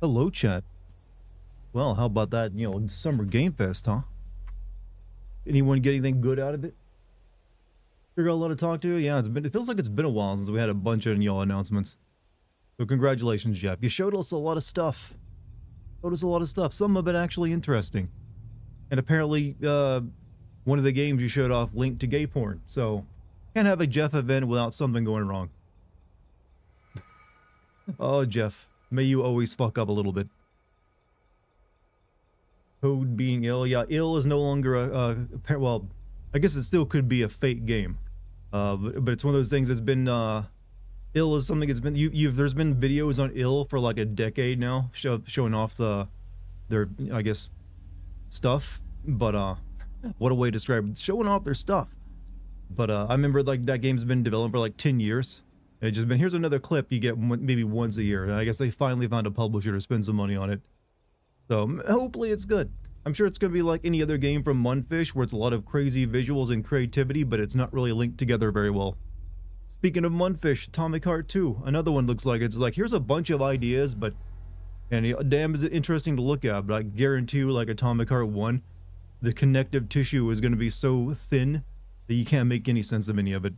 Hello, chat. Well, how about that, summer game fest, huh? Anyone get anything good out of it? Sure got a lot to talk to? Yeah, it feels like it's been a while since we had a bunch of, announcements. So congratulations, Jeff. You showed us a lot of stuff. Some of it actually interesting. And apparently, one of the games you showed off linked to gay porn. So, can't have a Jeff event without something going wrong. Oh, Jeff, may you always fuck up a little bit. Code being ill. Yeah, ill is no longer well, I guess it still could be a fake game. But it's one of those things that's been, ill is something that's been, there's been videos on ill for like a decade now, showing off their, I guess, stuff. But, what a way to describe it. Showing off their stuff. But, I remember like that game's been developed for like 10 years. And it's just been, here's another clip you get maybe once a year. And I guess they finally found a publisher to spend some money on it. So hopefully it's good. I'm sure it's going to be like any other game from Munfish where it's a lot of crazy visuals and creativity, but it's not really linked together very well. Speaking of Munfish, Atomic Heart 2, another one looks like it's like, here's a bunch of ideas, but, and damn is it interesting to look at, but I guarantee you like Atomic Heart 1, the connective tissue is going to be so thin that you can't make any sense of any of it.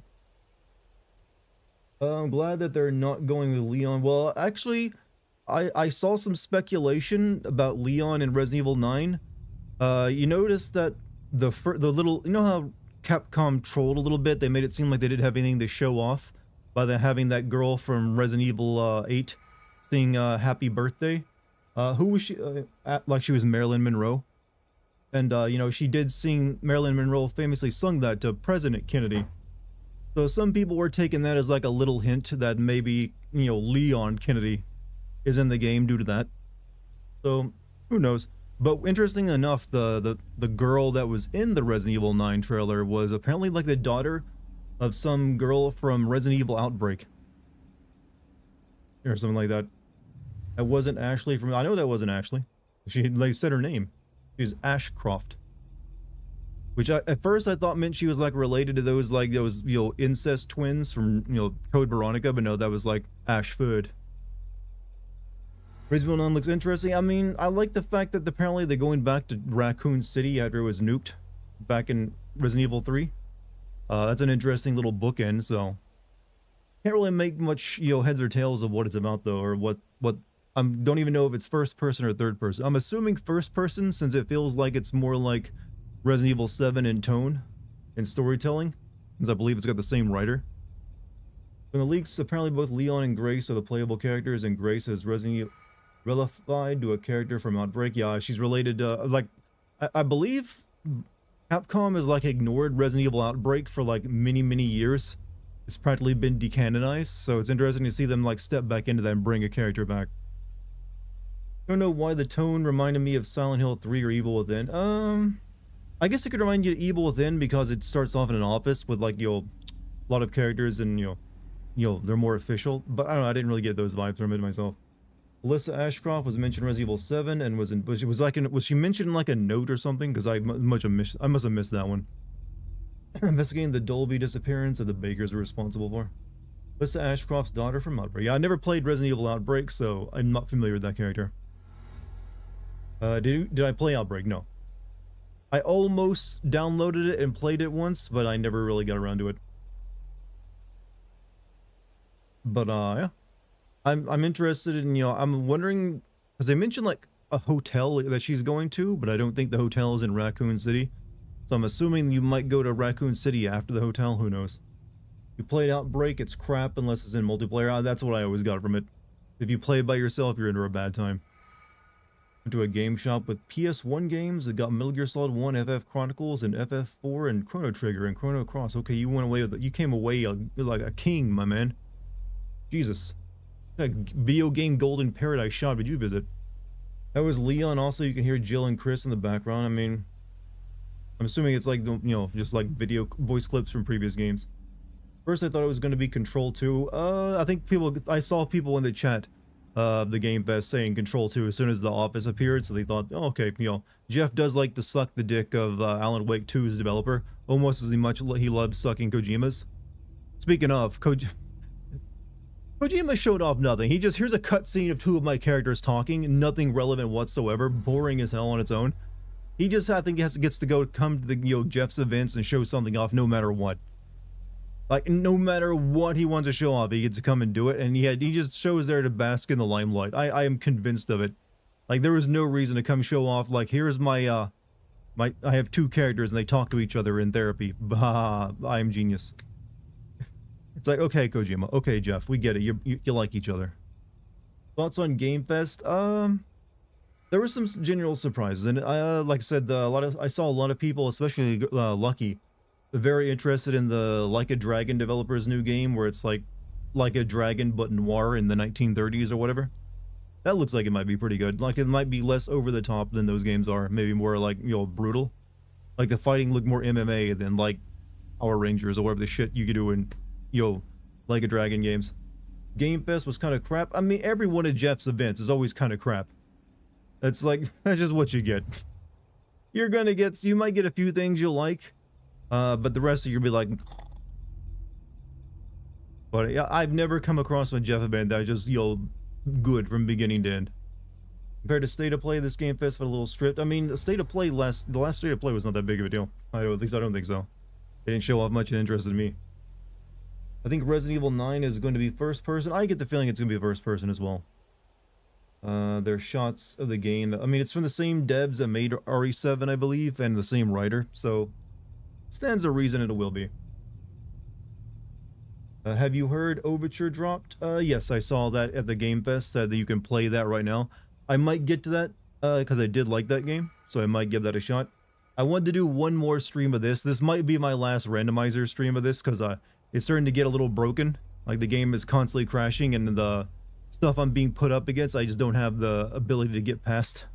I'm glad that they're not going with Leon. Well, actually, I saw some speculation about Leon in Resident Evil 9. You notice that the little, you know how Capcom trolled a little bit? They made it seem like they didn't have anything to show off by having that girl from Resident Evil 8 sing Happy Birthday. Who was she? Like she was Marilyn Monroe. And, she did sing, Marilyn Monroe famously sung that to President Kennedy. So some people were taking that as like a little hint that maybe, Leon Kennedy is in the game due to that. So, who knows? But interesting enough, the girl that was in the Resident Evil 9 trailer was apparently like the daughter of some girl from Resident Evil Outbreak. Or something like that. That wasn't Ashley from... I know that wasn't Ashley. They said her name. She's Ashcroft. Which at first I thought meant she was like related to those incest twins from, Code Veronica, but no, that was like Ashford. Resident Evil 9 looks interesting. I mean, I like the fact that apparently they're going back to Raccoon City after it was nuked back in Resident Evil 3. That's an interesting little bookend, so can't really make much, heads or tails of what it's about though, or what I don't even know if it's first person or third person. I'm assuming first person since it feels like it's more like Resident Evil 7 in tone and storytelling, since I believe it's got the same writer. In the leaks, apparently both Leon and Grace are the playable characters, and Grace is Resident Evil relified to a character from Outbreak. Yeah, she's related to, I believe Capcom has like ignored Resident Evil Outbreak for like many years. It's practically been decanonized, so it's interesting to see them like step back into that and bring a character back. Don't know why the tone reminded me of Silent Hill 3 or Evil Within. I guess it could remind you of Evil Within because it starts off in an office with like, a lot of characters and, they're more official. But I don't know, I didn't really get those vibes from it myself. Alyssa Ashcroft was mentioned in Resident Evil 7 and was she mentioned in like a note or something? Because I must have missed that one. Investigating the Dolby disappearance of the Bakers were responsible for. Alyssa Ashcroft's daughter from Outbreak. Yeah, I never played Resident Evil Outbreak, so I'm not familiar with that character. Did I play Outbreak? No. I almost downloaded it and played it once, but I never really got around to it. But, yeah. I'm interested in, I'm wondering, because they mentioned, like, a hotel that she's going to, but I don't think the hotel is in Raccoon City. So I'm assuming you might go to Raccoon City after the hotel, who knows. You played Outbreak, it's crap unless it's in multiplayer. That's what I always got from it. If you play it by yourself, you're in for a bad time. Went to a game shop with PS1 games that got Metal Gear Solid 1, FF Chronicles, and FF4, and Chrono Trigger, and Chrono Cross. Okay, you went away with it. You came away like a king, my man. Jesus. What video game golden paradise shop did you visit? That was Leon. Also, you can hear Jill and Chris in the background. I mean, I'm assuming it's like, just like video voice clips from previous games. First, I thought it was going to be Control 2. I think I saw people in the chat the Gamefest saying Control 2 as soon as the office appeared, so they thought, oh, okay, Jeff does like to suck the dick of Alan Wake 2's developer, almost as much he loves sucking Kojima's. Speaking of, Kojima Kojima showed off nothing. He just, here's a cutscene of two of my characters talking, nothing relevant whatsoever, boring as hell on its own. He just, I think, gets to come to the, Jeff's events and show something off no matter what. Like, no matter what he wants to show off, he gets to come and do it, and he just shows there to bask in the limelight. I am convinced of it. Like, there was no reason to come show off, like, here's my, I have two characters and they talk to each other in therapy. Bah, I am genius. It's like, okay, Kojima, okay, Jeff, we get it. You like each other. Thoughts on Gamefest? There were some general surprises, and like I said, I saw a lot of people, especially Lucky, very interested in the Like a Dragon developers' new game, where it's like a dragon but noir in the 1930s or whatever. That looks like it might be pretty good. Like, it might be less over the top than those games are, maybe more like, brutal. Like, the fighting looked more MMA than like Power Rangers or whatever the shit you could do in, Like a Dragon games. Gamefest was kind of crap. I mean, every one of Jeff's events is always kind of crap. That's like, that's just what you get. You might get a few things you'll like, but the rest of you'll be like. But yeah, I've never come across a Jeff event that just, good from beginning to end. Compared to State of Play, this Gamefest for a little stripped. I mean, the last State of Play was not that big of a deal. At least I don't think so. They didn't show off much interest in me. I think Resident Evil 9 is going to be first person. I get the feeling it's going to be first person as well. They're shots of the game. I mean, it's from the same devs that made RE7, I believe, and the same writer, so stands a reason it will be. Have you heard Overture dropped? Yes, I saw that at the Game Fest, that you can play that right now. I might get to that, because I did like that game, so I might give that a shot. I wanted to do one more stream of this. This might be my last randomizer stream of this, because it's starting to get a little broken. Like, the game is constantly crashing, and the stuff I'm being put up against, I just don't have the ability to get past.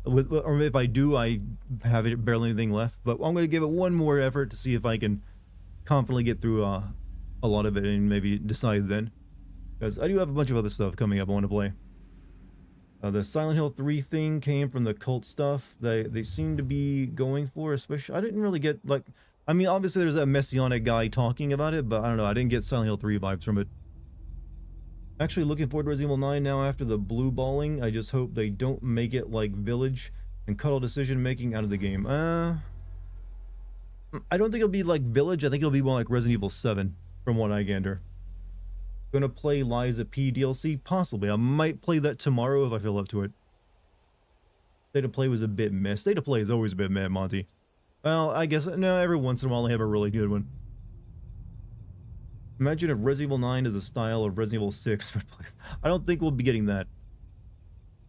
Or if I do, I have barely anything left. But I'm going to give it one more effort to see if I can confidently get through a lot of it and maybe decide then. Because I do have a bunch of other stuff coming up I want to play. The Silent Hill 3 thing came from the cult stuff they seem to be going for, especially. I didn't really get, like, I mean, obviously there's a messianic guy talking about it, but I don't know, I didn't get Silent Hill 3 vibes from it. Actually looking forward to Resident Evil 9 now after the blue balling. I just hope they don't make it like Village and cut all decision making out of the game. I don't think it'll be like Village. I think it'll be more like Resident Evil 7 from what I gander. Gonna play Liza P DLC? Possibly. I might play that tomorrow if I feel up to it. State of Play was a bit meh. State of Play is always a bit meh, Monty. Well, I guess, no, every once in a while they have a really good one. Imagine if Resident Evil 9 is the style of Resident Evil 6. I don't think we'll be getting that.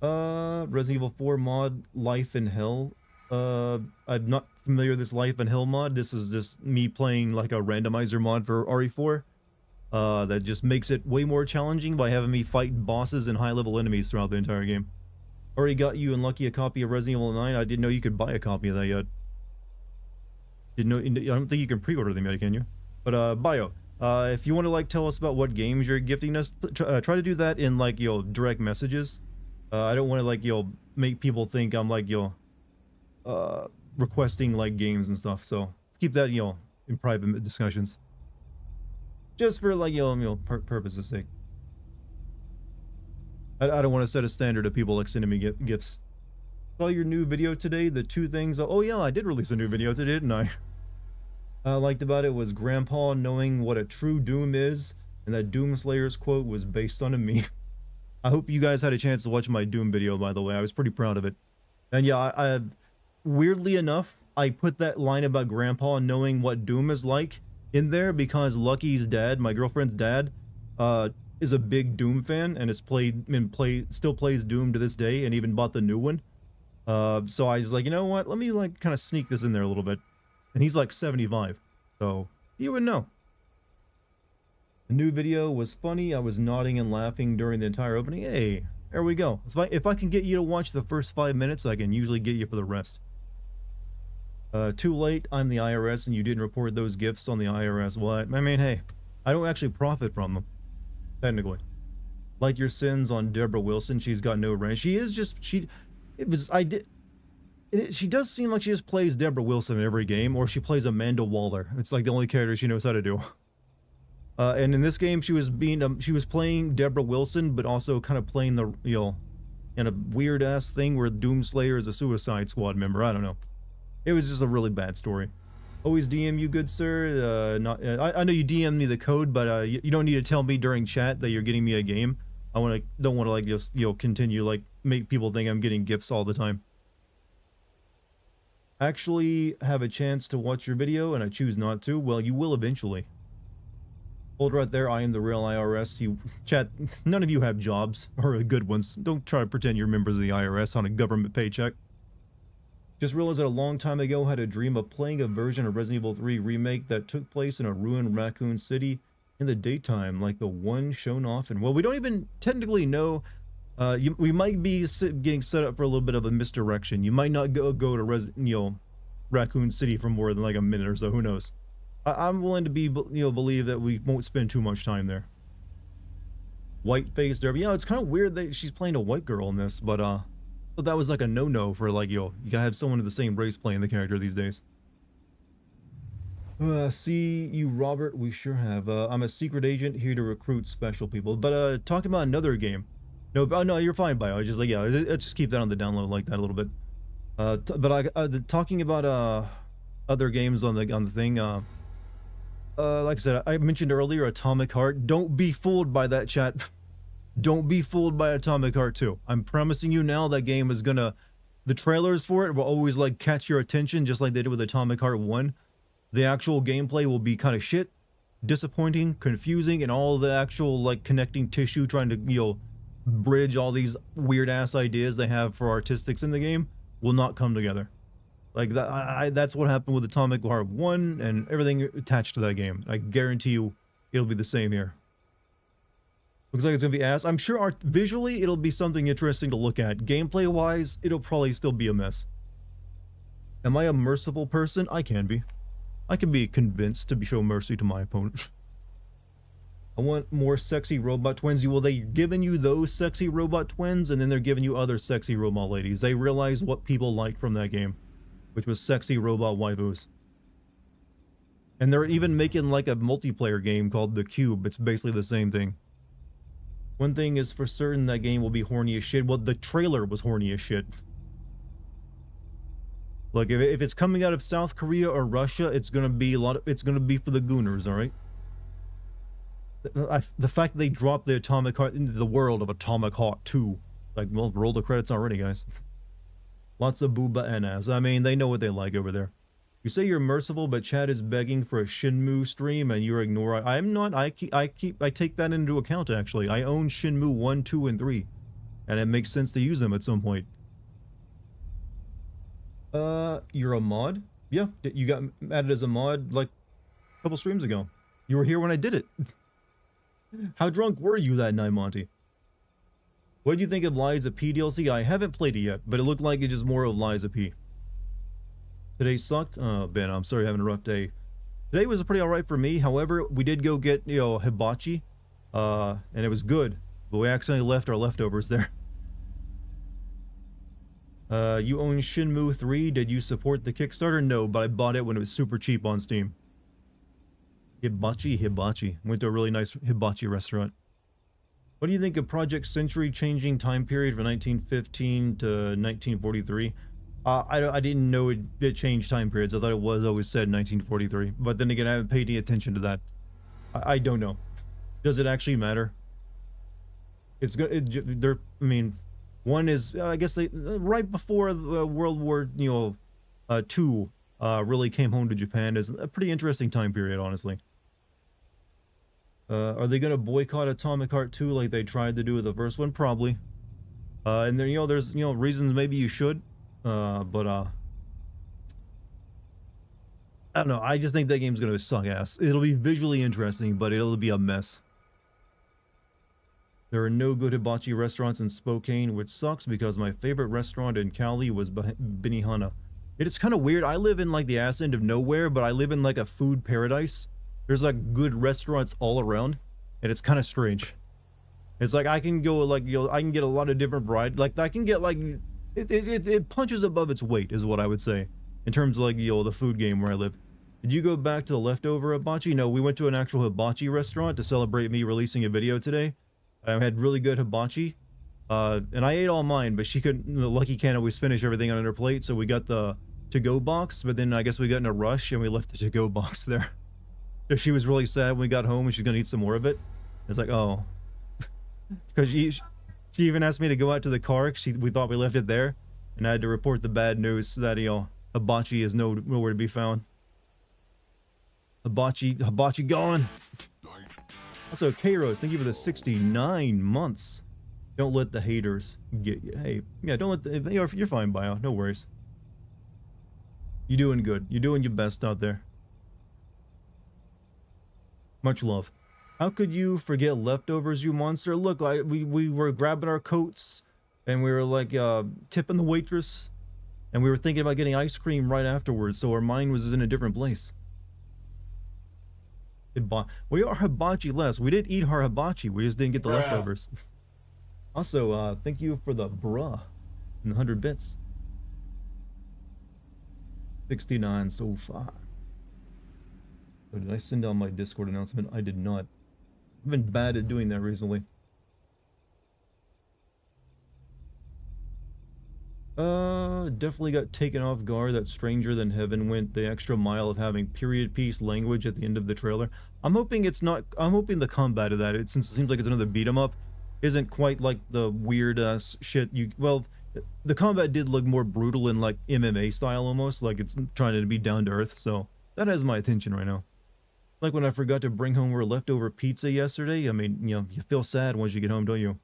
Resident Evil 4 mod, Life in Hell. I'm not familiar with this Life in Hell mod. This is just me playing like a randomizer mod for RE4. That just makes it way more challenging by having me fight bosses and high-level enemies throughout the entire game. Already got you and Lucky a copy of Resident Evil 9. I didn't know you could buy a copy of that yet. I don't think you can pre-order them yet, can you? But, Bio. If you want to, like, tell us about what games you're gifting us, try to do that in, like, direct messages. I don't want to, like, make people think I'm, like, requesting, like, games and stuff. So, keep that, in private discussions. Just for, like, purpose's sake. I don't want to set a standard of people, like, sending me gifts. Saw your new video today, the two things. Oh, yeah, I did release a new video today, didn't I? Liked about it was Grandpa knowing what a true Doom is, and that Doomslayer's quote was based on a meme. I hope you guys had a chance to watch my Doom video, by the way. I was pretty proud of it. And yeah, I weirdly enough, I put that line about Grandpa knowing what Doom is like in there because Lucky's dad, my girlfriend's dad, is a big Doom fan and still plays Doom to this day and even bought the new one. So I was like, you know what? Let me like kind of sneak this in there a little bit. And he's like 75, so you would know. The new video was funny. I was nodding and laughing during the entire opening. Hey, there we go. If I can get you to watch the first 5 minutes, I can usually get you for the rest. Too late. I'm the IRS and you didn't report those gifts on the IRS. What? I mean, hey, I don't actually profit from them, technically. Like your sins on Deborah Wilson. She's got no range. She is just, she does seem like she just plays Deborah Wilson in every game, or she plays Amanda Waller. It's like the only character she knows how to do. And in this game, she was playing Deborah Wilson, but also kind of playing the, in a weird ass thing where Doomslayer is a Suicide Squad member. I don't know. It was just a really bad story. Always DM you, good sir. I know you DM me the code, but you don't need to tell me during chat that you're getting me a game. Don't want to like just continue like make people think I'm getting gifts all the time. Actually have a chance to watch your video and I choose not to. Well, you will eventually. Hold right there. I am the real IRS. You chat. None of you have jobs or good ones. Don't try to pretend you're members of the IRS on a government paycheck. Just realized that a long time ago I had a dream of playing a version of Resident Evil 3 Remake that took place in a ruined Raccoon City in the daytime, like the one shown off. And well, we don't even technically know. We might be getting set up for a little bit of a misdirection. You might not go to Raccoon City for more than like a minute or so. Who knows? I'm willing to believe that we won't spend too much time there. White face Derby. Yeah, it's kind of weird that she's playing a white girl in this, but that was like a no-no for like, you gotta have someone of the same race playing the character these days. See you, Robert. We sure have. I'm a secret agent here to recruit special people. But talking about another game. No, no, you're fine, Bio. I just like, yeah, let's just keep that on the download like that a little bit. Talking about other games on the thing. Like I said, I mentioned earlier, Atomic Heart. Don't be fooled by that, chat. Don't be fooled by Atomic Heart 2. I'm promising you now that game is gonna... The trailers for it will always, like, catch your attention, just like they did with Atomic Heart 1. The actual gameplay will be kind of shit, disappointing, confusing, and all the actual, like, connecting tissue, trying to, bridge all these weird-ass ideas they have for artistics in the game, will not come together. Like, that's what happened with Atomic Heart 1 and everything attached to that game. I guarantee you it'll be the same here. Looks like it's gonna be ass. I'm sure visually it'll be something interesting to look at. Gameplay-wise, it'll probably still be a mess. Am I a merciful person? I can be. I can be convinced to show mercy to my opponent. I want more sexy robot twins. Well, they're giving you those sexy robot twins, and then they're giving you other sexy robot ladies. They realize what people like from that game, which was sexy robot waifus. And they're even making like a multiplayer game called The Cube. It's basically the same thing. One thing is for certain, that game will be horny as shit. Well, the trailer was horny as shit. Like, if it's coming out of South Korea or Russia, it's gonna be it's gonna be for the gooners, alright? The fact that they dropped the Atomic Heart into the world of Atomic Heart 2. Like, well, roll the credits already, guys. Lots of booba and ass. I mean, they know what they like over there. You say you're merciful, but Chad is begging for a Shenmue stream and you're ignoring. I'm not. I take that into account, actually. I own Shenmue 1, 2, and 3. And it makes sense to use them at some point. You're a mod? Yeah, you got added as a mod like a couple streams ago. You were here when I did it. How drunk were you that night, Monty? What do you think of Liza P DLC? I haven't played it yet, but it looked like it's just more of Liza P. Today sucked? Oh, Ben, I'm sorry you're having a rough day. Today was pretty alright for me. However, we did go get, hibachi. And it was good. But we accidentally left our leftovers there. You own Shenmue 3. Did you support the Kickstarter? No, but I bought it when it was super cheap on Steam. Hibachi. Went to a really nice hibachi restaurant. What do you think of Project Century changing time period from 1915 to 1943? I didn't know it changed time periods. I thought it was always said 1943. But then again, I haven't paid any attention to that. I don't know. Does it actually matter? It's good. I mean, one is, I guess they right before World War, II really came home to Japan. Is a pretty interesting time period, honestly. Are they gonna boycott Atomic Heart 2 like they tried to do with the first one? Probably. And there, there's, reasons maybe you should. But I don't know. I just think that game's gonna suck ass. It'll be visually interesting, but it'll be a mess. There are no good hibachi restaurants in Spokane, which sucks because my favorite restaurant in Cali was Benihana. It's kind of weird. I live in like the ass end of nowhere, but I live in like a food paradise. There's like good restaurants all around, and it's kind of strange. It's like I can go like, I can get a lot of different variety. Like I can get like, it punches above its weight is what I would say in terms of like, the food game where I live. Did you go back to the leftover hibachi? No, we went to an actual hibachi restaurant to celebrate me releasing a video today. I had really good hibachi. And I ate all mine, but she couldn't, Lucky can't always finish everything on her plate, so we got the to-go box, but then I guess we got in a rush and we left the to-go box there. So she was really sad when we got home and she's gonna eat some more of it. It's like, oh. Because she even asked me to go out to the car, we thought we left it there, and I had to report the bad news that, you know, hibachi is nowhere to be found. Hibachi gone. Also, Kairos, thank you for the 69 months. Don't let the haters get you. Hey, yeah, don't let the... You're fine, Bio. No worries. You're doing good. You're doing your best out there. Much love. How could you forget leftovers, you monster? Look, we were grabbing our coats, and we were like tipping the waitress, and we were thinking about getting ice cream right afterwards, so our mind was in a different place. We are hibachi less. We did eat our hibachi. We just didn't get the leftovers. Also, thank you for the bruh and the 100 bits. 69 so far. Oh, did I send out my Discord announcement? I did not. I've been bad at doing that recently. Definitely got taken off guard that Stranger Than Heaven went the extra mile of having period piece language at the end of the trailer. I'm hoping it's not. I'm hoping the combat of that, since it seems like it's another beat 'em up, isn't quite like the weird shit you. Well, the combat did look more brutal in like MMA style almost, like it's trying to be down to earth. So that has my attention right now. Like when I forgot to bring home our leftover pizza yesterday. I mean, you know, you feel sad once you get home, don't you?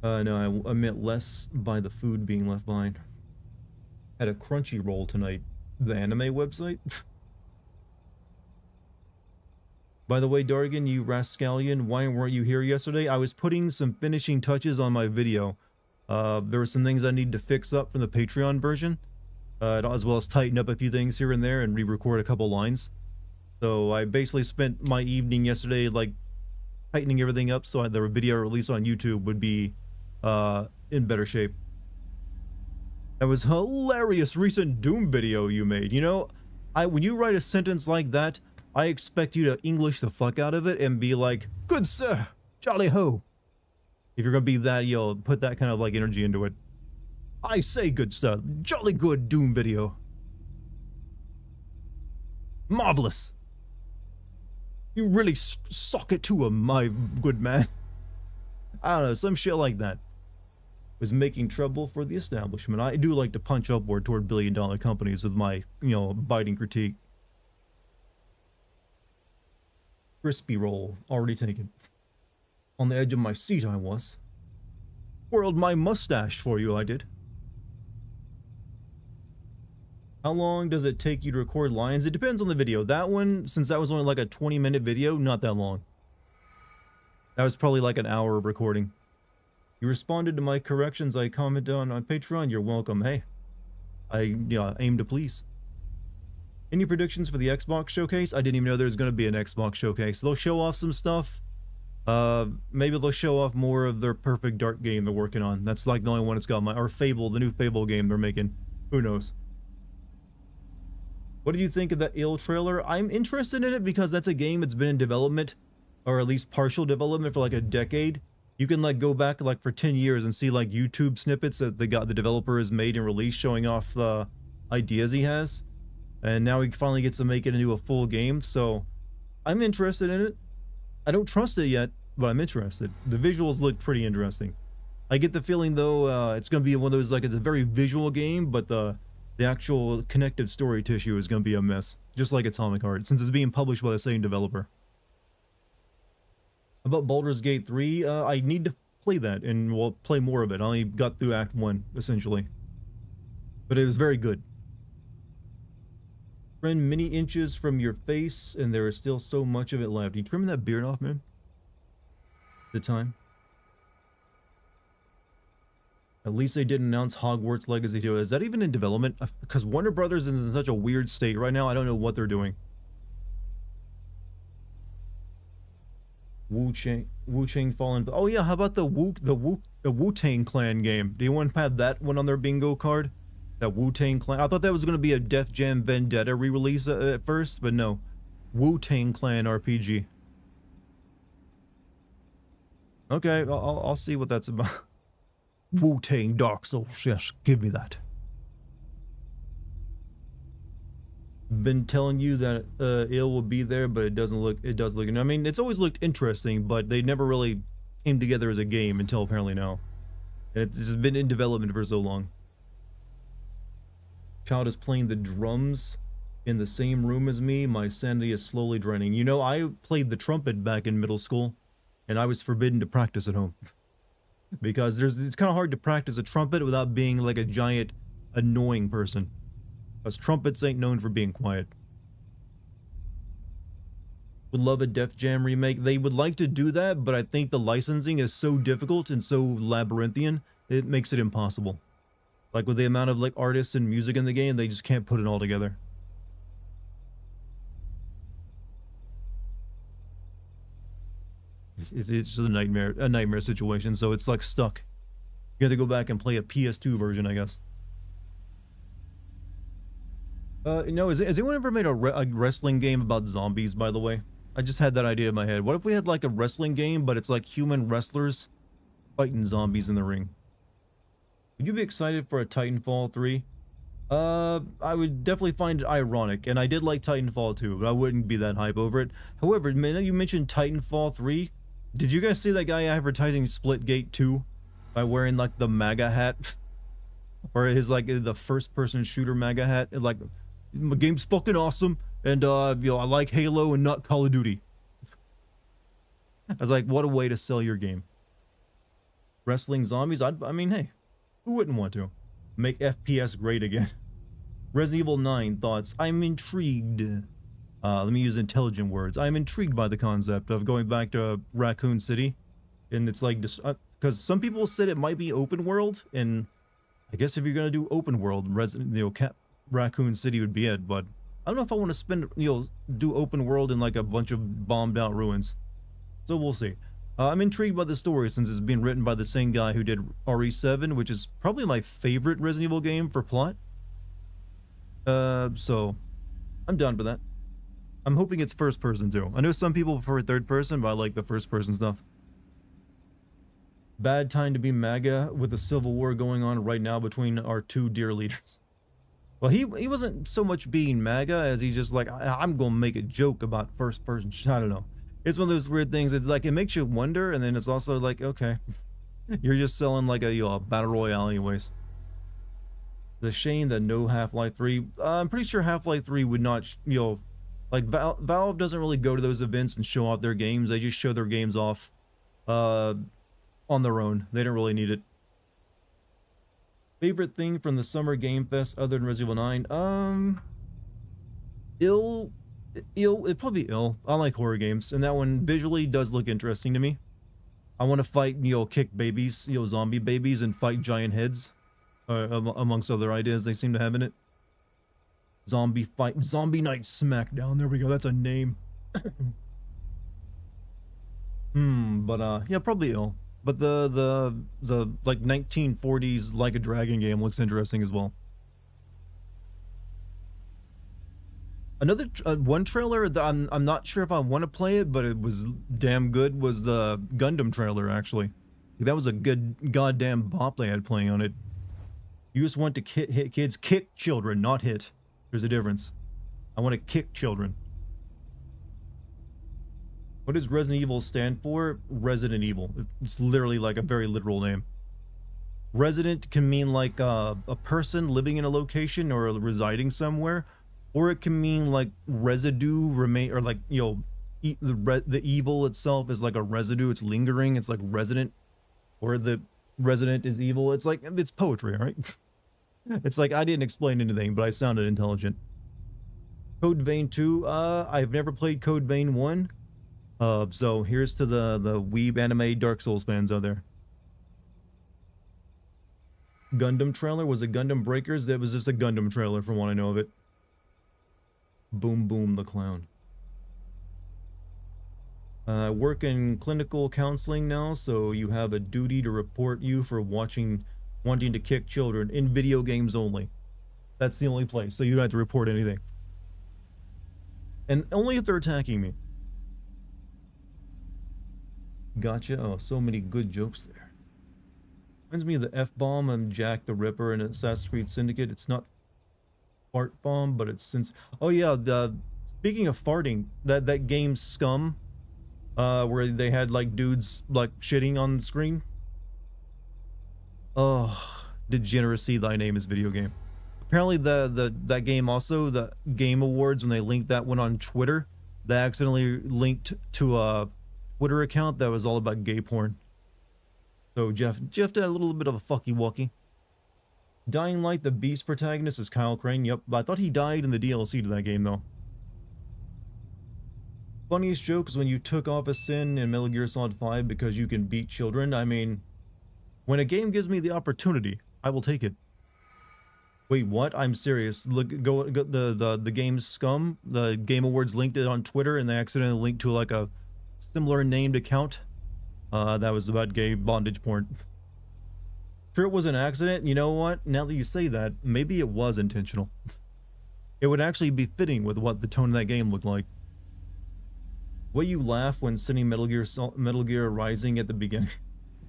No, I meant less by the food being left behind. Had a Crunchyroll tonight. The anime website. By the way, Dartigan, you rascallion, why weren't you here yesterday? I was putting some finishing touches on my video. There were some things I need to fix up from the Patreon version. As well as tighten up a few things here and there and re-record a couple lines. So I basically spent my evening yesterday, like, tightening everything up so the video release on YouTube would be in better shape. That was hilarious recent Doom video you made. You know, when you write a sentence like that, I expect you to English the fuck out of it and be like, good sir, jolly ho. If you're gonna be that, you'll put that kind of like energy into it. I say, good sir, jolly good Doom video. Marvelous. You really sock it to him, my good man. I don't know, some shit like that. Was making trouble for the establishment. I do like to punch upward toward billion-dollar companies with my, you know, biting critique. Crispy roll, already taken. On the edge of my seat I was. Twirled my mustache for you, I did. How long does it take you to record lines? It depends on the video. That one, since that was only like a 20-minute video, not that long. That was probably like an hour of recording. You responded to my corrections I commented on Patreon. You're welcome. Hey, I aim to please. Any predictions for the Xbox showcase? I didn't even know there was going to be an Xbox showcase. They'll show off some stuff. Maybe they'll show off more of their Perfect Dark game they're working on. That's like the only one it's got. Or Fable, the new Fable game they're making. Who knows? What did you think of that ill trailer? I'm interested in it because that's a game that's been in development, or at least partial development, for like a decade. You can like go back like for 10 years and see like YouTube snippets that the developer has made and released showing off the ideas he has. And now he finally gets to make it into a full game, so I'm interested in it. I don't trust it yet, but I'm interested. The visuals look pretty interesting. I get the feeling though it's going to be one of those, like, it's a very visual game, but the actual connective story tissue is going to be a mess. Just like Atomic Heart, since it's being published by the same developer. About Baldur's Gate 3, I need to play that, and we'll play more of it. I only got through Act 1, essentially. But it was very good. Friend, many inches from your face, and there is still so much of it left. You trimming that beard off, man? The time. At least they didn't announce Hogwarts Legacy 2. Is that even in development? Because Warner Brothers is in such a weird state right now, I don't know what they're doing. Wu-Chang Fallen. Oh yeah, how about the Wu-Tang Clan game? Do you want to have that one on their bingo card? That Wu-Tang Clan. I thought that was going to be a Def Jam Vendetta re-release at first, but no. Wu-Tang Clan RPG. Okay, I'll see what that's about. Wu-Tang Dark Souls. Yes, give me that. Been telling you that ill will be there, but it does look. I mean, it's always looked interesting, but they never really came together as a game until apparently now. And it's been in development for so long. Child is playing the drums in the same room as me. My sanity is slowly draining. You know, I played the trumpet back in middle school, and I was forbidden to practice at home. Because it's kind of hard to practice a trumpet without being like a giant annoying person. Because trumpets ain't known for being quiet. Would love a Def Jam remake. They would like to do that, but I think the licensing is so difficult and so labyrinthian, it makes it impossible. Like with the amount of like artists and music in the game, they just can't put it all together. It's just a nightmare situation, so it's like stuck. You have to go back and play a PS2 version, I guess. You know, has anyone ever made a wrestling game about zombies, by the way? I just had that idea in my head. What if we had like a wrestling game, but it's like human wrestlers fighting zombies in the ring? Would you be excited for a Titanfall 3? I would definitely find it ironic, and I did like Titanfall 2, but I wouldn't be that hype over it. However, you mentioned Titanfall 3. Did you guys see that guy advertising Splitgate 2 by wearing like the MAGA hat? Or his like the first-person shooter MAGA hat? Like, my game's fucking awesome, and you know, I like Halo and not Call of Duty. I was like, what a way to sell your game. Wrestling zombies? I mean, hey, who wouldn't want to? Make FPS great again. Resident Evil 9 thoughts. I'm intrigued. Let me use intelligent words. I'm intrigued by the concept of going back to Raccoon City. And it's like, because some people said it might be open world, and I guess if you're going to do open world, Raccoon City would be it, but I don't know if I want to spend, do open world in like a bunch of bombed out ruins. So we'll see. I'm intrigued by the story since it's being written by the same guy who did RE7, which is probably my favorite Resident Evil game for plot. So I'm down for that. I'm hoping it's first person too. I know some people prefer third person, but I like the first person stuff. Bad time to be MAGA with a civil war going on right now between our two dear leaders. Well, he wasn't so much being MAGA as he just like, I'm gonna make a joke about first person. I don't know. It's one of those weird things. It's like, it makes you wonder, and then it's also like, okay, you're just selling like a battle royale anyways. The shame that no Half-Life 3. I'm pretty sure Half-Life 3 would not, like Valve doesn't really go to those events and show off their games. They just show their games off on their own. They don't really need it. Favorite thing from the summer Gamefest other than Resident Evil 9? It'd probably be ill. I like horror games, and that one visually does look interesting to me. I want to fight, kick babies, zombie babies, and fight giant heads, amongst other ideas they seem to have in it. Zombie Night Smackdown. There we go. That's a name. But yeah, probably ill. But the like 1940s Like a Dragon game looks interesting as well. Another one trailer that I'm not sure if I want to play it, but it was damn good, was the Gundam trailer, actually. That was a good goddamn bop they had playing on it. You just want to hit kids, kick children, not hit. There's a difference. I want to kick children. What does Resident Evil stand for? Resident Evil. It's literally like a very literal name. Resident can mean like a person living in a location or residing somewhere. Or it can mean like residue, remain, or like, the evil itself is like a residue, it's lingering, it's like resident. Or the resident is evil. It's like, it's poetry, right? It's like, I didn't explain anything, but I sounded intelligent. Code Vein 2, I've never played Code Vein 1. So here's to the weeb anime Dark Souls fans out there. Gundam trailer, was it Gundam Breakers? It was just a Gundam trailer from what I know of it. Boom Boom the Clown. I work in clinical counseling now, so you have a duty to report you for wanting to kick children in video games only. That's the only place, so you don't have to report anything. And only if they're attacking me. Gotcha. Oh, so many good jokes there. Reminds me of the F-bomb and Jack the Ripper in Assassin's Creed Syndicate. It's not fart bomb, but it's since... Oh yeah, speaking of farting, that game Scum, where they had like dudes like shitting on the screen. Oh, degeneracy, thy name is video game. Apparently that game also, the Game Awards, when they linked that one on Twitter, they accidentally linked to a Twitter account that was all about gay porn. So Jeff did a little bit of a fucky wucky. Dying Light, the Beast protagonist is Kyle Crane. Yep, I thought he died in the DLC to that game though. Funniest joke is when you took off a sin in Metal Gear Solid 5 because you can beat children. I mean, when a game gives me the opportunity, I will take it. Wait, what? I'm serious. Look, go the game's Scum. The Game Awards linked it on Twitter, and they accidentally linked to like a similar named account. That was about gay bondage porn. Sure, it was an accident. You know what? Now that you say that, maybe it was intentional. It would actually be fitting with what the tone of that game looked like. Way you laugh when sending Metal Gear Rising at the beginning.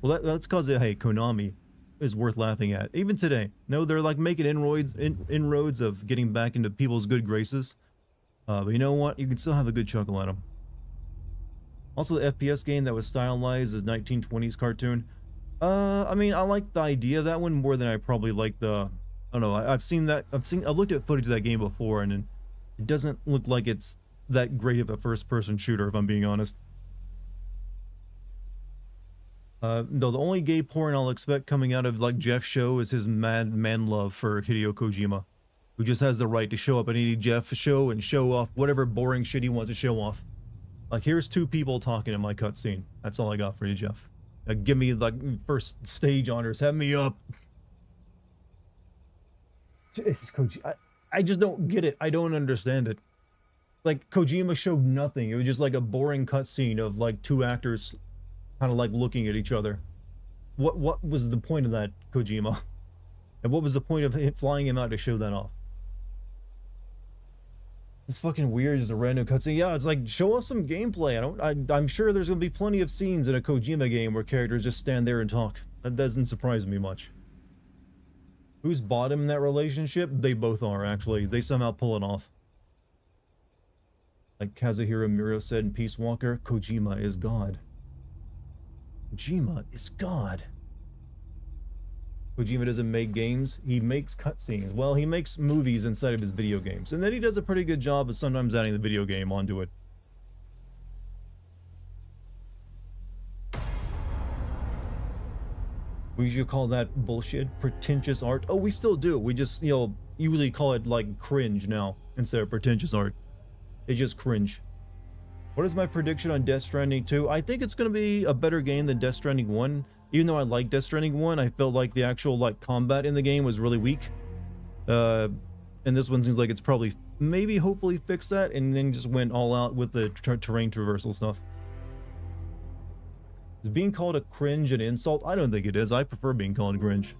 Well, that's because, hey, Konami is worth laughing at. Even today. No, they're like making inroads of getting back into people's good graces. But you know what? You can still have a good chuckle at them. Also, the FPS game that was stylized as 1920s cartoon. I mean, I like the idea of that one more than I probably like the... I don't know, I've looked at footage of that game before, and it doesn't look like it's that great of a first-person shooter, if I'm being honest. No, the only gay porn I'll expect coming out of, like, Jeff's show is his mad man love for Hideo Kojima, who just has the right to show up at any Jeff show and show off whatever boring shit he wants to show off. Like, here's two people talking in my cutscene. That's all I got for you, Jeff. Give me, like, first stage honors. Have me up. Jesus, Kojima. I just don't get it. I don't understand it. Like, Kojima showed nothing. It was just like a boring cutscene of, like, two actors kind of, like, looking at each other. What was the point of that, Kojima? And what was the point of flying him out to show that off? It's fucking weird, just a random cutscene. Yeah, it's like, show us some gameplay. I'm sure there's gonna be plenty of scenes in a Kojima game where characters just stand there and talk. That doesn't surprise me much. Who's bottom in that relationship? They both are, actually. They somehow pull it off. Like Kazuhiro Miro said in Peace Walker, Kojima is God. Kojima is God. Kojima doesn't make games, he makes cutscenes. Well, he makes movies inside of his video games, and then he does a pretty good job of sometimes adding the video game onto it. We usually call that bullshit pretentious art. Oh, we still do. We just, you know, usually call it like cringe now instead of pretentious art. It's just cringe. What is my prediction on Death Stranding 2? I think it's going to be a better game than Death Stranding 1. Even though I like Death Stranding 1, I felt like the actual, like, combat in the game was really weak. And this one seems like it's probably, maybe, hopefully fix that, and then just went all out with the terrain traversal stuff. Is being called a cringe an insult? I don't think it is. I prefer being called cringe.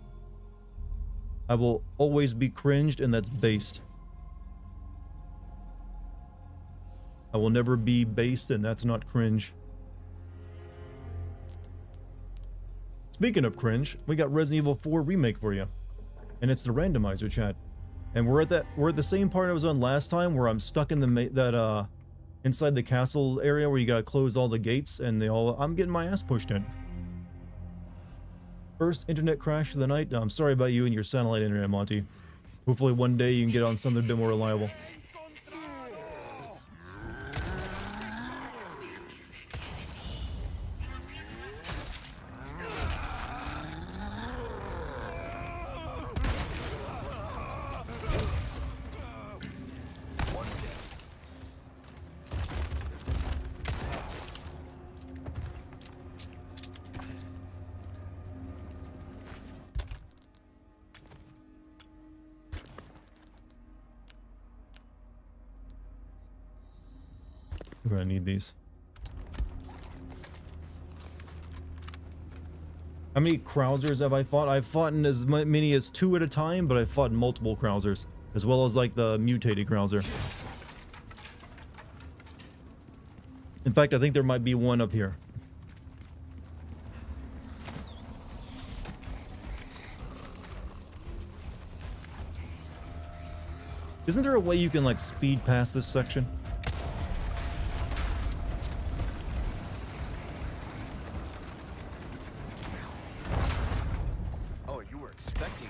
I will always be cringed, and that's based. I will never be based, and that's not cringe. Speaking of cringe, we got Resident Evil 4 Remake for you. And it's the Randomizer chat. And we're at the same part I was on last time, where I'm stuck in the inside the castle area where you gotta close all the gates, and I'm getting my ass pushed in. First internet crash of the night. I'm sorry about you and your satellite internet, Monty. Hopefully one day you can get on something a bit more reliable. We're gonna need these. How many Krausers have I fought? I've fought in as many as 2 at a time, but I've fought in multiple Krausers. as well as like the mutated Krauser. In fact, I think there might be one up here. Isn't there a way you can like speed past this section? Oh, you were expecting.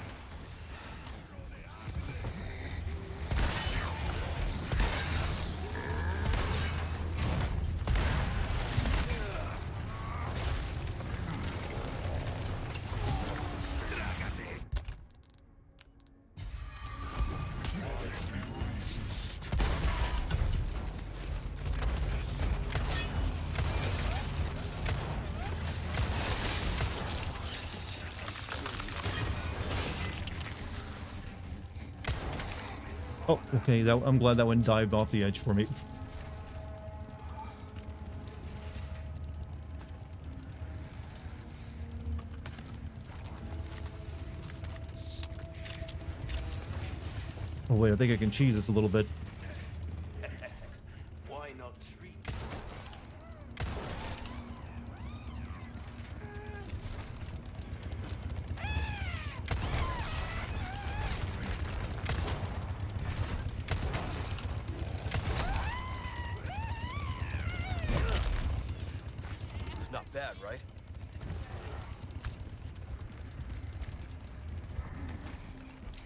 Oh, okay. I'm glad that one dived off the edge for me. Oh wait, I think I can cheese this a little bit. Why not treat? Not bad, right?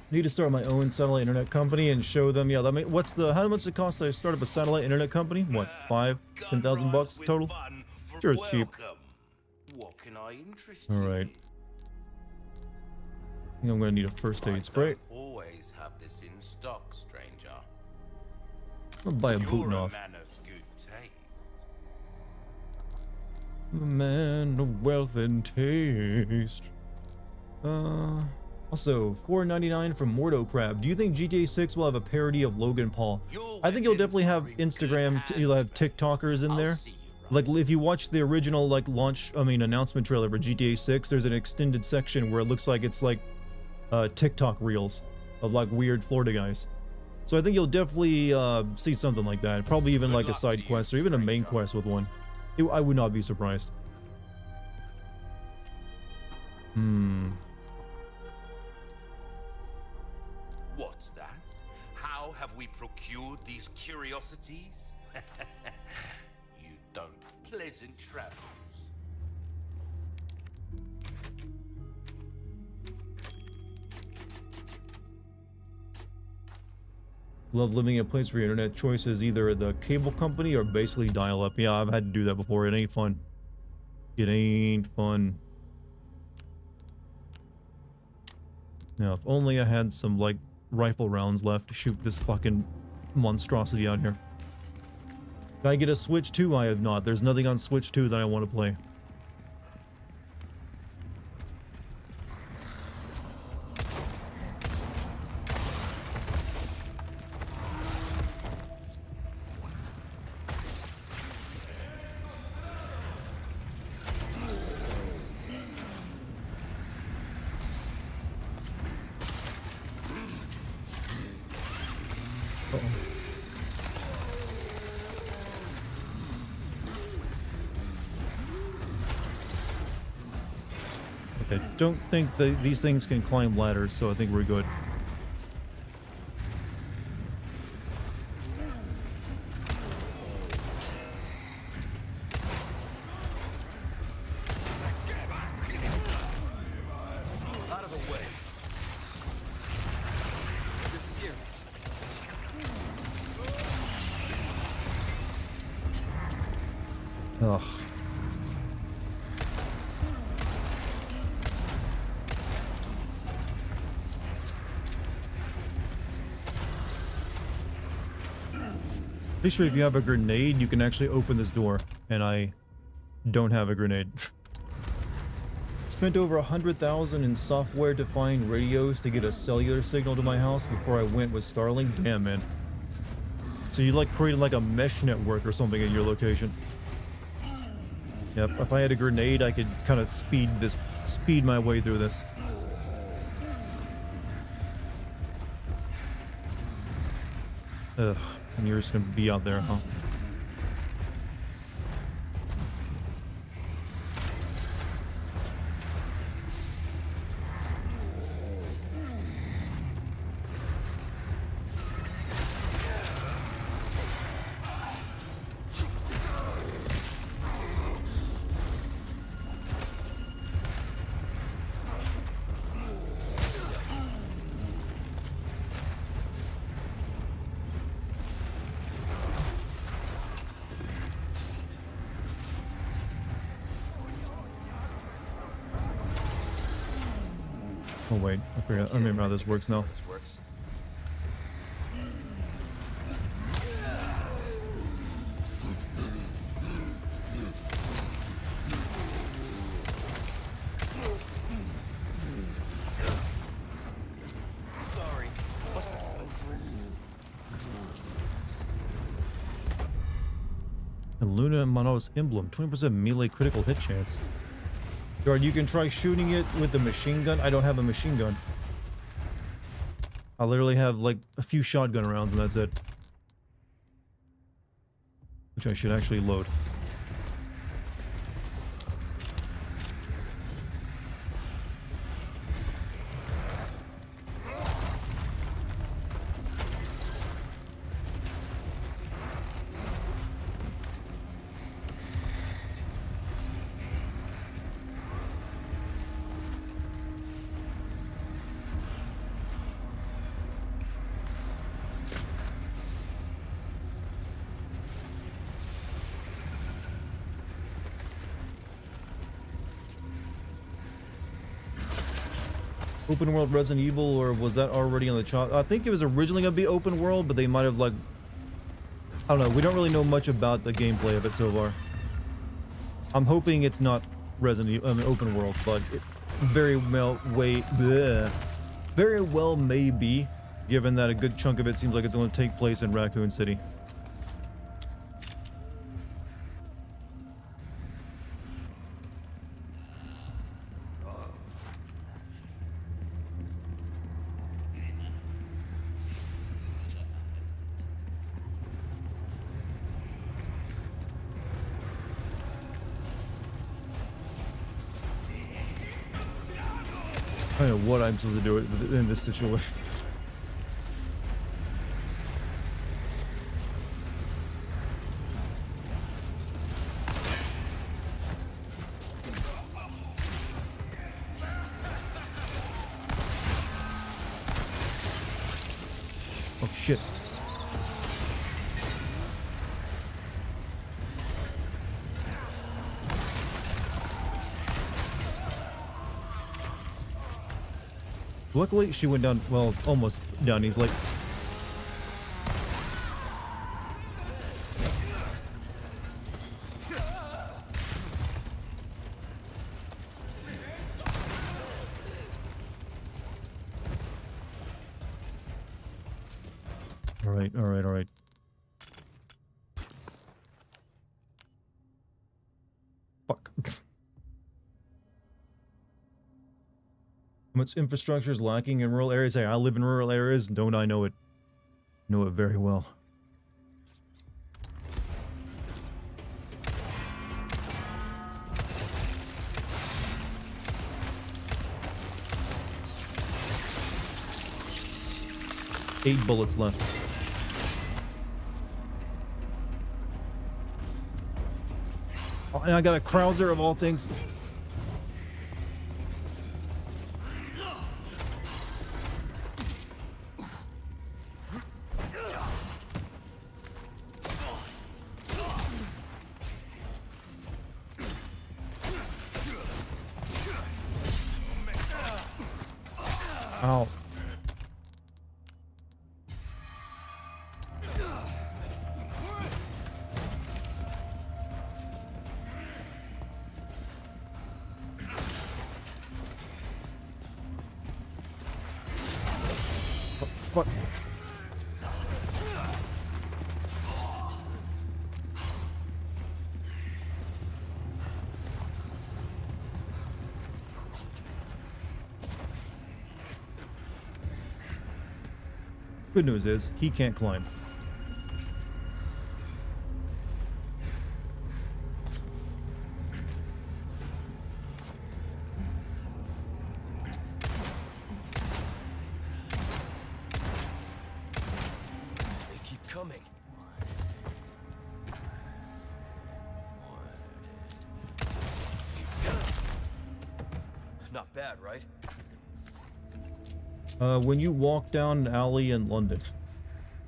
Need to start my own satellite internet company and show them. Yeah, how much it costs to start up a satellite internet company? What, 10,000 bucks total? Sure, it's cheap. What can I interest All right. I think I'm gonna need a first aid spray. Always have this in stock, stranger. I'll buy a You're Butenhoff. a man of good taste. A man of wealth and taste. Also, $4.99 from Mordo Crab. Do you think GTA 6 will have a parody of Logan Paul? I think you'll definitely have Instagram, you'll have TikTokers in there. Like, if you watch the original, like, announcement trailer for GTA 6, there's an extended section where it looks like it's, like, TikTok reels of, like, weird Florida guys. So I think you'll definitely, see something like that. Probably even, like, a side quest or even a main quest with one. I would not be surprised. What's that? How have we procured these curiosities? You don't. Pleasant travels. Love living in a place where your internet choice is either the cable company or basically dial-up. Yeah, I've had to do that before. It ain't fun. It ain't fun. Now, if only I had some, like, rifle rounds left to shoot this fucking monstrosity out here. Can I get a Switch 2? I have not. There's nothing on Switch 2 that I want to play. I don't think these things can climb ladders, so I think we're good. Out of the way. You're serious. Ugh. Pretty sure if you have a grenade, you can actually open this door, and I don't have a grenade. Spent over 100,000 in software-defined radios to get a cellular signal to my house before I went with Starlink. Damn, man. So you like created like a mesh network or something at your location. Yep, if I had a grenade, I could kind of speed my way through this. Ugh, and you're just gonna be out there, huh? Oh wait, I forgot. I remember how this works now. This works. Sorry. What's this? And Luna Mono's emblem, 20% melee critical hit chance. Guard, you can try shooting it with a machine gun. I don't have a machine gun. I literally have like a few shotgun rounds and that's it. Which I should actually load. Open world Resident Evil, or was that already on the chart? I think it was originally going to be open world, but they might have like... I don't know, we don't really know much about the gameplay of it so far. I'm hoping it's not Resident Evil, open world, but it very well may be, given that a good chunk of it seems like it's going to take place in Raccoon City. I don't know what I'm supposed to do in this situation. Oh shit. Luckily, she went down, well, almost down. He's like... Alright, alright, alright. Fuck. How much infrastructure is lacking in rural areas? Hey, I live in rural areas, don't I know it? Know it very well. Eight bullets left. Oh, and I got a Krauser of all things. Ow. What? Good news is, he can't climb. Not bad, right? When you walk down an alley in London,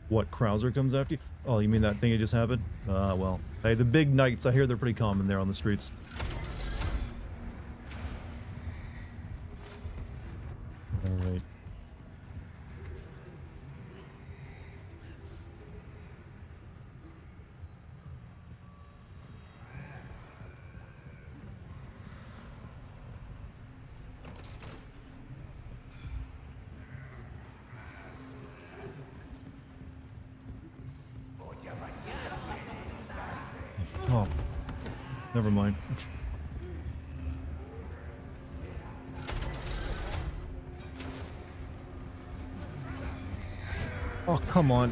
what, Krauser comes after you? Oh, you mean that thing that just happened? Well, hey, the big nights, I hear they're pretty common there on the streets. Alright. Oh, never mind. Oh, come on.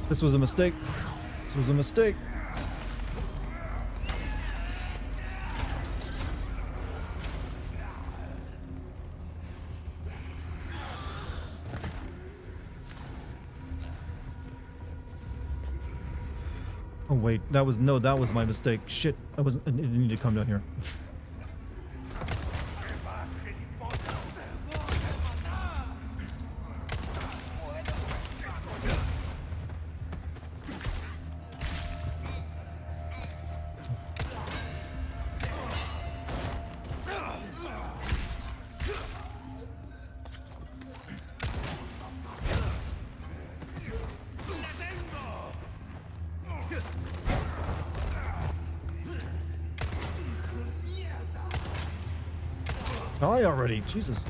This was a mistake. This was a mistake. Oh wait, that was my mistake. Shit, I didn't need to come down here. Die already, Jesus.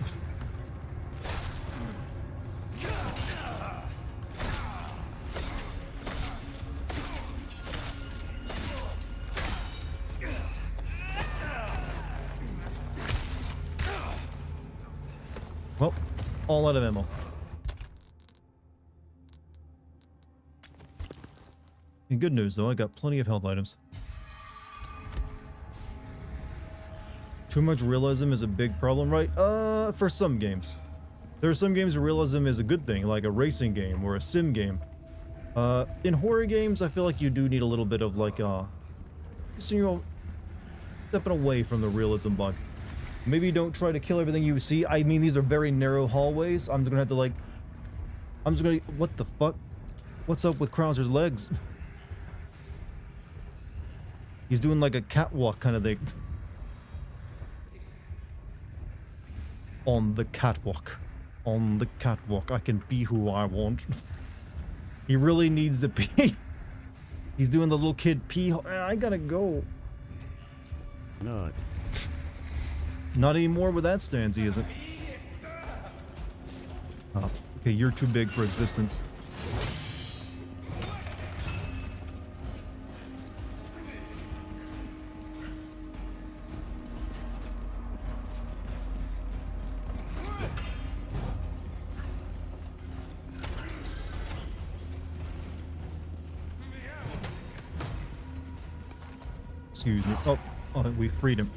Well, all out of ammo. And good news though, I got plenty of health items. Too much realism is a big problem, right? For some games. There are some games where realism is a good thing, like a racing game or a sim game. In horror games, I feel like you do need a little bit of like, just, you know, stepping away from the realism bug. Maybe don't try to kill everything you see. I mean, these are very narrow hallways. I'm gonna have to like, what the fuck? What's up with Krauser's legs? He's doing like a catwalk kind of thing. On the catwalk. On the catwalk. I can be who I want. He really needs to pee. He's doing the little kid pee. I gotta go. Not. Not anymore with that stance, he isn't. Oh, okay, you're too big for existence. Excuse me. Oh, we freed him.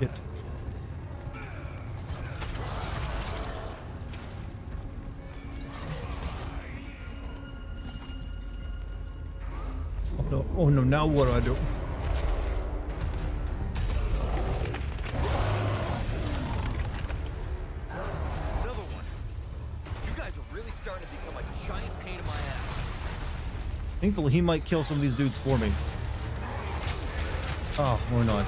Hit. Oh no, now what do I do? Another one. You guys are really starting to become a giant pain in my ass. Thankfully, he might kill some of these dudes for me. Oh, or not.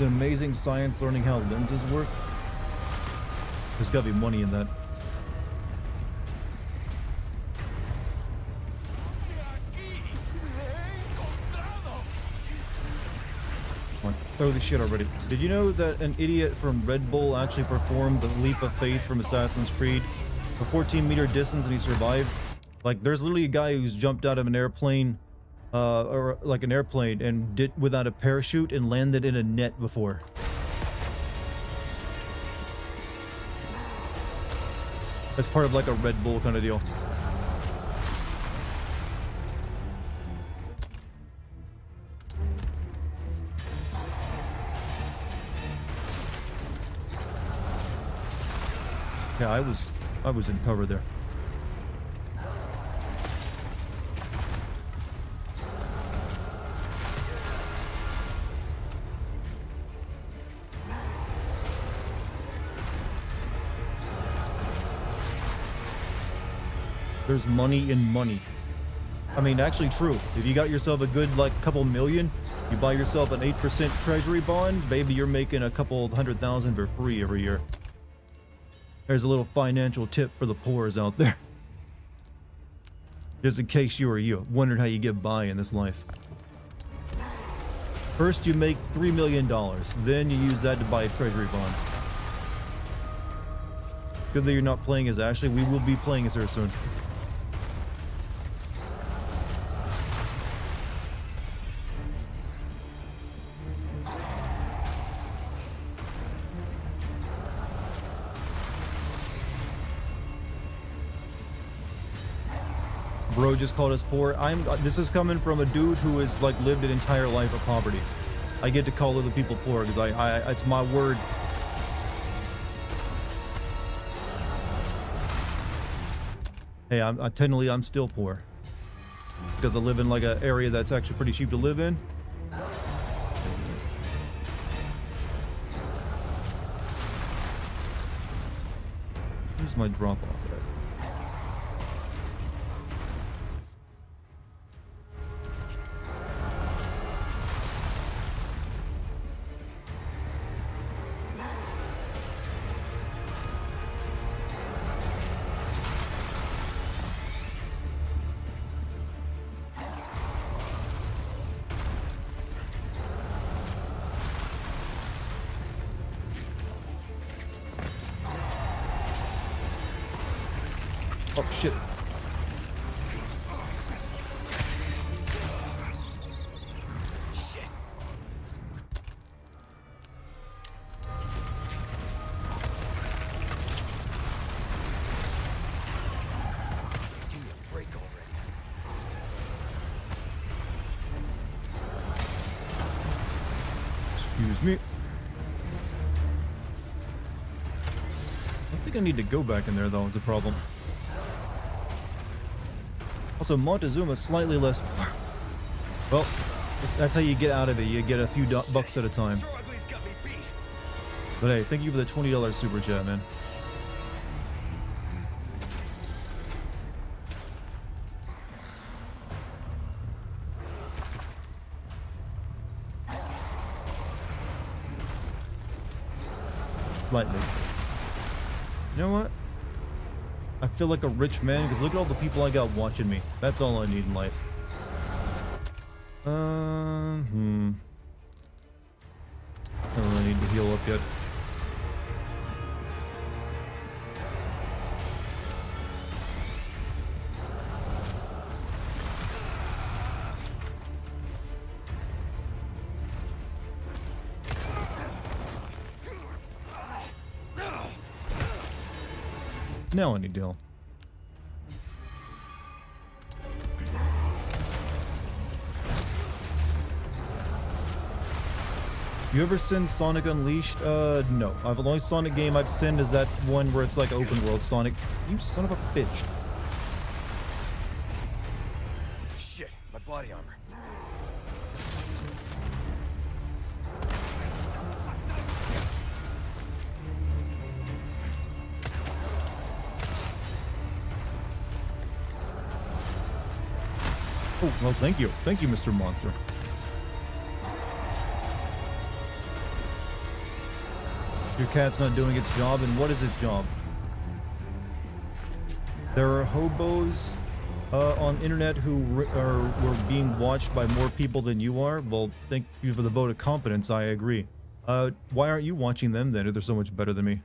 It's an amazing science learning how lenses work. There's gotta be money in that. Come on, throw this shit already. Did you know that an idiot from Red Bull actually performed the leap of faith from Assassin's Creed? A 14-meter distance and he survived? Like, there's literally a guy who's jumped out of an airplane, or like an airplane, and did without a parachute and landed in a net before. That's part of like a Red Bull kind of deal. Yeah, I was in cover there. There's money in money. I mean, actually true. If you got yourself a good, like, couple million, you buy yourself an 8% treasury bond, baby, you're making a couple $100,000 for free every year. There's a little financial tip for the poors out there. Just in case you wondered how you get by in this life. First, you make $3 million. Then you use that to buy treasury bonds. Good that you're not playing as Ashley. We will be playing as her soon. Bro just called us poor. This is coming from a dude who has like lived an entire life of poverty. I get to call other people poor because it's my word. Hey, technically I'm still poor because I live in like an area that's actually pretty cheap to live in. Here's my drop off there. Oh shit. Shit. Give me a break already. Excuse me. I think I need to go back in there though, is a problem. Also, Montezuma's slightly less. Well, that's how you get out of it. You get a few bucks at a time. But hey, thank you for the $20 super chat, man. Slightly. You know what? I feel like a rich man because look at all the people I got watching me. That's all I need in life. I don't really need to heal up yet. Now I need to heal. You ever seen Sonic Unleashed? No. The only Sonic game I've seen is that one where it's like open world Sonic. You son of a bitch. Shit, my body armor. Oh, well, thank you. Thank you, Mr. Monster. Your cat's not doing its job, and what is its job? There are hobos on internet who were being watched by more people than you are. Well, thank you for the vote of confidence. I agree. Why aren't you watching them then if they're so much better than me?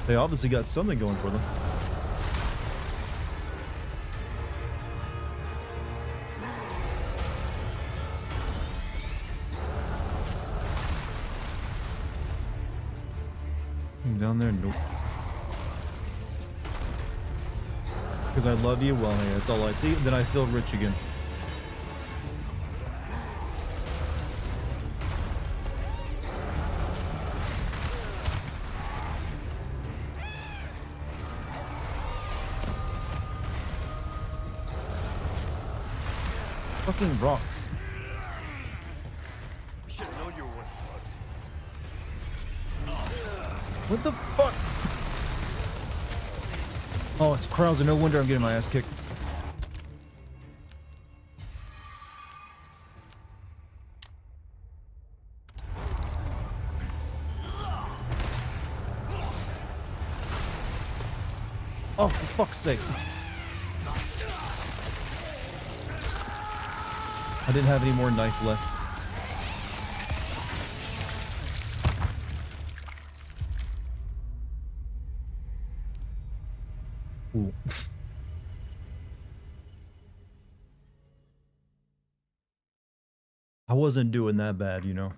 They obviously got something going for them. Down there? Nope. Because I love you? Well, hey, that's all I see. Then I feel rich again. Fucking rocks. We should have known you were one of the bugs. What the fuck? Oh, it's Krauser. No wonder I'm getting my ass kicked. Oh, for fuck's sake. I didn't have any more knife left. Ooh. I wasn't doing that bad, you know.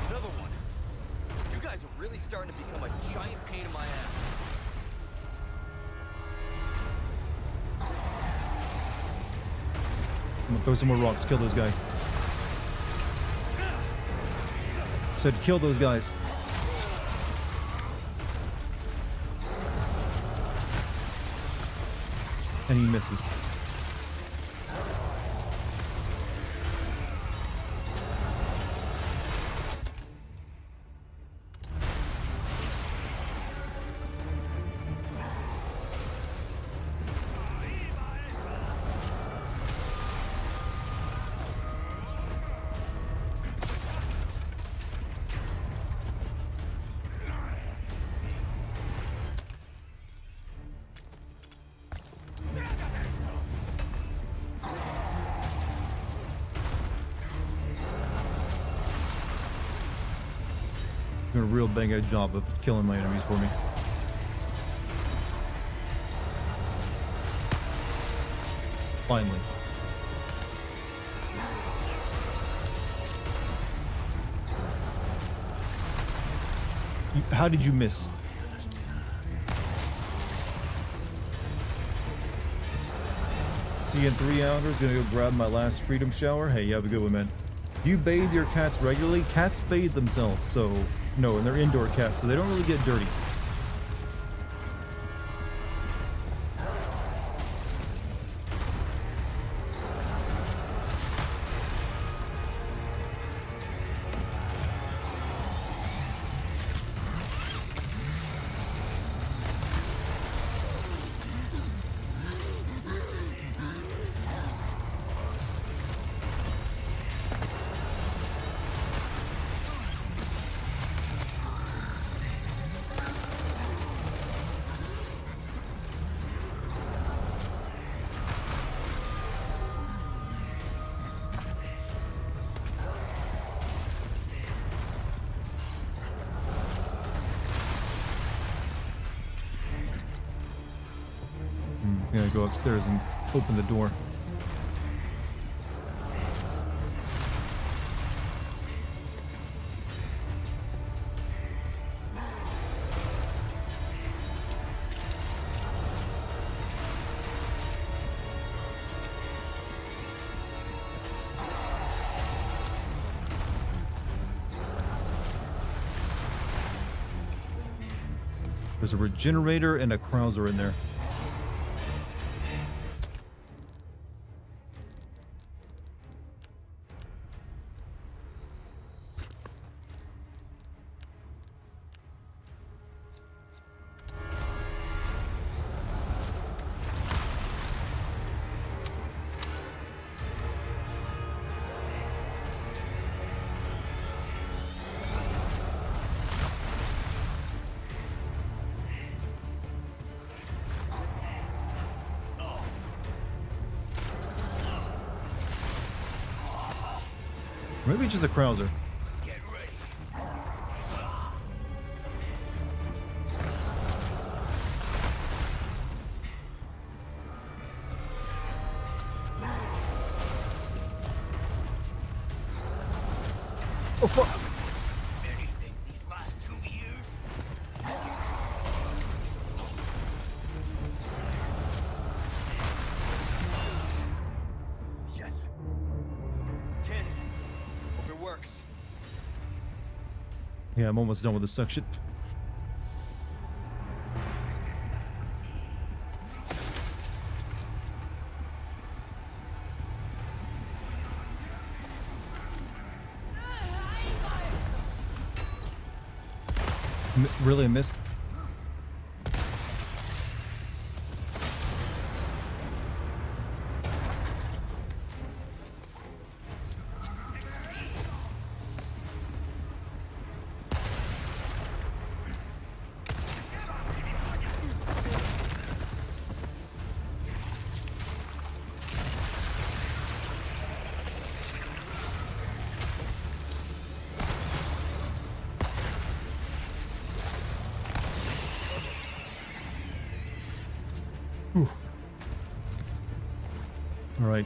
Another one. You guys are really starting to become a giant pain in my ass. I'm gonna throw some more rocks. Kill those guys. Said kill those guys. And he misses. Doing a real bang-up job of killing my enemies for me. Finally. How did you miss? See you in 3 hours. Gonna go grab my last freedom shower. Hey, you have a good one, man. Do you bathe your cats regularly? Cats bathe themselves, so no, and they're indoor cats, so they don't really get dirty. I'm gonna go upstairs and open the door. There's a regenerator and a Krauser in there. Maybe it's just a Krauser. Get ready. Oh fuck! Anything these last 2 years? Yes. Cannon. Hope it works. Yeah, I'm almost done with this section. Really missed. All right.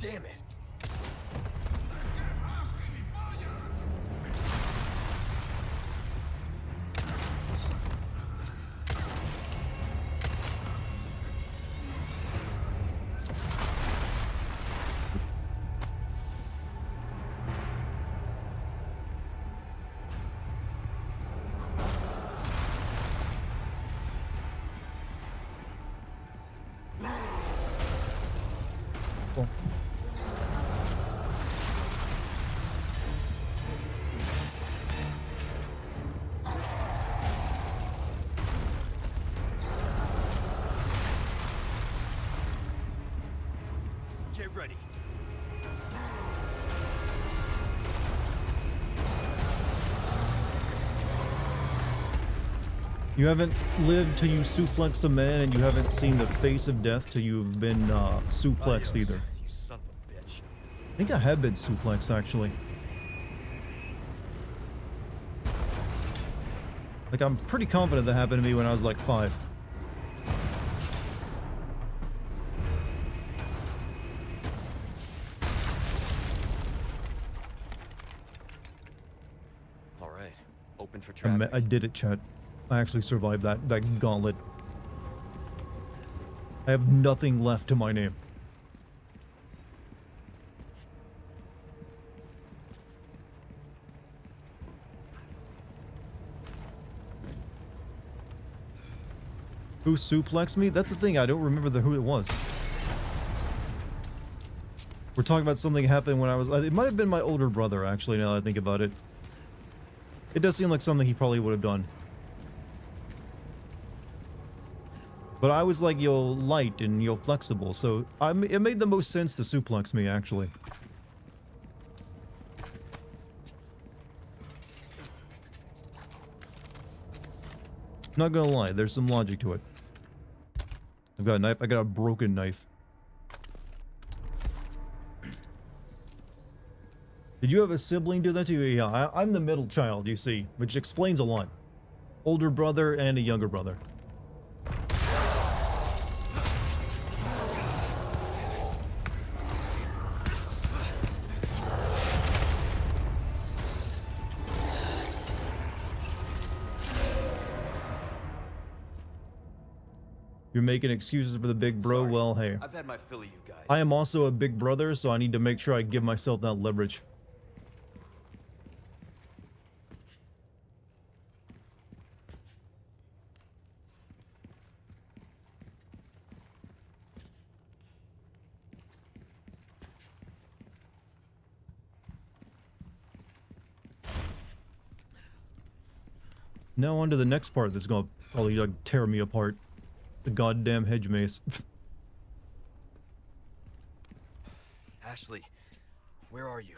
Damn it. Cool. Get ready. You haven't lived till you suplexed a man, and you haven't seen the face of death till you've been suplexed Adios, either. You son of a bitch. I think I have been suplexed actually. Like, I'm pretty confident that happened to me when I was like 5. All right. Open for I traffic. did it, chat. I actually survived that gauntlet. I have nothing left to my name. Who suplexed me? That's the thing, I don't remember who it was. We're talking about something happened when I was... It might have been my older brother, actually, now that I think about it. It does seem like something he probably would have done. But I was like, yo, light and yo, flexible, so it made the most sense to suplex me, actually. Not gonna lie, there's some logic to it. I've got a knife, I got a broken knife. Did you have a sibling do that to you? Yeah, I'm the middle child, you see, which explains a lot. Older brother and a younger brother. You're making excuses for the big bro. Sorry. Well, hey. I've had my fill of you guys. I am also a big brother, so I need to make sure I give myself that leverage. Now on to the next part that's gonna probably like tear me apart. The goddamn hedge maze. Ashley, where are you?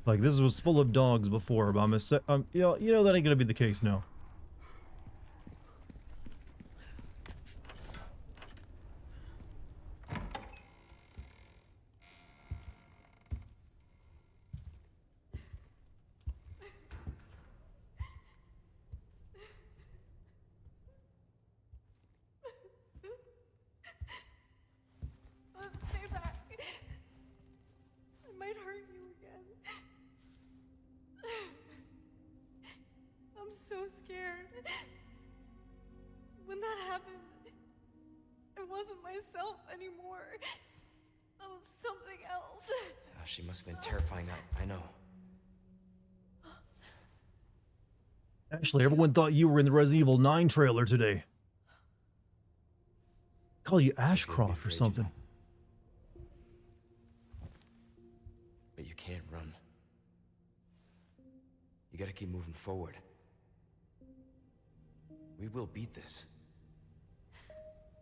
Like, this was full of dogs before, but you know that ain't gonna be the case now. Let's stay back. I might hurt you again. I'm so scared. When that happened, I wasn't myself anymore. I was something else. Oh, she must have been terrifying. I know. Ashley, everyone thought you were in the Resident Evil 9 trailer today. Call you Ashcroft or something. But you can't run. You gotta keep moving forward. We will beat this.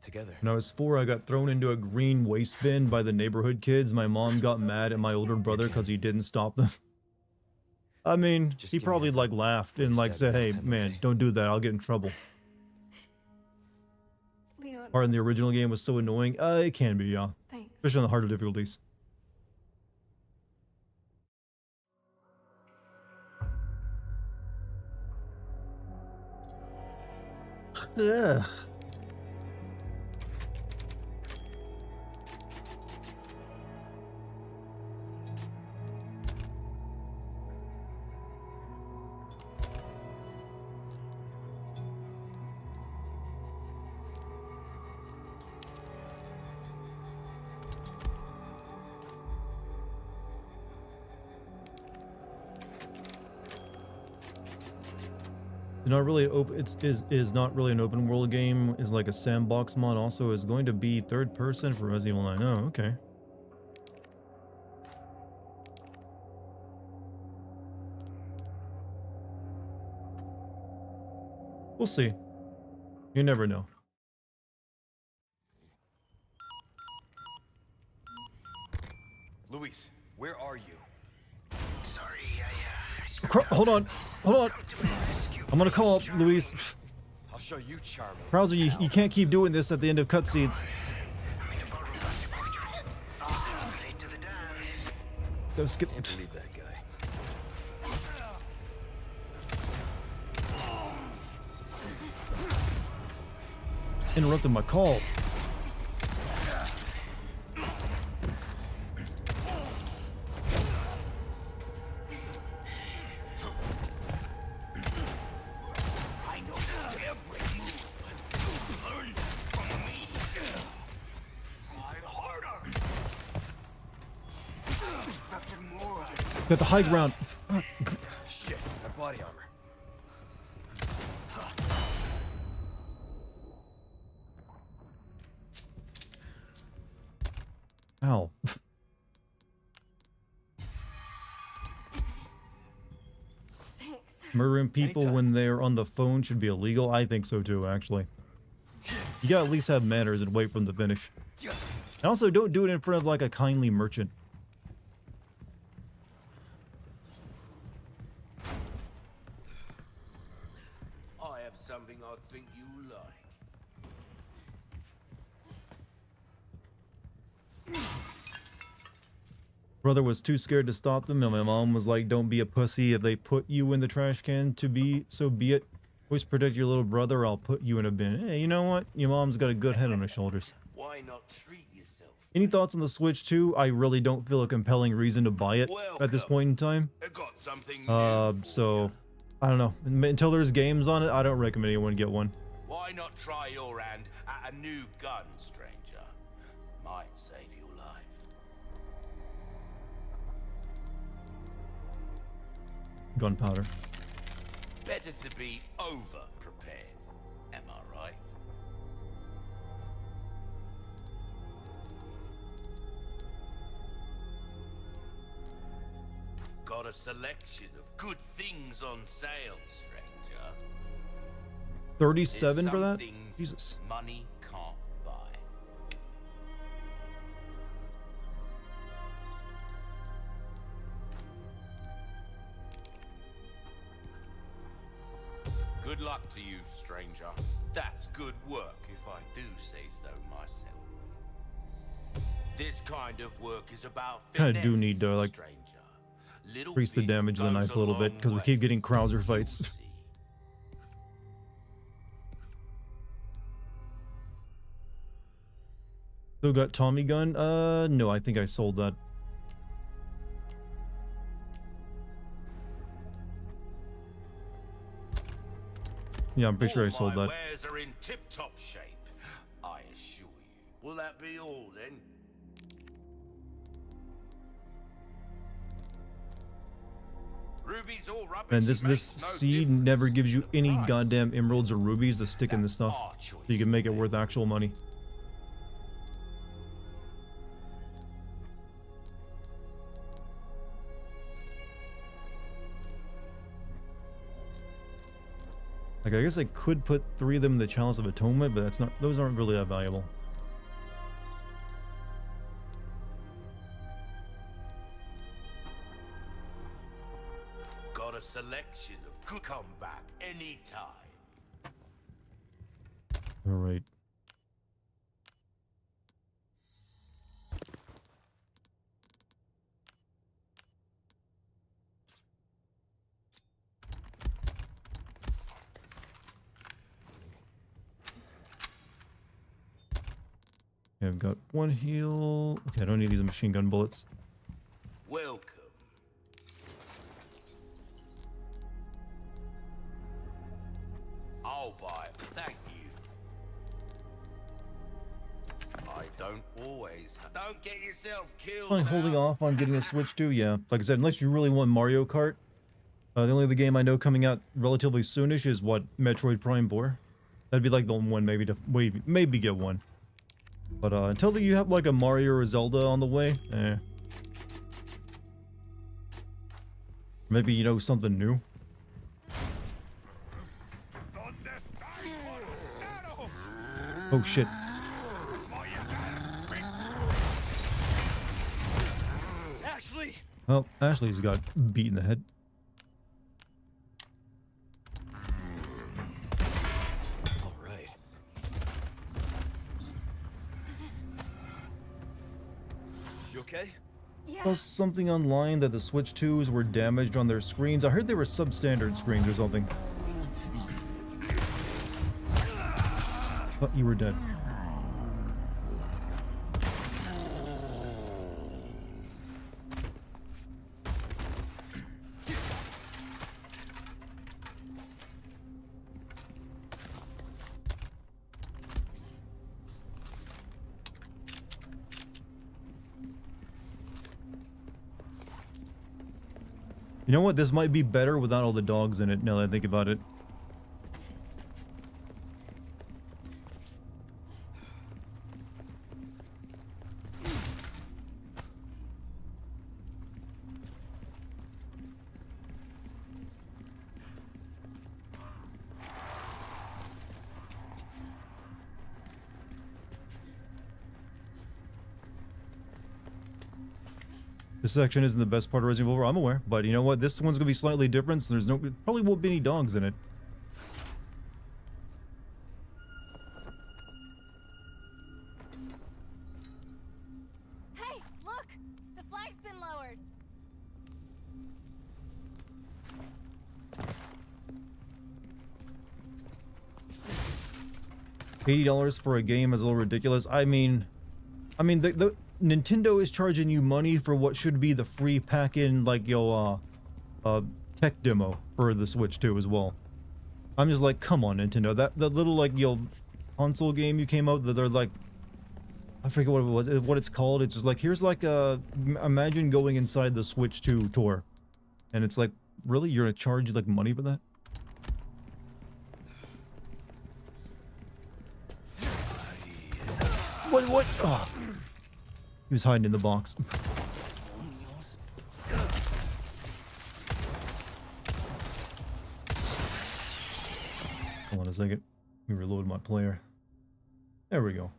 Together. When I was 4, I got thrown into a green waste bin by the neighborhood kids. My mom got mad at my older brother because he didn't stop them. I mean, Just he give me probably heads like up laughed before and you like stab said, me "Hey, next time, man, okay?" don't do that. I'll get in trouble." Leon, Part in the original game was so annoying. It can be, yeah, thanks. especially on the harder difficulties. Ugh. Not really open. Is not really an open world game. Is like a sandbox mod. Also, is going to be third person for Resident Evil 9. Oh, okay. We'll see. You never know. Luis, where are you? Sorry, Hold on, hold on. I'm gonna call up Luis. I'll show you charming. Krauser, you can't keep doing this at the end of cutscenes. I'm in a ballroom plastic portrait. Late to the dance. Go skip. Can't believe that guy. It's interrupting my calls. I know every move. Learn from me. Try harder. Expected more. Got the high ground. Shit, my body armor. Ow. Thanks. Murdering people Anytime. when they're on the phone should be illegal. I think so too, actually. You gotta at least have manners and wait for them to finish. And also, don't do it in front of like a kindly merchant. I have something I think you like. Brother was too scared to stop them, and my mom was like, "Don't be a pussy. If they put you in the trash can, so be it. Always protect your little brother, or I'll put you in a bin." Hey, you know what? Your mom's got a good head on her shoulders. Why not treat yourself? Any thoughts on the Switch 2? I really don't feel a compelling reason to buy it at this point in time. I got something new for So ya. I don't know. Until there's games on it, I don't recommend anyone get one. Why not try your hand at a new gun, stranger? Might save your life. Gunpowder. Better to be over-prepared, am I right? Got a selection of good things on sale, stranger. 37 There's for some that? things Jesus. money can't buy. Good luck to you, stranger. That's good work, if I do say so myself. This kind of work is about Kind of do finesse, need to like stranger. Little increase the bit damage of the goes knife a little bit long because we way. keep getting Krauser You'll fights. see. Still got Tommy gun? No, I think I sold that. Yeah, I'm pretty sure I sold All my that. wares are in tip-top shape, I assure you. Will that be all then? Ruby's all rubbish. And this makes no seed difference never to gives you the any price. goddamn emeralds or rubies to stick in this That's stuff, our so choice you can make to it worth actual money. Like, I guess I could put 3 of them in the Chalice of Atonement, but that's not, those aren't really that valuable. Got a selection of good come back anytime. Alright. Okay, I've got 1 heal. Okay, I don't need these machine gun bullets. Welcome. I'll buy it, thank you. I don't always. Don't get yourself killed. Like holding now. off on getting a Switch too, yeah. Like I said, unless you really want Mario Kart, the only other game I know coming out relatively soonish is what, Metroid Prime 4. That'd be like the one maybe to maybe get one. But until you have like a Mario or Zelda on the way, maybe you know something new. Oh shit. Ashley! Well, Ashley's got beat in the head. All right. You okay? Yeah. Saw something online that the Switch 2s were damaged on their screens. I heard they were substandard screens or something. Thought you were dead. You know what? This might be better without all the dogs in it, now that I think about it. This section isn't the best part of Resident Evil 4, I'm aware, but you know what? This one's gonna be slightly different, so there's probably won't be any dogs in it. Hey, look! The flag's been lowered. $80 for a game is a little ridiculous. I mean, the Nintendo is charging you money for what should be the free pack-in, like, tech demo for the Switch 2 as well. I'm just like, come on, Nintendo. That little, like, console game you came out that they're like, I forget what it was, what it's called. It's just like, here's like imagine going inside the Switch 2 tour. And it's like, really? You're gonna charge, like, money for that? What? Oh. He was hiding in the box. Hold on a second. Let me reload my player. There we go.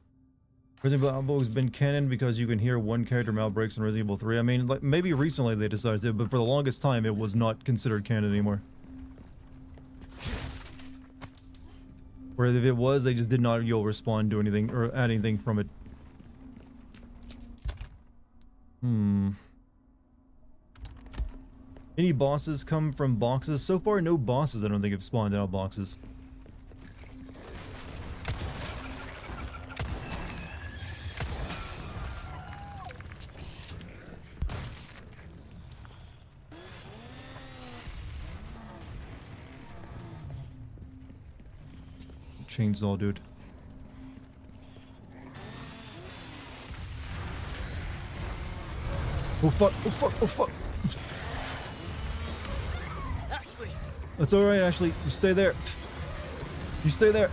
Resident Evil Outlaw has been canon because you can hear one character mouth breaks in Resident Evil 3. I mean, like, maybe recently they decided to, but for the longest time it was not considered canon anymore. Or if it was, they just did not respond to anything or add anything from it. Any bosses come from boxes? So far, no bosses I don't think have spawned out of boxes. Chainsaw, dude. Oh fuck, oh fuck, oh fuck. Ashley! That's alright, Ashley. You stay there. You stay there.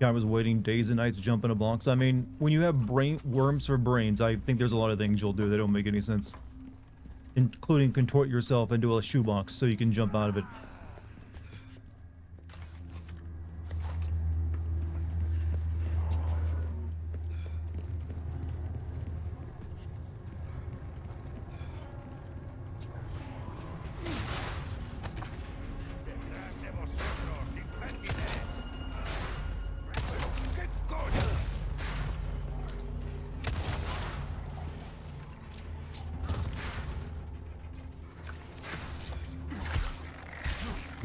I was waiting days and nights to jump in a box. I mean, when you have worms for brains, I think there's a lot of things you'll do that don't make any sense. Including contort yourself into a shoebox so you can jump out of it.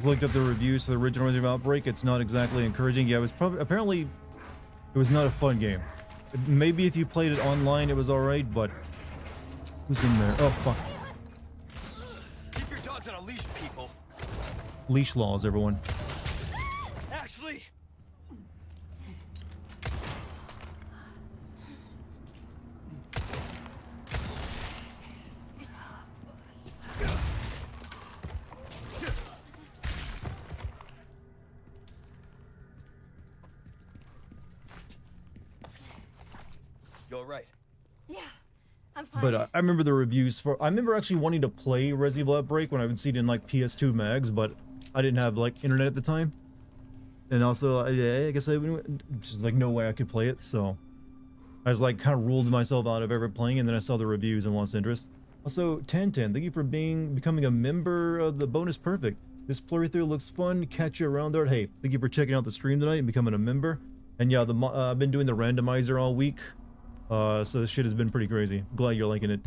Looked up the reviews for the original Resident Evil Outbreak. It's not exactly encouraging. Yeah, it was probably apparently it was not a fun game. Maybe if you played it online, it was all right, but who's in there? Oh fuck! Keep your dogs on a leash, people. Leash laws, everyone. Ashley! You all right? Yeah, I'm fine. But I remember the reviews for. I remember actually wanting to play Resident Evil Outbreak when I would see it in like PS2 mags, but I didn't have like internet at the time, and also I guess I just like no way I could play it, so I was like kind of ruled myself out of ever playing, and then I saw the reviews and lost interest. Also, Tantan, thank you for becoming a member of the Bonus Perfect. This playthrough looks fun. Catch you around there. Hey, thank you for checking out the stream tonight and becoming a member. And yeah, I've been doing the randomizer all week. So this shit has been pretty crazy. Glad you're liking it.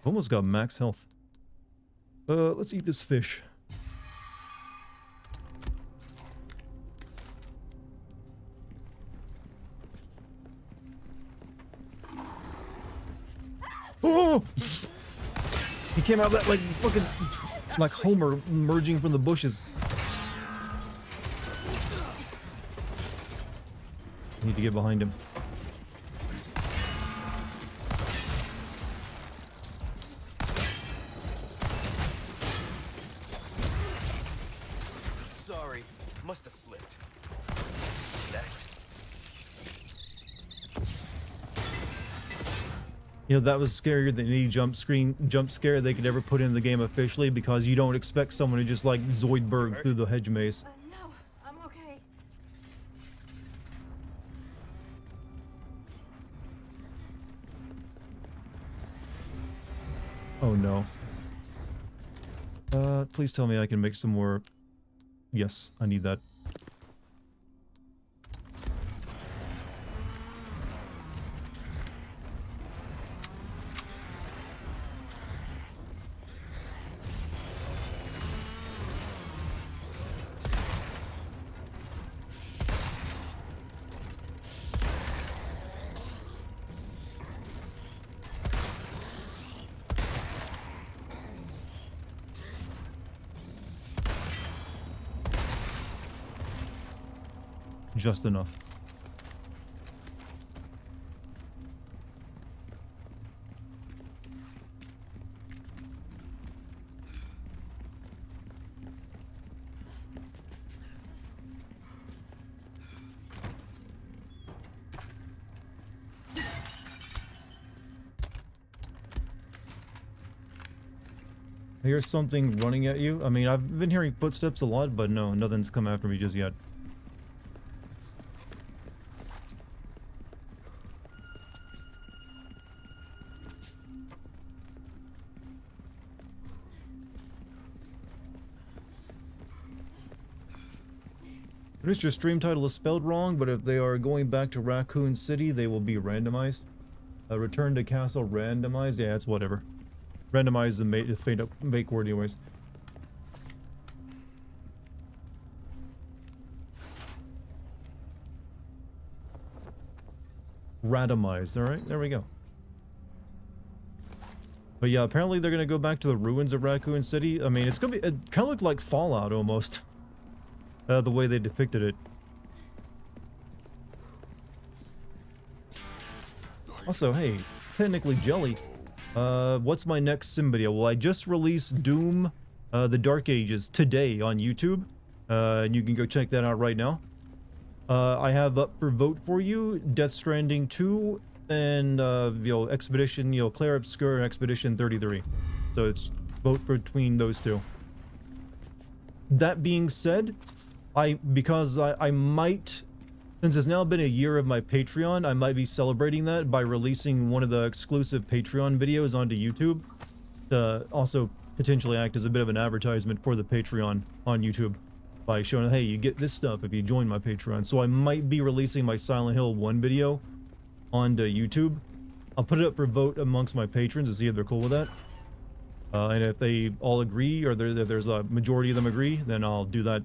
Almost got max health. Let's eat this fish. Oh! He came out of that like fucking like Homer emerging from the bushes. Need to get behind him. Sorry, must have slipped. You know, that was scarier than any jump scare they could ever put in the game officially, because you don't expect someone to just like Zoidberg through the hedge maze. No, I'm okay. Oh no. Please tell me I can make some more. Yes, I need that. Just enough. I hear something running at you. I mean, I've been hearing footsteps a lot, but no, nothing's come after me just yet. Notice your stream title is spelled wrong, but if they are going back to Raccoon City, they will be randomized. Return to Castle randomized. Yeah, it's whatever. Randomized the fake word anyways. Randomized. All right, there we go. But yeah, apparently they're gonna go back to the ruins of Raccoon City. I mean, it's gonna be, it kind of looked like Fallout almost. The way they depicted it. Also, hey, technically Jelly. What's my next sim video? Well, I just released Doom, the Dark Ages today on YouTube. And you can go check that out right now. I have up for vote for you Death Stranding 2 and Expedition, Claire Obscure and Expedition 33. So it's vote between those two. That being said, because I might, since it's now been a year of my Patreon, I might be celebrating that by releasing one of the exclusive Patreon videos onto YouTube to also potentially act as a bit of an advertisement for the Patreon on YouTube by showing, hey, you get this stuff if you join my Patreon. So I might be releasing my Silent Hill 1 video onto YouTube. I'll put it up for vote amongst my patrons to see if they're cool with that. And if they all agree, or there's a majority of them agree, then I'll do that.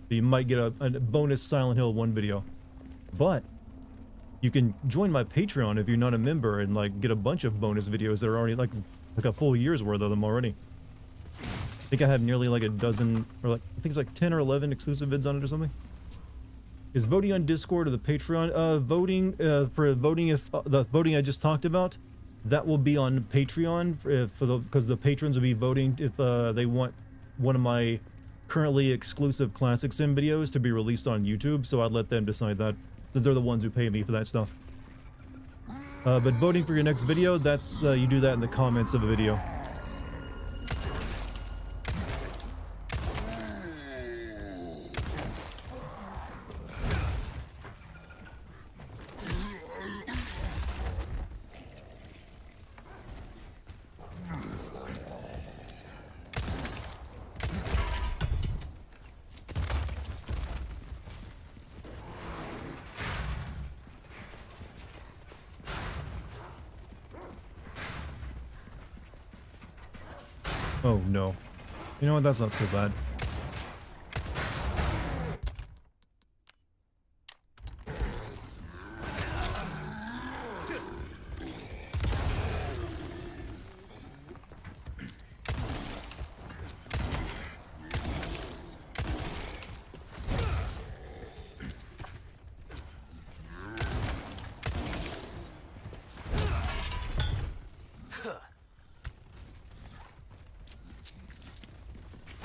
You might get a bonus Silent Hill 1 video. But you can join my Patreon if you're not a member and like get a bunch of bonus videos that are already like a full year's worth of them already. I think I have nearly like a dozen, or like I think it's like 10 or 11 exclusive vids on it or something. Is voting on Discord or the Patreon? Voting for voting, if the voting I just talked about, that will be on Patreon because the patrons will be voting if they want one of my currently exclusive Classic Sim videos to be released on YouTube, so I'd let them decide that. They're the ones who pay me for that stuff. But voting for your next video, that's you do that in the comments of a video. Oh no. You know what, that's not so bad.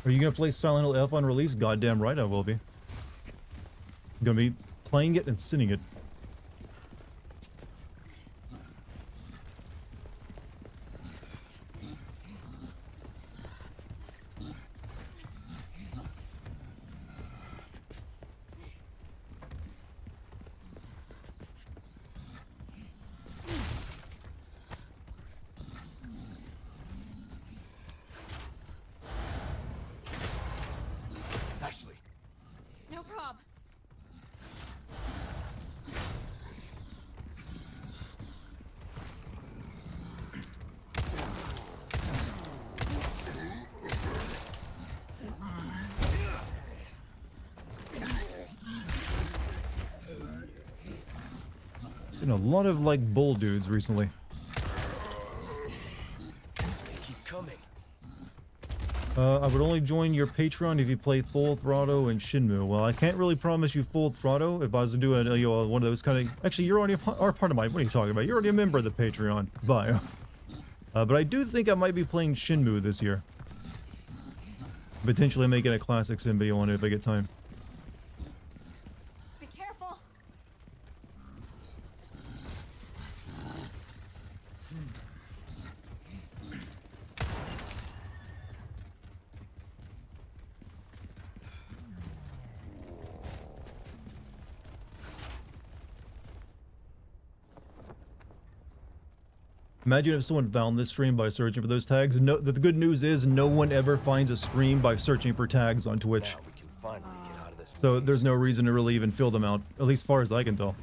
Are you gonna play Silent Hill F on release? Goddamn right I will be. I'm gonna be playing it and sitting it. No prob. Been a lot of like bull dudes recently. Keep coming. I would only join your Patreon if you play Full Throttle and Shenmue. Well, I can't really promise you Full Throttle if I was to do one of those kind of... Actually, you're already are part of my... What are you talking about? You're already a member of the Patreon bio. But I do think I might be playing Shenmue this year. Potentially making a Classic Sim video on it if I get time. Be careful. Imagine if someone found this stream by searching for those tags. No, the good news is no one ever finds a stream by searching for tags on Twitch. Now we can finally get out of this So maze. there's no reason to really even fill them out, at least as far as I can tell.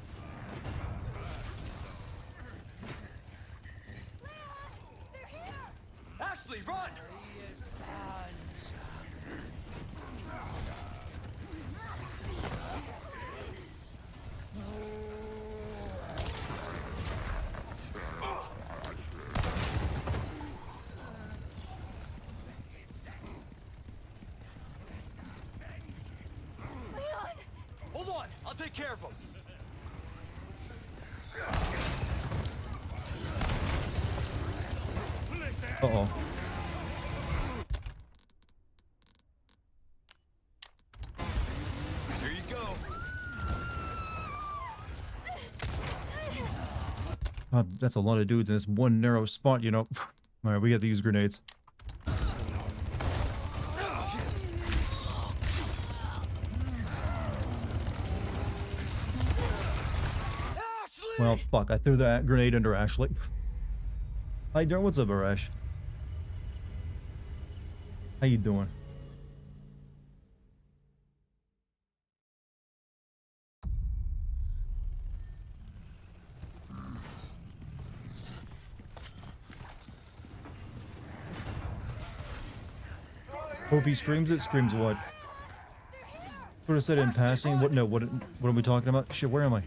Ashley, run! Hold on, I'll take care of him. Uh-oh. Here you go. God, that's a lot of dudes in this one narrow spot, you know. Alright, we got to use grenades. Well, fuck, I threw that grenade under Ashley. Hi, Darren, what's up, Arash? How you doing? Hope he streams it. Streams what? Sort of said in passing. What? No. What are we talking about? Shit. Where am I?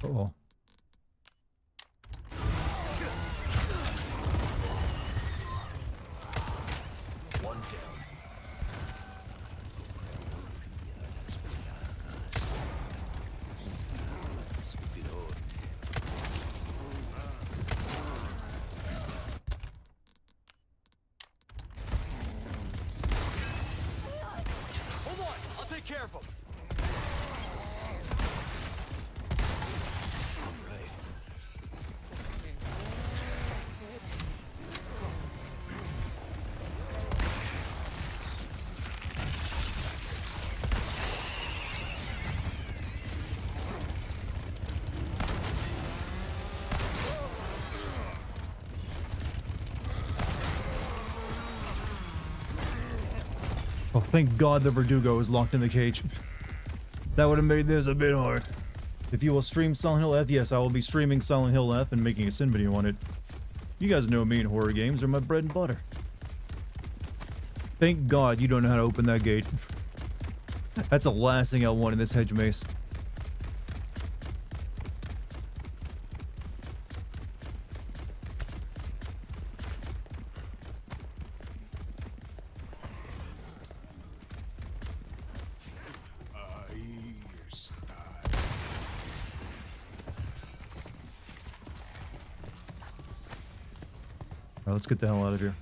Uh-oh. One down. Hold on, I'll take care of him. Oh, thank God the Verdugo is locked in the cage. That would have made this a bit hard. If you will stream Silent Hill F, yes, I will be streaming Silent Hill F and making a sin video on it. You guys know me and horror games are my bread and butter. Thank God you don't know how to open that gate. That's the last thing I want in this hedge maze. Alright, let's get the hell out of here.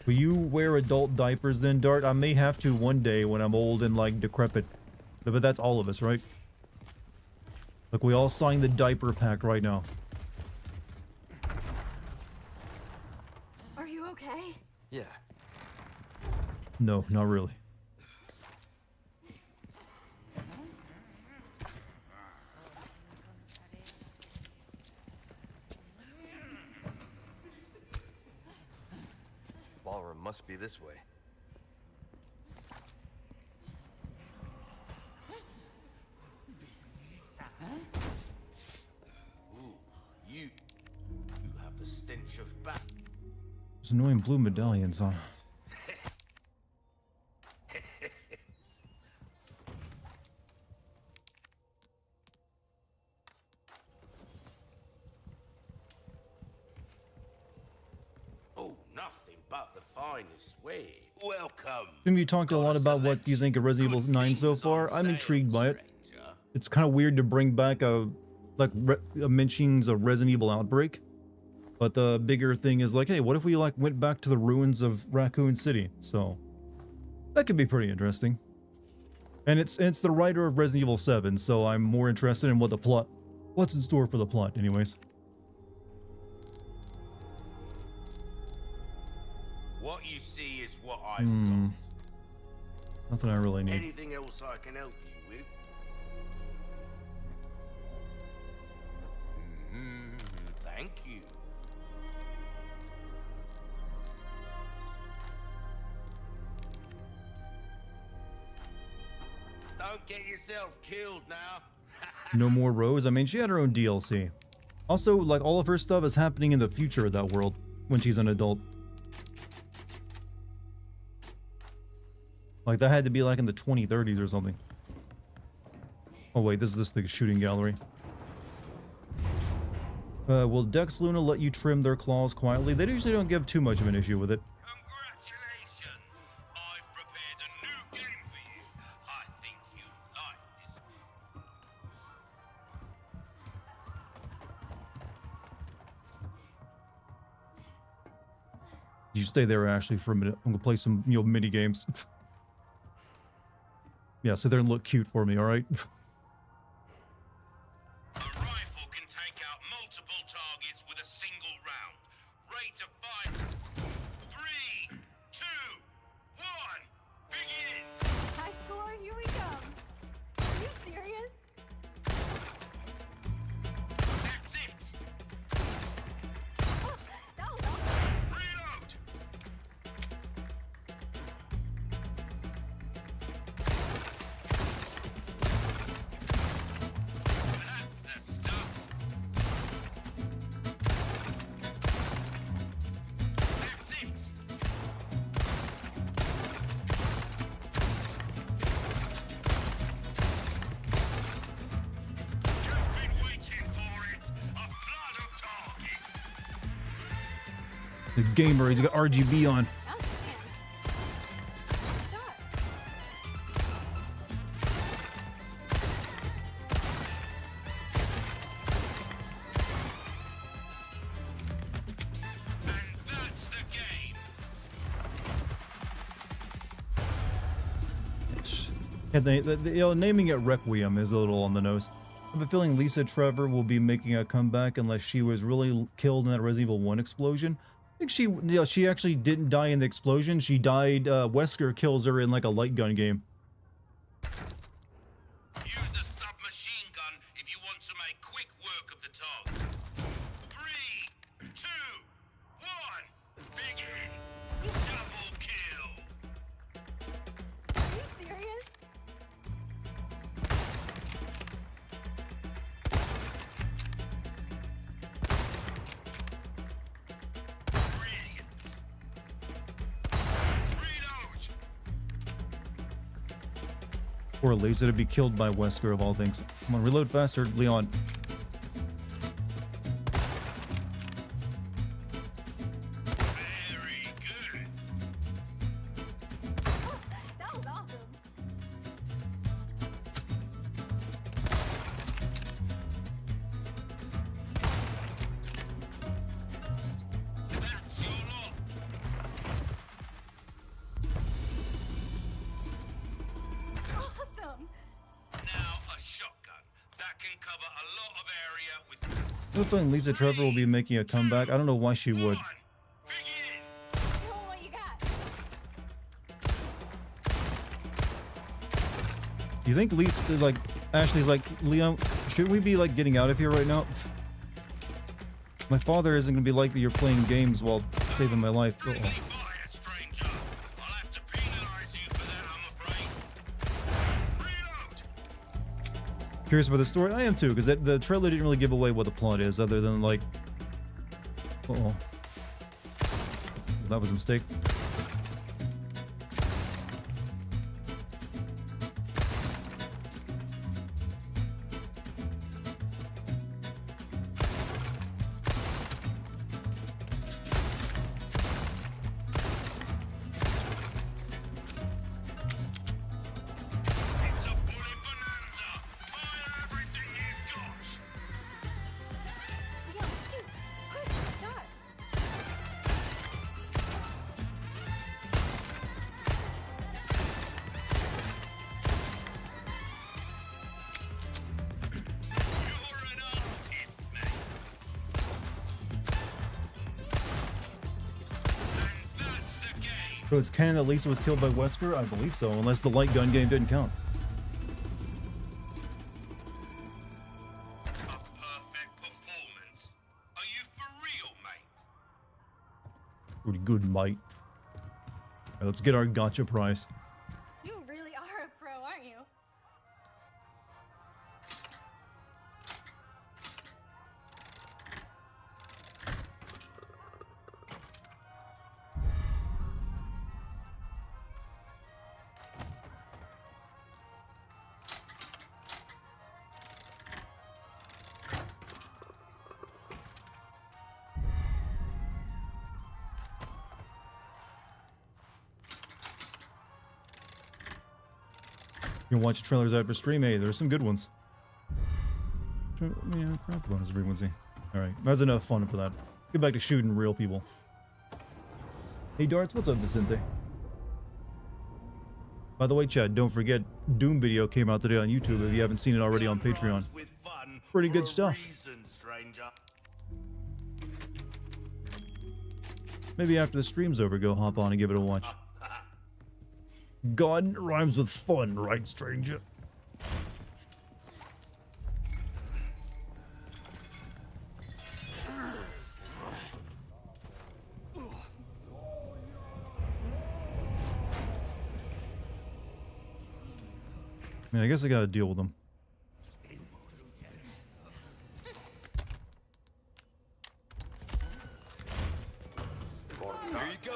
Will you wear adult diapers then, Dart? I may have to one day when I'm old and, like, decrepit. But that's all of us, right? Look, we all signed the diaper pact right now. Are you okay? Yeah. No, not really. Ballroom must be this way. Ooh, you have the stench of bat. Those annoying blue medallions, huh? Oh, nothing but the finest way. Welcome. Jim, you talked a lot about what you think of Resident Evil 9 so far. I'm intrigued by it. It's kind of weird to bring back a mentions of Resident Evil Outbreak, but the bigger thing is like, hey, what if we like went back to the ruins of Raccoon City? So that could be pretty interesting. And it's the writer of Resident Evil 7, so I'm more interested in what's in store for the plot, anyways. I've got. Nothing I really need. Anything else I can help you with? Thank you. Don't get yourself killed now. No more Rose. I mean, she had her own DLC. Also, like, all of her stuff is happening in the future of that world when she's an adult. Like, that had to be like in the 2030s or something. Oh wait, this is the shooting gallery. Will Dex Luna let you trim their claws quietly? They usually don't give too much of an issue with it. Congratulations! I've prepared a new game for you. I think you'll like this. You stay there, Ashley, for a minute. I'm gonna play some, mini games. Yeah, sit there and look cute for me, all right? A rifle can take out multiple targets with a single round. Rate of fire. 3, 2, 1, begin! High score, here we come. Are you serious? That's it! Oh, that was awesome. Reload! That's the stuff. That's it! You've been waiting for it! A flood of targets! The gamer, he's got RGB on. That was intense. Shot. And that's the game! Yeah, naming it Requiem is a little on the nose. I have a feeling Lisa Trevor will be making a comeback unless she was really killed in that Resident Evil 1 explosion. I think she actually didn't die in the explosion. She died, Wesker kills her in like a light gun game. Use a submachine gun if you want to make quick work of the target. 3, 2, 1, begin! Double kill! Are you serious? Brilliant! Reload! Poor Lisa to be killed by Wesker of all things. Come on, reload faster, Leon. Very good! Oh, that was awesome. That's your lot! Awesome. Now a shotgun. That can cover a lot of area with I have a feeling Lisa Trevor will be making a comeback. I don't know why she would. 1, begin! Show 'em what you got. Do you think Lisa, like, Ashley's like, Leon, should we be like getting out of here right now? My father isn't gonna be like that you're playing games while saving my life. Friendly fire, stranger! I'll have to penalize you for that, I'm afraid. Reload! Curious about the story? I am too, because the trailer didn't really give away what the plot is, other than like, uh-oh. That was a mistake. It's a bullet bonanza! Fire everything you've got! Leon, shoot. Quick, shot. So it's canon that Lisa was killed by Wesker? I believe so, unless the light gun game didn't count. A perfect performance. Are you for real, mate? Pretty good, mate. Alright, let's get our gotcha prize. You really are a pro, aren't you? You can watch trailers out for stream. Hey, there's some good ones. Yeah, crap bonus frequency. Alright, that's enough fun for that. Get back to shooting real people. Hey Darts, what's up, Vicente? By the way, Chad, don't forget, Doom video came out today on YouTube if you haven't seen it already on Patreon. Pretty good stuff. Maybe after the stream's over, go hop on and give it a watch. God rhymes with fun, right, stranger? I mean, I guess I gotta deal with them. Here you go.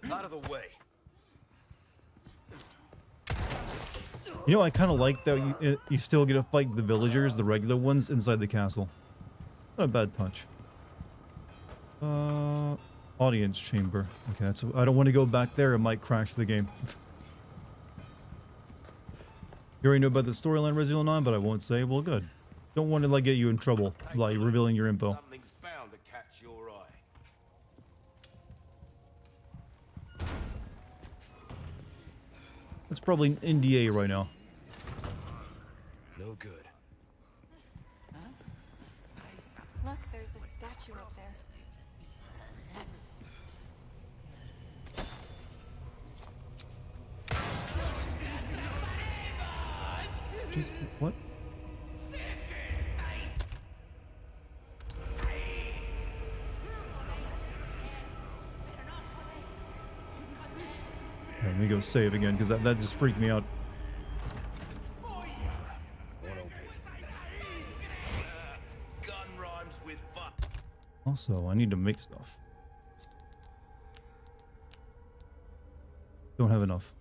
Out of the way. You know, I kind of like that you still get to fight the villagers, the regular ones, inside the castle. Not a bad touch. Audience chamber. Okay, that's, I don't want to go back there. It might crash the game. You already know about the storyline Resident Evil 9, but I won't say. Well, good. Don't want to like get you in trouble by revealing your info. Something's bound to catch your eye. It's probably an NDA right now. No good. Look, there's a statue up there. Just, what? Okay, let me go save again because that just freaked me out. Gun rhymes with fun. Also, I need to make stuff. Don't have enough.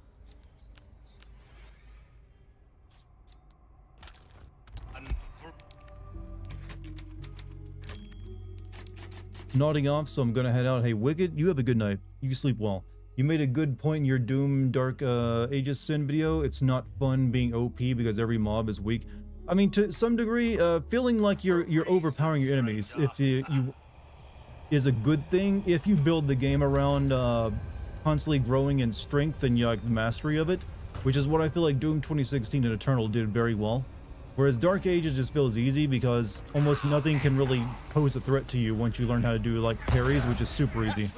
Nodding off, so I'm gonna head out. Hey, Wicked, you have a good night. You sleep well. You made a good point in your Doom Dark Ages Sin video. It's not fun being OP because every mob is weak. I mean, to some degree, feeling like you're overpowering your enemies if you is a good thing if you build the game around constantly growing in strength and like mastery of it, which is what I feel like Doom 2016 and Eternal did very well. Whereas Dark Ages just feels easy because almost nothing can really pose a threat to you once you learn how to do like parries, which is super easy.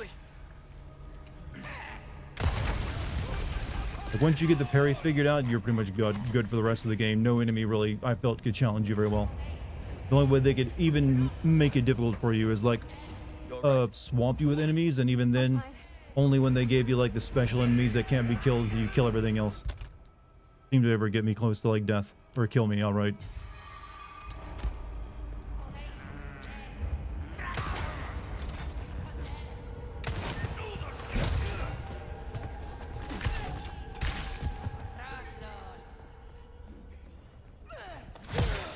Like once you get the parry figured out, you're pretty much good for the rest of the game. No enemy really, I felt, could challenge you very well. The only way they could even make it difficult for you is like swamp you with enemies, and even then, only when they gave you like the special enemies that can't be killed, you kill everything else. Seemed to ever get me close to like death. Or kill me, alright.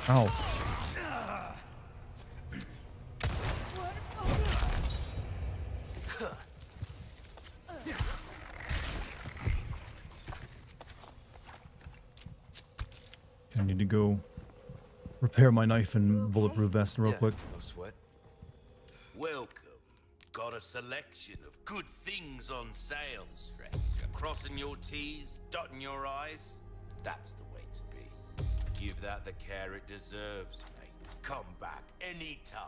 Ow. I need to go repair my knife and bulletproof vest real quick. No sweat. Welcome. Got a selection of good things on sale, stranger. Crossing your T's, dotting your I's. That's the way to be. Give that the care it deserves, mate. Come back anytime.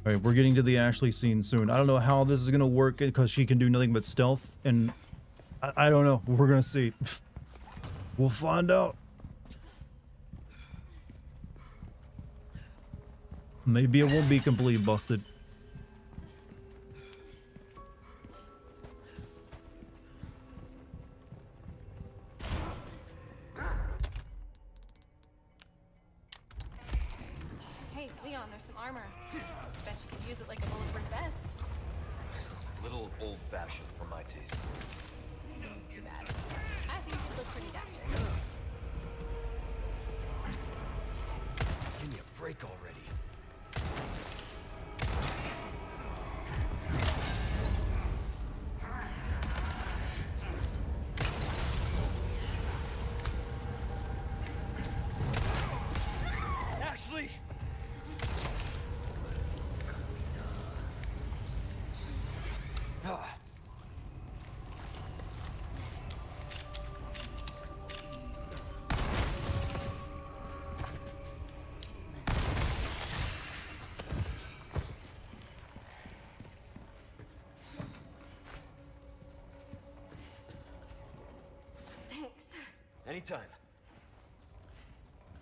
All right, we're getting to the Ashley scene soon. I don't know how this is gonna work because she can do nothing but stealth, and I don't know. We're gonna see. We'll find out. Maybe it won't be completely busted. Hey, Leon, there's some armor. Bet you could use it like a bulletproof vest. A little old-fashioned for my taste. Too bad. I think it looks pretty dapper. Give me a break already. Ashley! Thanks. Anytime.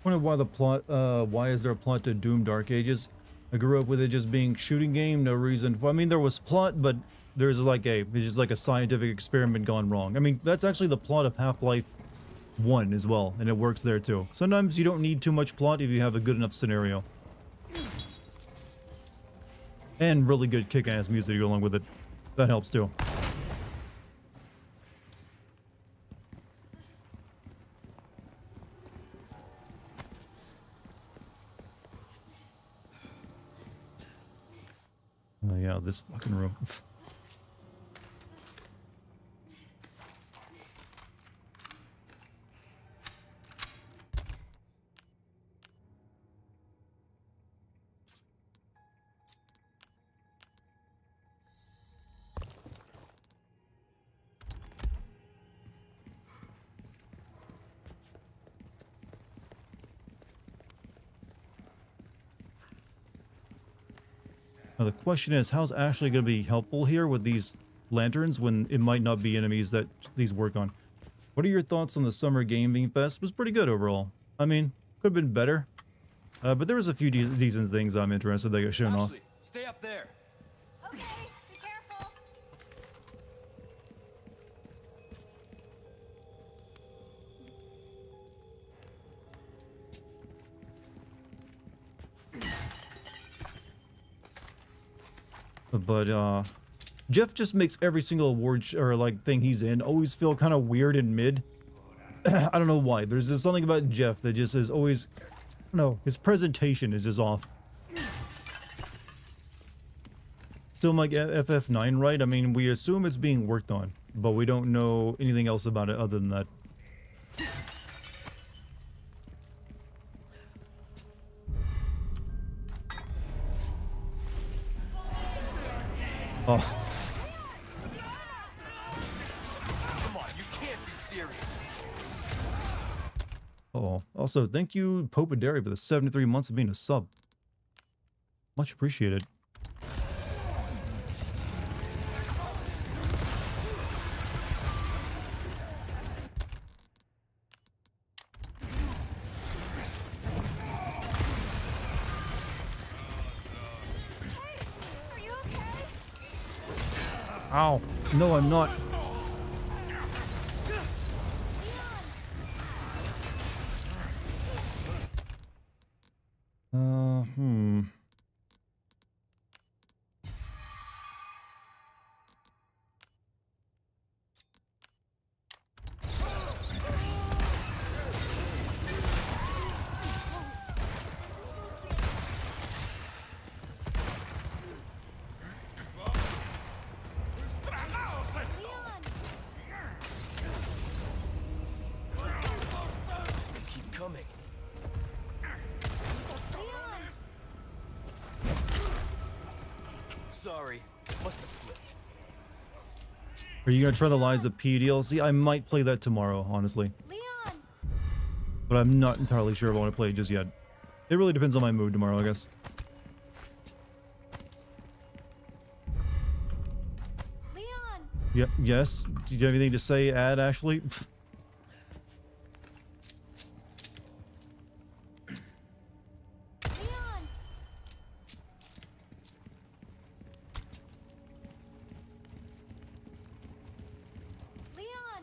Wonder why the plot. Why is there a plot to Doom Dark Ages? I grew up with it just being shooting game, no reason. Well, I mean, there was plot, but there's like it's just like a scientific experiment gone wrong. I mean, that's actually the plot of Half-Life 1 as well, and it works there too. Sometimes you don't need too much plot if you have a good enough scenario. And really good kick-ass music to go along with it. That helps too. Oh yeah, this fucking room. Now the question is, how's Ashley going to be helpful here with these lanterns when it might not be enemies that these work on? What are your thoughts on the Summer Gaming Fest? It was pretty good overall. I mean, could have been better. But there was a few decent things I'm interested that got shown off. Ashley, stay up there. Okay, be careful. But Jeff just makes every single award or like thing he's in always feel kind of weird and mid. I don't know why. There's just something about Jeff that just is always, I don't know, his presentation is just off. Still like FF9, right? I mean, we assume it's being worked on, but we don't know anything else about it other than that. Oh. Come on, you can't be serious. Oh. Also, thank you, Popaderi, for the 73 months of being a sub. Much appreciated. Are you okay? Ow. No, I'm not. Hmm. Sorry, must have slipped. Are you gonna try the Lies of P DLC? I might play that tomorrow, honestly. Leon! But I'm not entirely sure if I want to play it just yet. It really depends on my mood tomorrow, I guess. Leon! Yep, yes. Do you have anything to say, Ashley? Leon!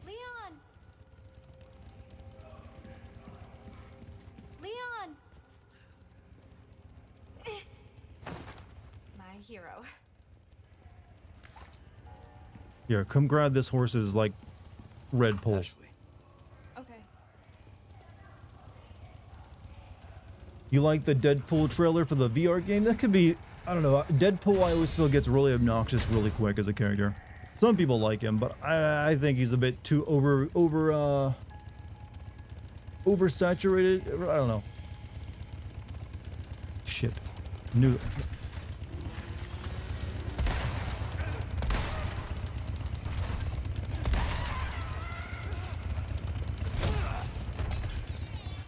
Leon! Leon! Leon! My hero. Here, come grab this horse's, like, red pole. Ashley. Okay. You like the Deadpool trailer for the VR game? That could be, I don't know. Deadpool, I always feel, gets really obnoxious really quick as a character. Some people like him, but I think he's a bit too oversaturated. I don't know. Shit. Knew.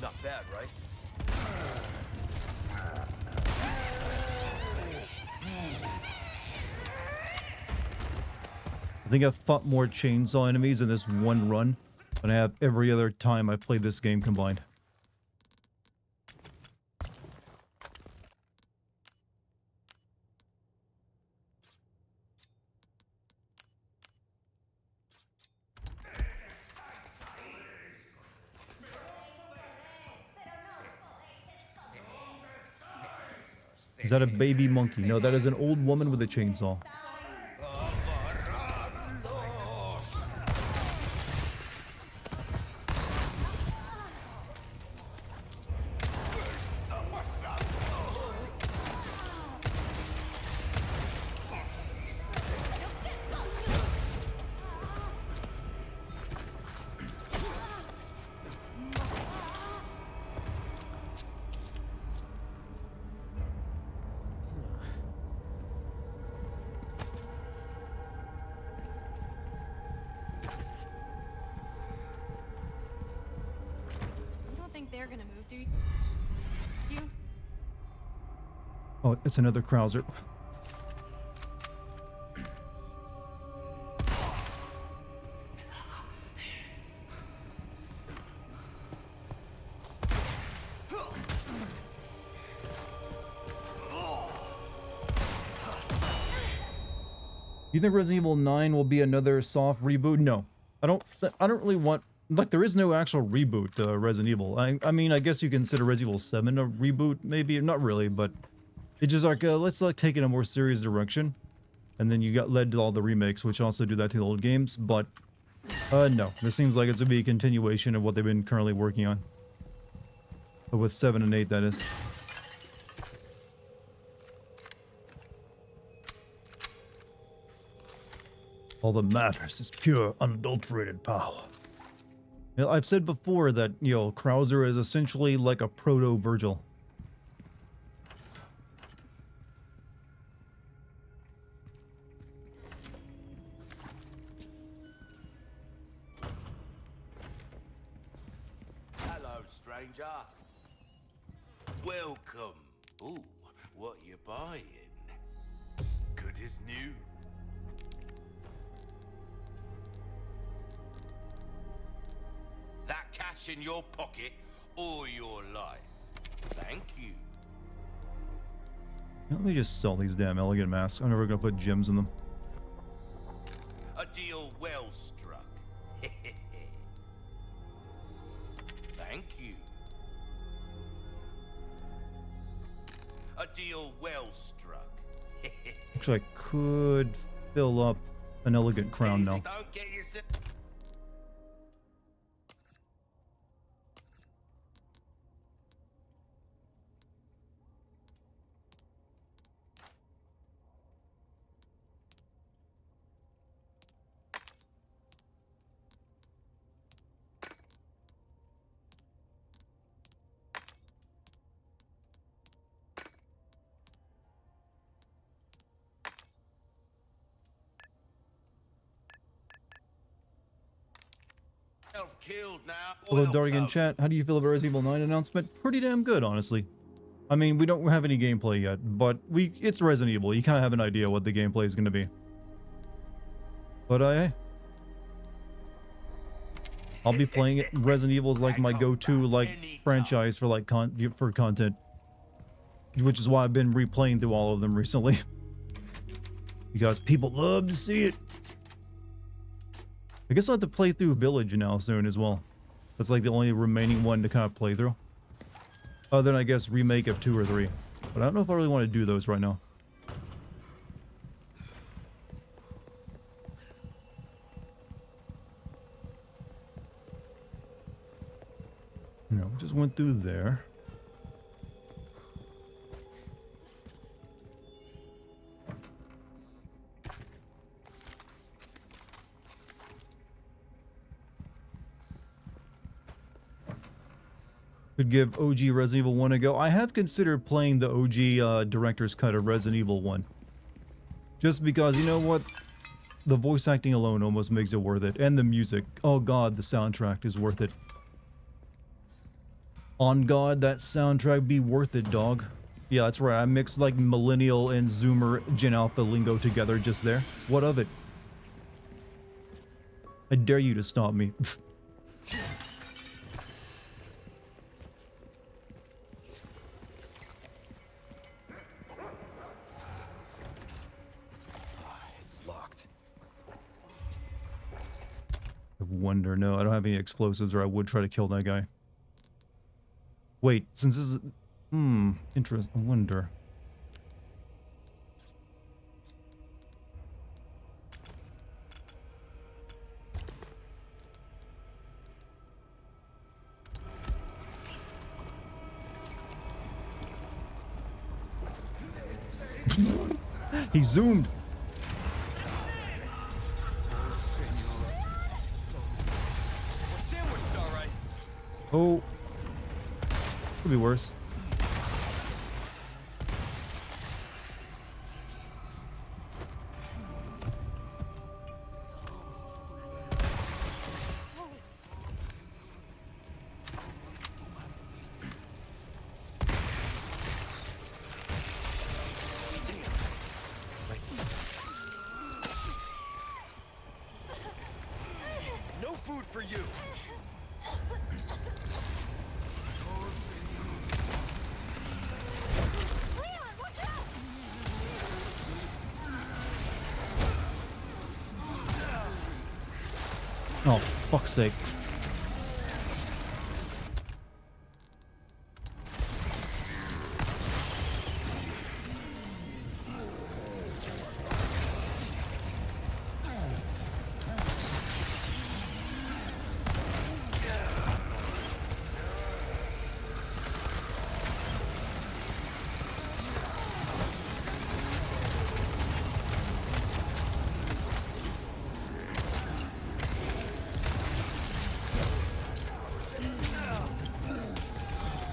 Not bad, right? I think I've fought more chainsaw enemies in this one run than I have every other time I played this game combined. Is that a baby monkey? No, that is an old woman with a chainsaw. You don't think they're gonna move, do you? Oh, it's another Krauser. You think Resident Evil 9 will be another soft reboot? No. I don't really want, like, there is no actual reboot to Resident Evil. I mean, I guess you consider Resident Evil 7 a reboot, maybe, not really, but it's just like, let's like take it in a more serious direction. And then you got led to all the remakes, which also do that to the old games, but no. This seems like it's gonna be a continuation of what they've been currently working on. But with 7 and 8, that is. All that matters is pure, unadulterated power. You know, I've said before that, you know, Krauser is essentially like a proto-Virgil. Hello, stranger. Welcome. Ooh, what you buying? Good as new. That cash in your pocket or your life. Thank you. Let me just sell these damn elegant masks. I'm never gonna put gems in them. A deal well struck. Thank you. A deal well struck. Actually, I could fill up an elegant crown now. Don't get yourself. Self-killed now. Hello, Dartigan Welcome. chat. How do you feel about RE9 Announcement? Pretty damn good, honestly. I mean, we don't have any gameplay yet, but it's Resident Evil. You kind of have an idea what the gameplay is going to be. But hey. I'll be playing it. Resident Evil is like my go-to franchise for content, which is why I've been replaying through all of them recently because people love to see it. I guess I'll have to play through Village now soon as well. That's like the only remaining one to kind of play through. Other than I guess remake of 2 or 3, but I don't know if I really want to do those right now. No, just went through there. Could give OG Resident Evil 1 a go. I have considered playing the OG director's cut of Resident Evil 1. Just because, you know what? The voice acting alone almost makes it worth it. And the music. Oh god, the soundtrack is worth it. On God, that soundtrack be worth it, dog. Yeah, that's right. I mixed like millennial and zoomer Gen Alpha lingo together just there. What of it? I dare you to stop me. It's locked. I wonder. No, I don't have any explosives, or I would try to kill that guy. Wait, since this is... interest... I wonder. He zoomed! Sandwiched all right. Oh. Could be worse. No food for you. Leon, watch out! Oh, fuck's sake.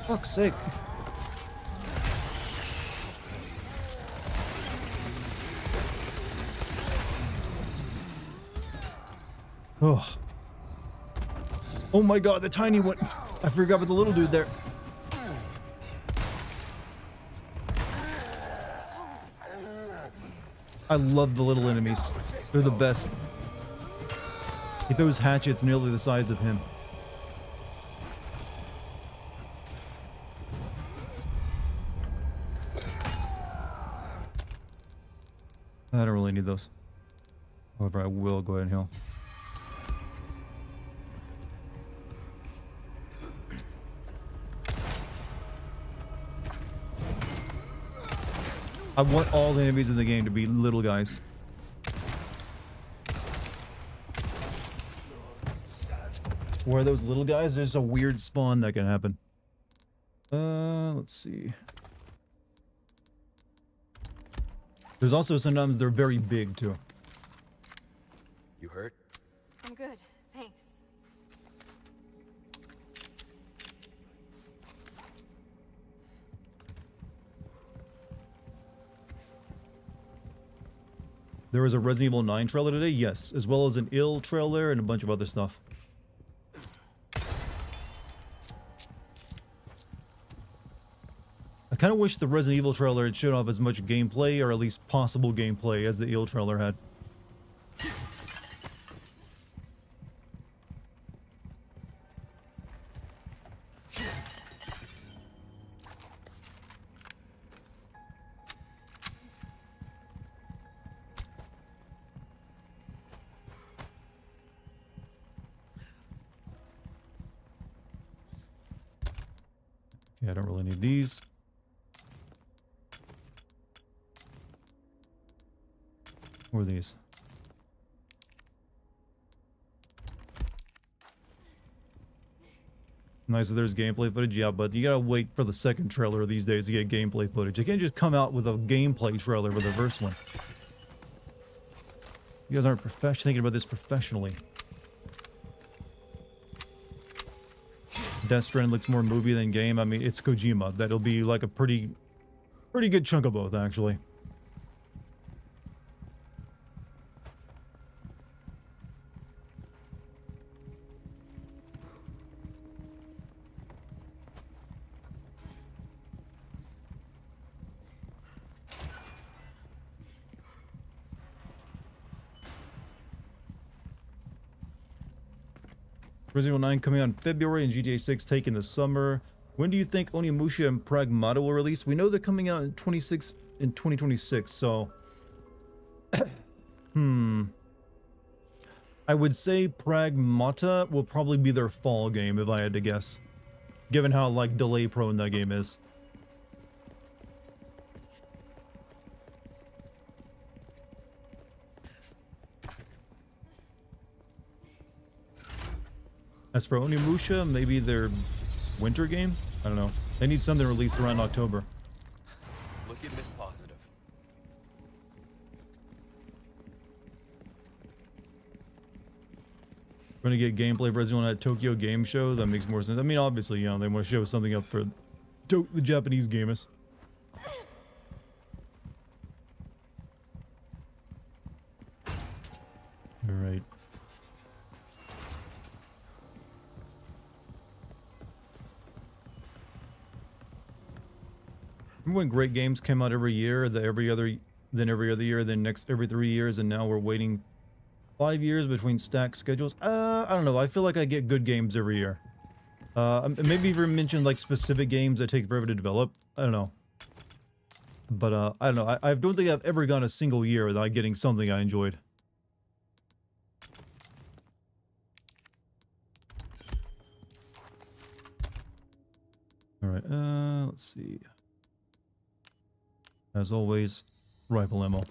Fuck's sake. Oh. Oh my god, the tiny one. I forgot about the little dude there. I love the little enemies. They're the best. He throws hatchets nearly the size of him. I don't really need those. However, I will go ahead and heal. I want all the enemies in the game to be little guys. Where are those little guys? There's a weird spawn that can happen. Let's see. There's also sometimes they're very big too. You hurt? I'm good, thanks. There was a Resident Evil 9 trailer today, yes, as well as an ill trailer and a bunch of other stuff. kind of wish the Resident Evil trailer had shown off as much gameplay, or at least possible gameplay, as the Eel trailer had. Okay, I don't really need these. Or these. Nice that there's gameplay footage, yeah, but you gotta wait for the second trailer these days to get gameplay footage. You can't just come out with a gameplay trailer for the first one. You guys aren't thinking about this professionally. Death Stranding looks more movie than game. I mean, it's Kojima. That'll be like a pretty good chunk of both, actually. Resident Evil 9 coming out in February and GTA 6 taking the summer. When do you think Onimusha and Pragmata will release? We know they're coming out in 2026, so... I would say Pragmata will probably be their fall game, if I had to guess. Given how, like, delay prone that game is. As for Onimusha, maybe their winter game? I don't know. They need something released around October. Look at Miss Positive. We're gonna get gameplay for Resident Evil at Tokyo Game Show. That makes more sense. I mean, obviously, you know, they want to show something up for the Japanese gamers. Alright. Remember when great games came out every year, every other year, then next every 3 years, and now we're waiting 5 years between stacked schedules? I don't know. I feel like I get good games every year. Maybe even mention like specific games that take forever to develop. I don't know. But I don't know. I don't think I've ever gone a single year without getting something I enjoyed. All right. Let's see. As always, rifle ammo.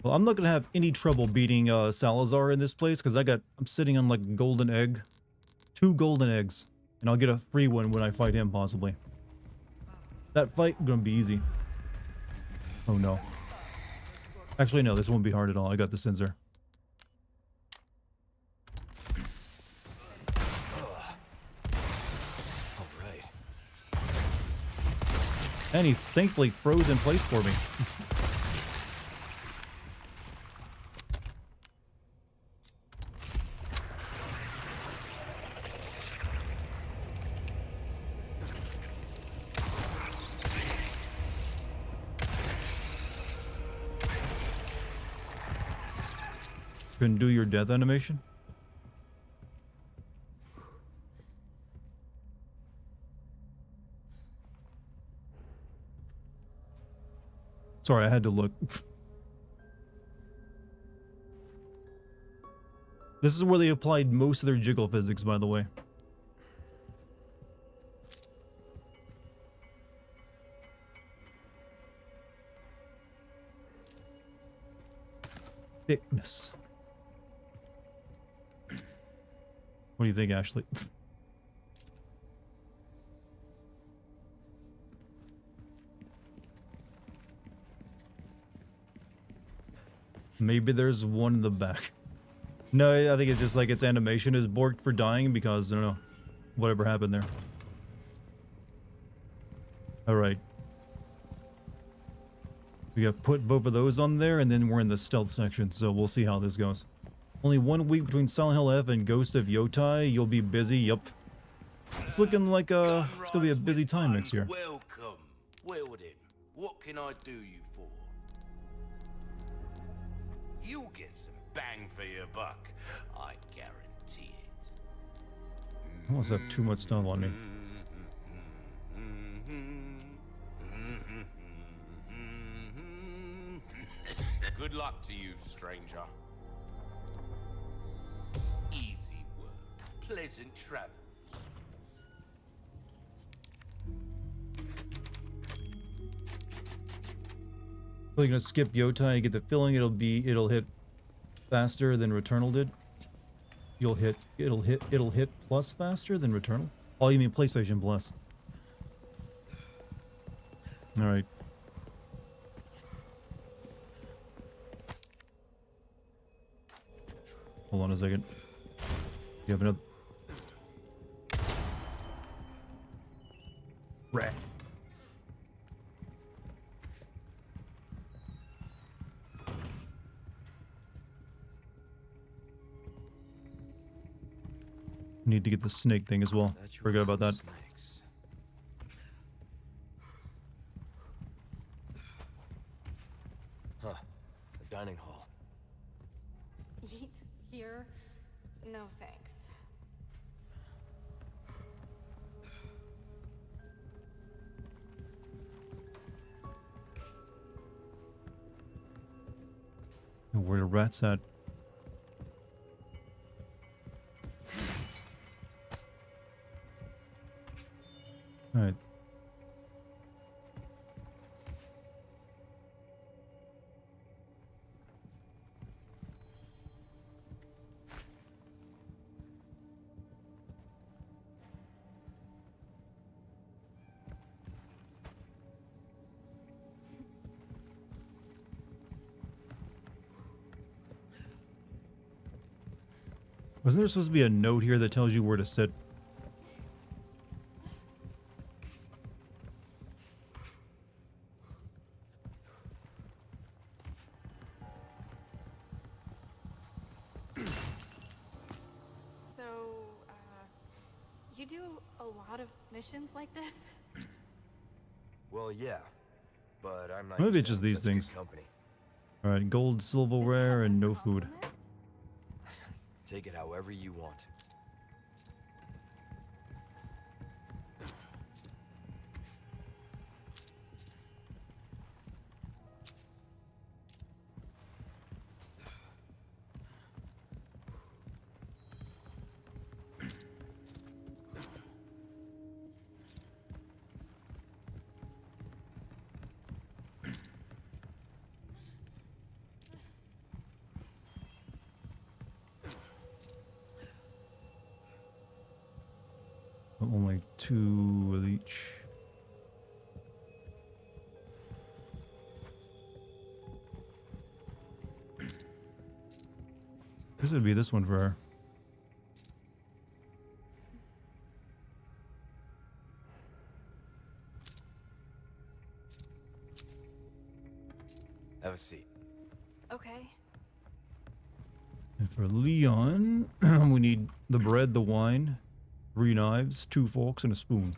Well, I'm not gonna have any trouble beating Salazar in this place because I'm sitting on like a golden egg, 2 golden eggs, and I'll get a free one when I fight him possibly. That fight gonna be easy. Oh no. Actually no, this won't be hard at all. I got the sensor. All right. And he thankfully froze in place for me. Couldn't do your death animation? Sorry, I had to look. This is where they applied most of their jiggle physics, by the way. Thickness. What do you think, Ashley? Maybe there's one in the back. No, I think it's just like its animation is borked for dying because, I don't know, whatever happened there. Alright. We got put both of those on there, and then we're in the stealth section, so we'll see how this goes. Only 1 week between Silent Hill F and Ghost of Yotai. You'll be busy, yup. It's looking like it's gonna be a busy time next year. Welcome. Well then, what can I do you for? You'll get some bang for your buck. I guarantee it. I almost have too much stuff on me. Good luck to you, stranger. Easy work, pleasant travels. We're gonna skip Yotai. I get the feeling it'll hit faster than Returnal did. It'll hit plus faster than Returnal. Oh, you mean PlayStation Plus? All right. Hold on a second. You have another. Rat. Need to get the snake thing as well. Forgot about that. Snakes. Huh. A dining hall. Eat here? No thanks. Where the rats at? Alright. Wasn't there supposed to be a note here that tells you where to sit? You do a lot of missions like this? Well, yeah, but I'm not. Maybe used it's to just these such good things. Company. Alright, gold, silverware, and no food. Take it however you want. Only 2 of each. This would be this one for her. Have a seat. Okay. And for Leon, we need the bread, the wine, 3 knives, 2 forks, and a spoon.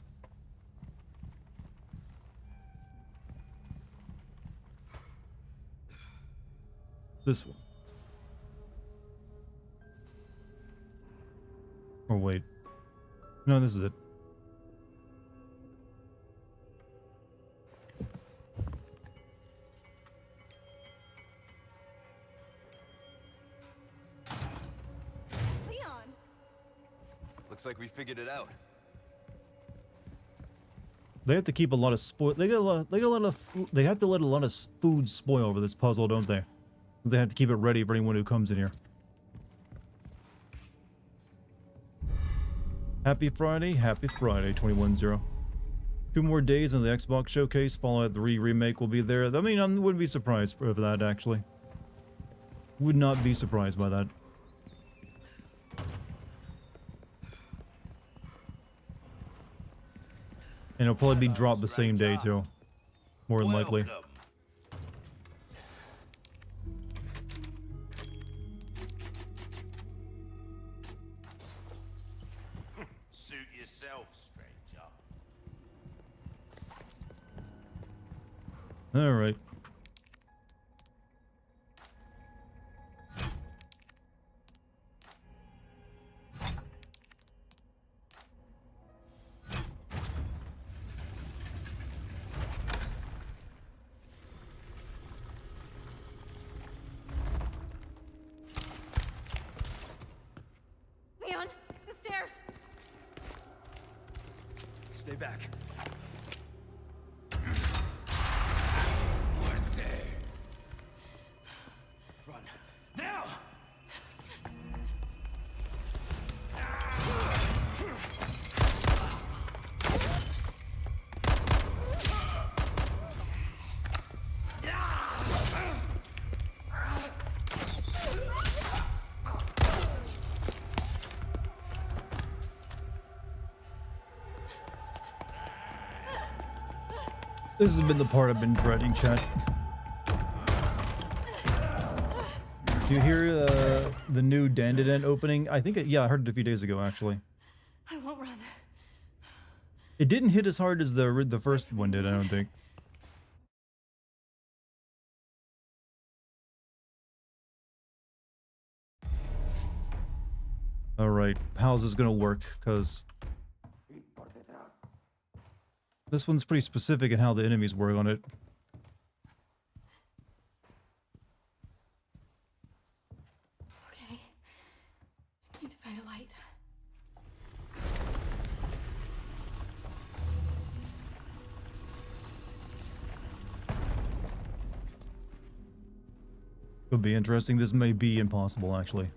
This one. Oh, wait. No, this is it. Leon! Looks like we figured it out. They have to keep a lot of they have to let a lot of food spoil over this puzzle, don't they? They have to keep it ready for anyone who comes in here. Happy Friday, 21-0. 2 more days in the Xbox showcase. Fallout 3 Remake will be there. I mean, I wouldn't be surprised for that, actually. Would not be surprised by that. And it'll probably be dropped the same day too. More than likely. Welcome. Suit yourself, stranger. Alright. Leon, the stairs. Stay back. Run. Now! This has been the part I've been dreading, chat. Do you hear the new Dartigan opening? I think yeah, I heard it a few days ago actually. I won't run. It didn't hit as hard as the first one did, I don't think. All right, how's this gonna work? Because this one's pretty specific in how the enemies work on it. Okay. Need to find a light. Could be interesting. This may be impossible, actually.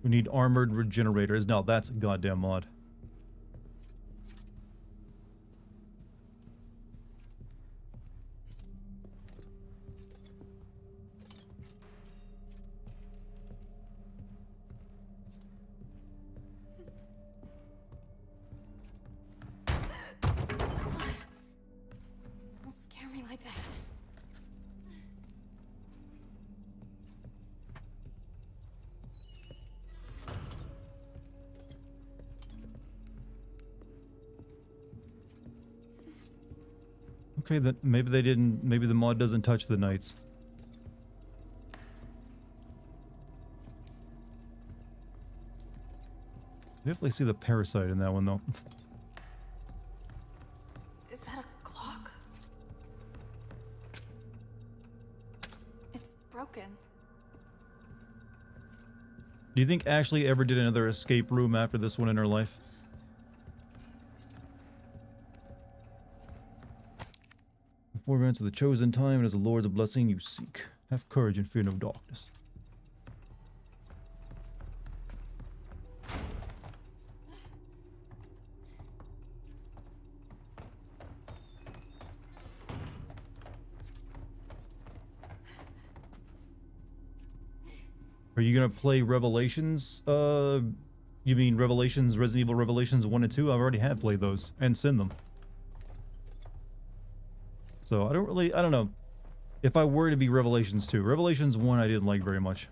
We need armored regenerators. Now that's a goddamn mod. Don't scare me like that. Okay, then maybe they didn't. Maybe the mod doesn't touch the knights. Definitely see the parasite in that one though. Is that a clock? It's broken. Do you think Ashley ever did another escape room after this one in her life? Before we enter the chosen time, and as the Lord's blessing you seek. Have courage and fear no darkness. Are you gonna play Revelations? You mean Revelations, Resident Evil Revelations 1 and 2? I've already had played those and seen them. So I don't know. If I were to be Revelations 2, Revelations 1 I didn't like very much.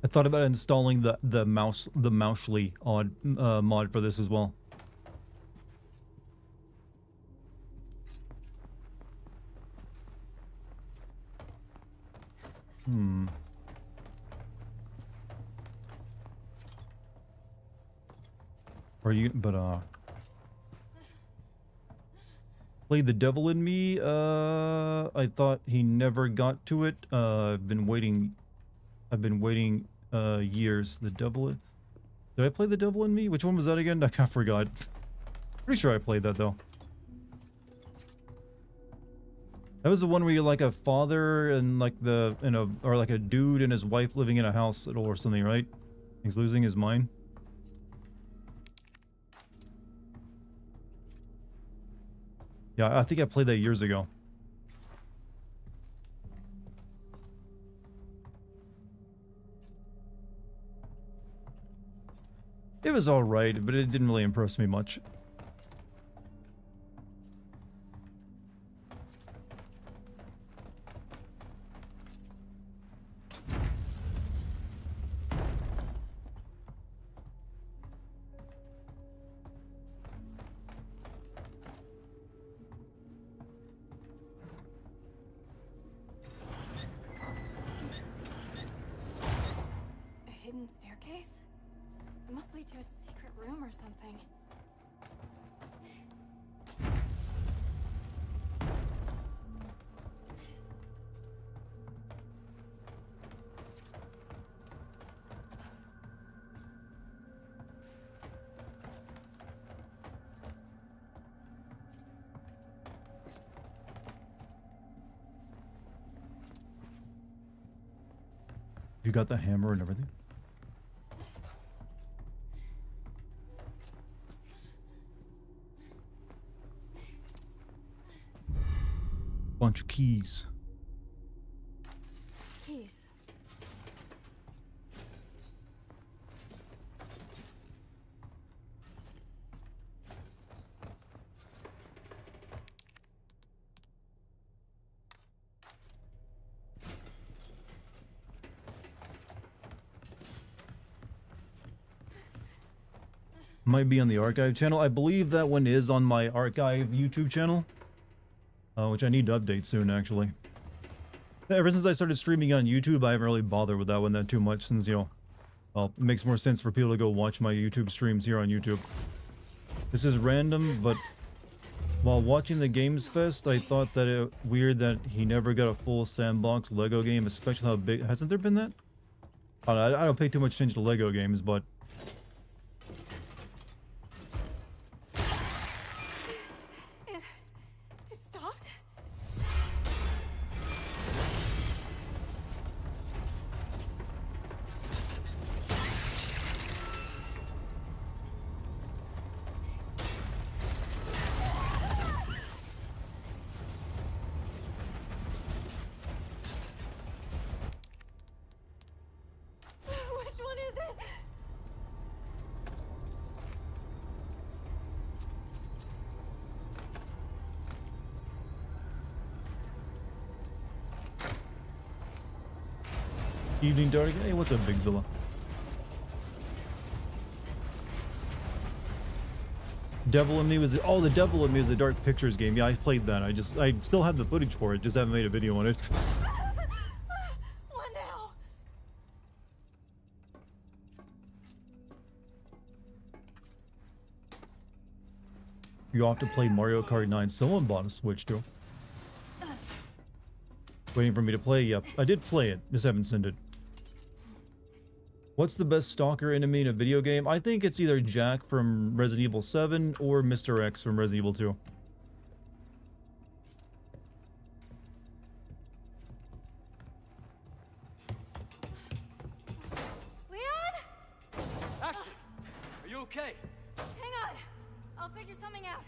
I thought about installing the Mousely on mod for this as well. Are you played the devil in me? I thought he never got to it. I've been waiting years. The devil. Did I play the devil in me? Which one was that again? I forgot. Pretty sure I played that though. That was the one where you're like a father and like or like a dude and his wife living in a house or something, right? He's losing his mind. Yeah, I think I played that years ago. It was alright, but it didn't really impress me much. A hidden staircase? It must lead to a secret room or something. You got the hammer and everything? Bunch of keys. Keys. Might be on the archive channel. I believe that one is on my archive YouTube channel, which I need to update soon, actually. Ever since I started streaming on YouTube, I haven't really bothered with that one that too much, since, you know, well, it makes more sense for people to go watch my YouTube streams here on YouTube. This is random, but while watching the Gamesfest, I thought that it weird that he never got a full sandbox Lego game, especially how big. Hasn't there been that? I don't pay too much attention to Lego games, but It stopped? Which one is it? Evening Dartigan. Hey, what's up, Big Zilla? Devil in Me was the Devil in Me is the Dark Pictures game. Yeah, I played that. I still have the footage for it. Just haven't made a video on it. What now? You have to play Mario Kart 9. Someone bought a Switch too. Waiting for me to play. Yep, I did play it. Just haven't sent it. What's the best stalker enemy in a video game? I think it's either Jack from Resident Evil 7 or Mr. X from Resident Evil 2. Leon? Ashley, are you okay? Hang on. I'll figure something out.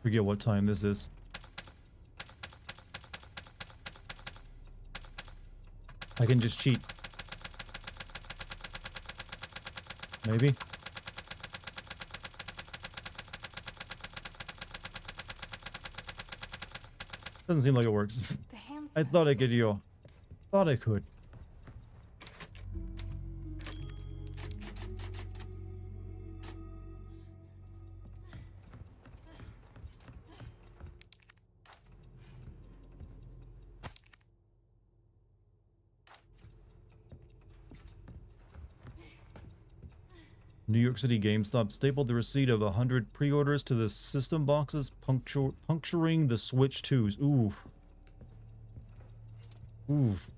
Forget what time this is. I can just cheat. Maybe. Doesn't seem like it works. The ham's I thought I could, yo. Thought I could. New York City GameStop stapled the receipt of 100 pre-orders to the system boxes, puncturing the Switch 2s. Oof. Oof.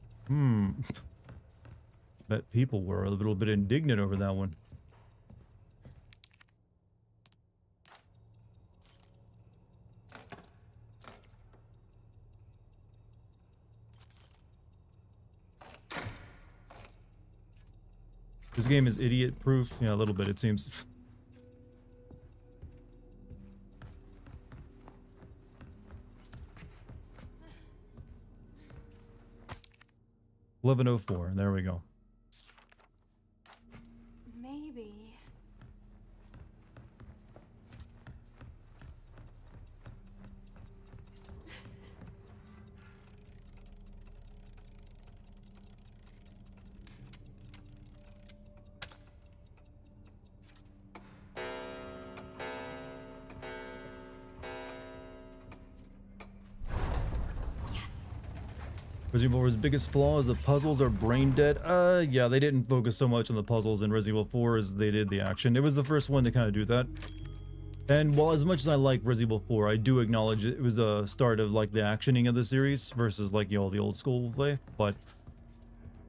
Bet people were a little bit indignant over that one. This game is idiot proof. Yeah, a little bit, it seems. 11:04. There we go. Maybe. Resident Evil 4's biggest flaw is the puzzles are brain dead. Yeah, they didn't focus so much on the puzzles in Resident Evil 4 as they did the action. It was the first one to kind of do that. And while as much as I like Resident Evil 4, I do acknowledge it was the start of like the actioning of the series versus like, you know, the old school play. But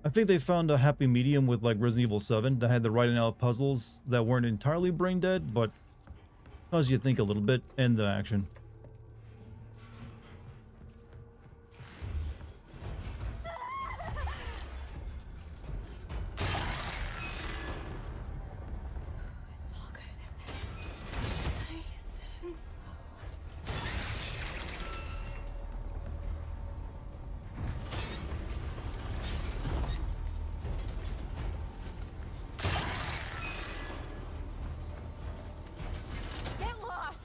I think they found a happy medium with like Resident Evil 7 that had the right amount of puzzles that weren't entirely brain dead, but caused you to think a little bit, and the action. It's all good. Nice and slow. Get lost!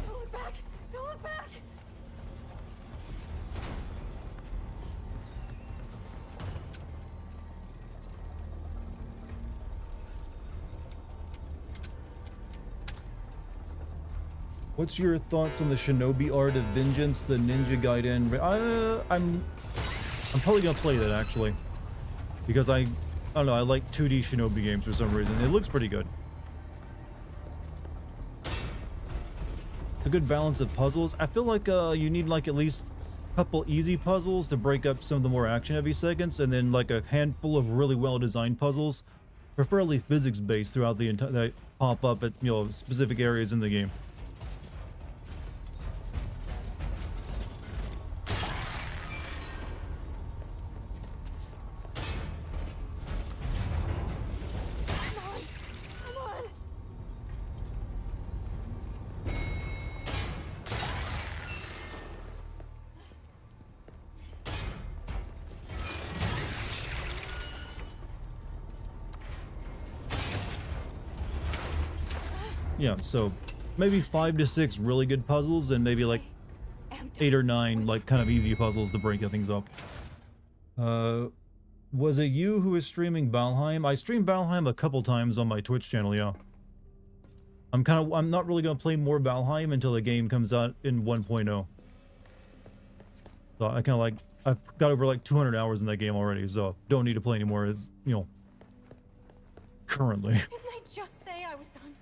Don't look back! Don't look back! What's your thoughts on the Shinobi Art of Vengeance, the Ninja Gaiden? I'm probably gonna play that actually, because I don't know, I like 2D Shinobi games for some reason. It looks pretty good. It's a good balance of puzzles. I feel like you need like at least a couple easy puzzles to break up some of the more action-heavy segments, and then like a handful of really well-designed puzzles, preferably physics-based throughout the entire, that pop up at, you know, specific areas in the game. Come on! Come on! Yeah, so maybe 5 to 6 really good puzzles, and maybe like And 8 or 9 like kind of easy puzzles to break things up. Was it you who was streaming Valheim? I streamed Valheim a couple times on my Twitch channel, yeah. I'm not really gonna play more Valheim until the game comes out in 1.0. So I kind of like, I've got over like 200 hours in that game already, so don't need to play anymore, as you know, currently. Didn't I just say I was done?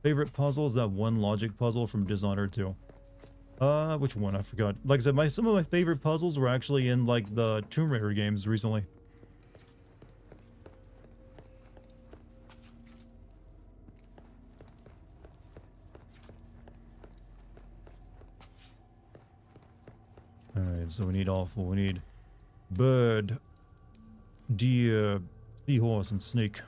Favorite puzzle is that one logic puzzle from Dishonored 2. Which one? I forgot. Like I said, some of my favorite puzzles were actually in like the Tomb Raider games recently. Alright, so we need all four. We need bird, deer, seahorse, and snake.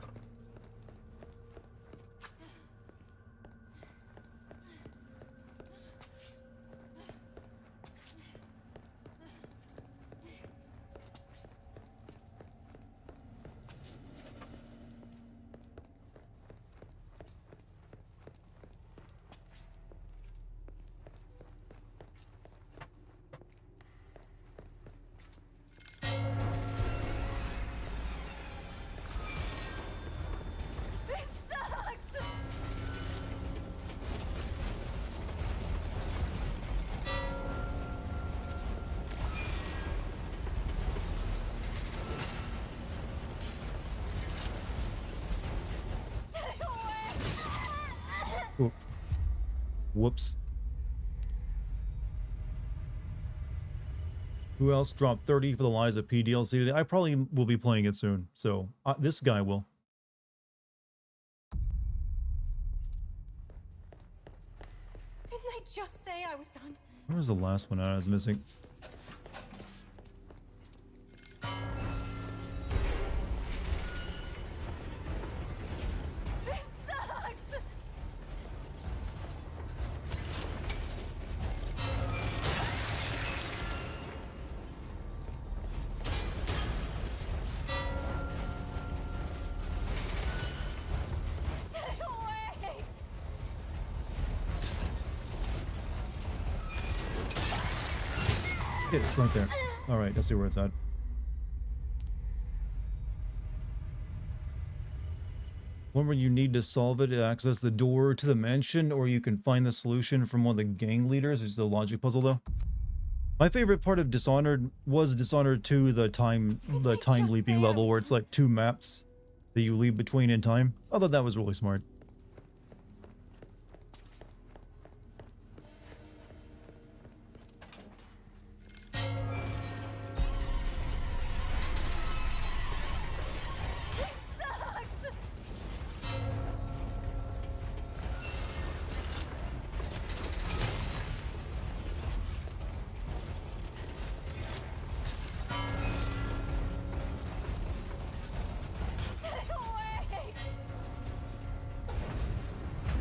Oop. Whoops. Who else dropped 30 for the Liza P DLC today? I probably will be playing it soon, so this guy will. Didn't I just say I was done? Where was the last one I was missing? This sucks! Stay away! It's right there. Alright, let's see where it's at. One where you need to solve it to access the door to the mansion, or you can find the solution from one of the gang leaders. It's a logic puzzle, though. My favorite part of Dishonored was Dishonored 2, the time leaping level, where it's like 2 maps that you leap between in time. I thought that was really smart.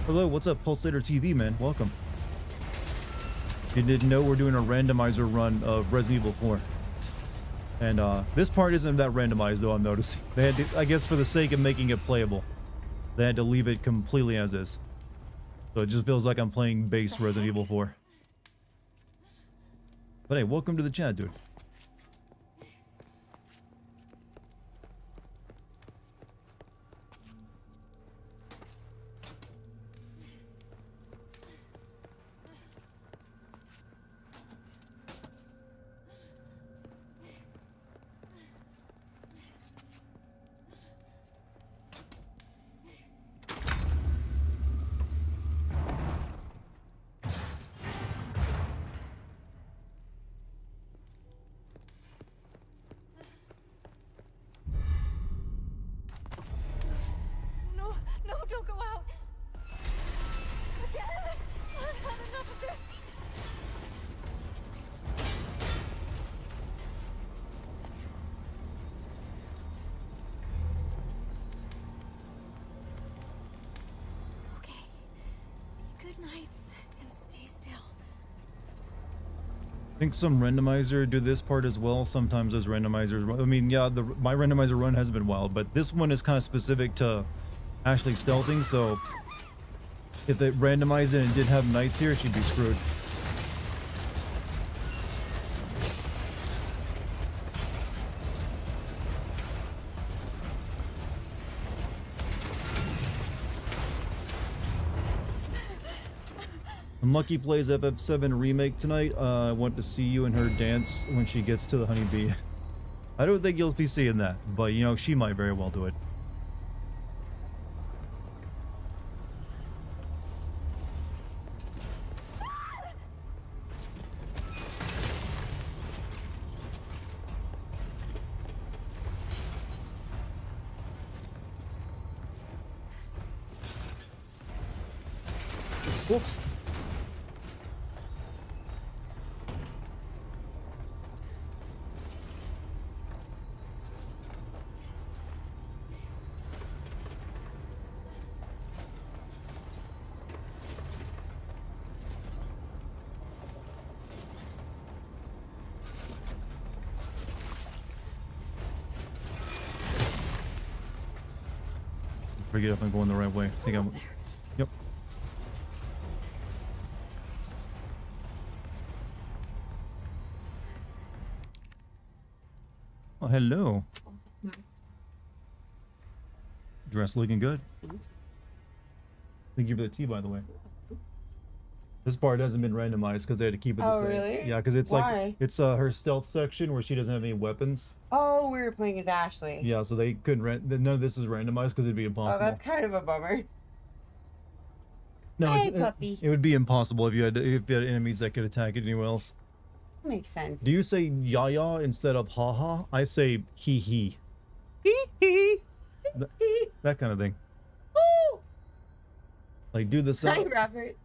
Hello, what's up, Pulsator TV, man? Welcome. You didn't know we're doing a randomizer run of Resident Evil 4. And this part isn't that randomized, though, I'm noticing. They had to, I guess for the sake of making it playable, they had to leave it completely as is. So it just feels like I'm playing base Resident Evil 4. But hey, welcome to the chat, dude. No, no, don't go out! Again! I've had enough of this! Okay. Good nights, and stay still. I think some randomizer do this part as well. Sometimes those randomizers, I mean, yeah, my randomizer run has been wild, but this one is kind of specific to actually stealthing, so if they randomized it and did have knights here, she'd be screwed. Unlucky plays FF7 Remake tonight. I want to see you and her dance when she gets to the honeybee. I don't think you'll be seeing that, but you know, she might very well do it. Whoops. Forget if I'm going the right way. I think I'm. Yep. Oh, hello. Dress looking good. Thank you for the tea, by the way. This part hasn't been randomized because they had to keep it this Oh, way. really? Yeah, because it's Why? like it's her stealth section where she doesn't have any weapons. Oh, we were playing as Ashley. Yeah, so they couldn't none of this is randomized because it'd be Oh, impossible. that's kind of a bummer. No, Hey, puppy. it would be impossible if you had enemies that could attack it anywhere else. Makes sense. Do you say yaya instead of haha? I say hee hee. Hee hee. That kind of thing. Woo! Like do the Hi, sound. Robert.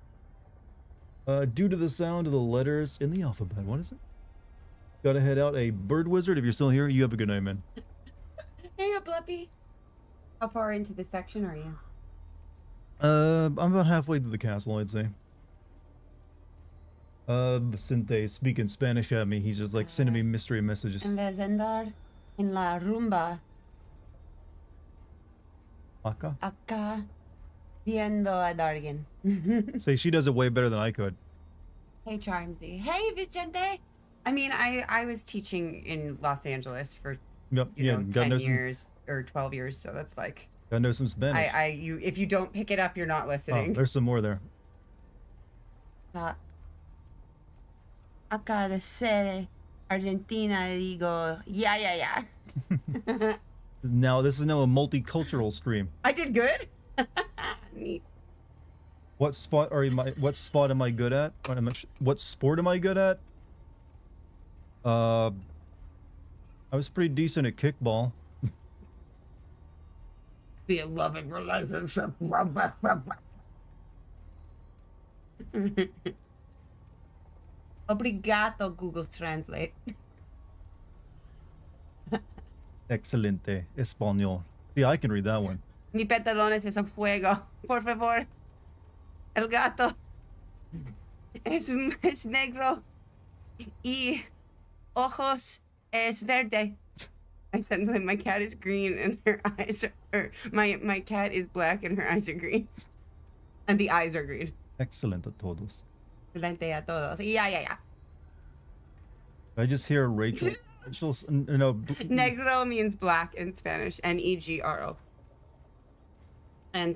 Due to the sound of the letters in the alphabet. What is it? Gotta head out. A bird wizard. If you're still here, you have a good night, man. Hey, Bluppy. How far into the section are you? I'm about halfway through the castle, I'd say. Vicente speaking Spanish at me. He's just like sending me mystery messages. En vez de andar en la rumba, Acá? acá, viendo a Dartigan. Say she does it way better than I could. Hey, Charmsy. Hey, Vicente. I mean, I was teaching in Los Angeles for, Yep. you know, 10 years or 12 years, so that's like... Gotta know some Spanish. If you don't pick it up, you're not Oh, listening. there's some more there. Acá de sede, Argentina, digo, yeah. Now this is now a multicultural stream. I did good. Neat. What spot are you? What spot am I good at? What sport am I good at? I was pretty decent at kickball. Be a loving relationship. Obrigado, Google Translate. Excelente español. See, I can read that one. Mi pantalones es a fuego. Por favor. El gato es negro y ojos es verde. I said my cat is green and her eyes are, my cat is black and her eyes are green. And the eyes are green. Excelente a todos. Excelente a todos. Yeah. I just hear Rachel. No. Negro means black in Spanish. Negro. And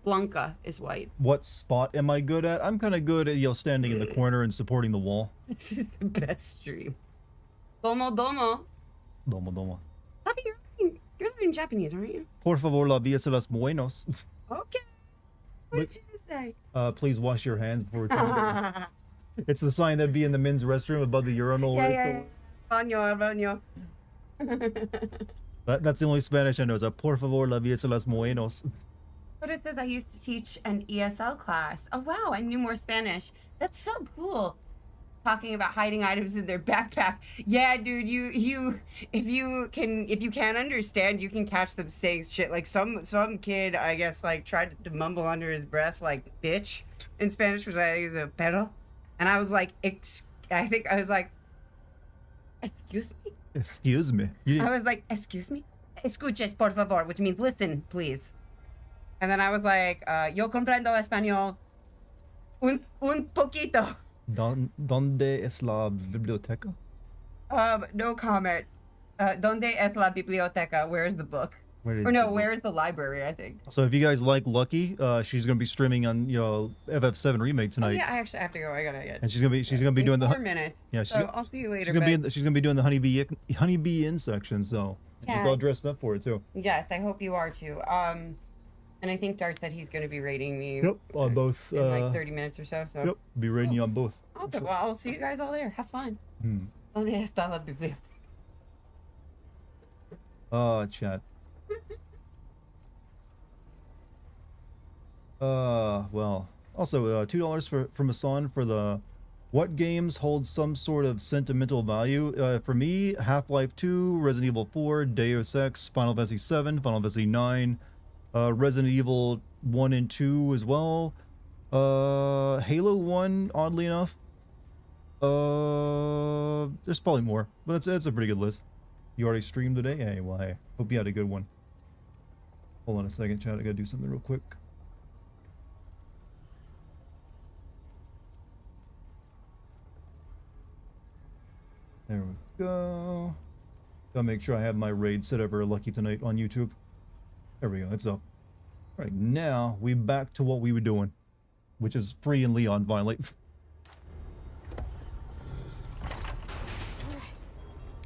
Blanca is white. What spot am I good at? I'm kind of good at standing in the corner and supporting the wall. This is the best stream. Domo. Domo domo. Bobby, you're learning Japanese, aren't you? Por favor, la vía se las buenos. Okay. What did you just say? Please wash your hands before returning. It's the sign that'd be in the men's restroom above the urinal. Yeah. Baño. That's the only Spanish I know. Is that por favor, la vía se las buenos. But it says I used to teach an ESL class. Oh wow, I knew more Spanish. That's so cool. Talking about hiding items in their backpack. Yeah, dude, if you can't understand, you can catch them saying shit. Like some kid, I guess, like tried to mumble under his breath like bitch in Spanish, which I think is a pedo. And I was like, excuse me? Excuse me. I was like, excuse me? Escuches, por favor, which means listen, please. And then I was like, yo comprendo español un poquito. ¿Dónde es la biblioteca? No comment. ¿Dónde es la biblioteca? Where is the book? Where is the library, I think. So if you guys like Lucky, she's gonna be streaming on FF7 Remake tonight. Oh, yeah, I actually have to go. I gotta get. And she's gonna be doing the 4 minutes. Yeah, so I'll see you later. She's gonna be doing the honeybee in section. So she's all dressed up for it too. Yes, I hope you are too. And I think Dart said he's gonna be rating me. Yep, on both. In like 30 minutes or so. So. Yep, be rating you on both. Awesome. Well, I'll see you guys all there. Have fun. ¿Dónde está la biblioteca? Chat. Well, also $2 from Hassan for the what games hold some sort of sentimental value. For me, Half-Life 2, Resident Evil 4, Deus Ex, Final Fantasy 7, Final Fantasy 9, Resident Evil 1 and 2 as well. Halo 1, oddly enough. There's probably more, but that's a pretty good list. You already streamed today? Hey, well, hey, hope you had a good one. Hold on a second, chat. I gotta do something real quick. There we go. Gotta make sure I have my raid set up for Lucky tonight on YouTube. There we go, it's up. Right now, we back to what we were doing, which is Free and Leon finally.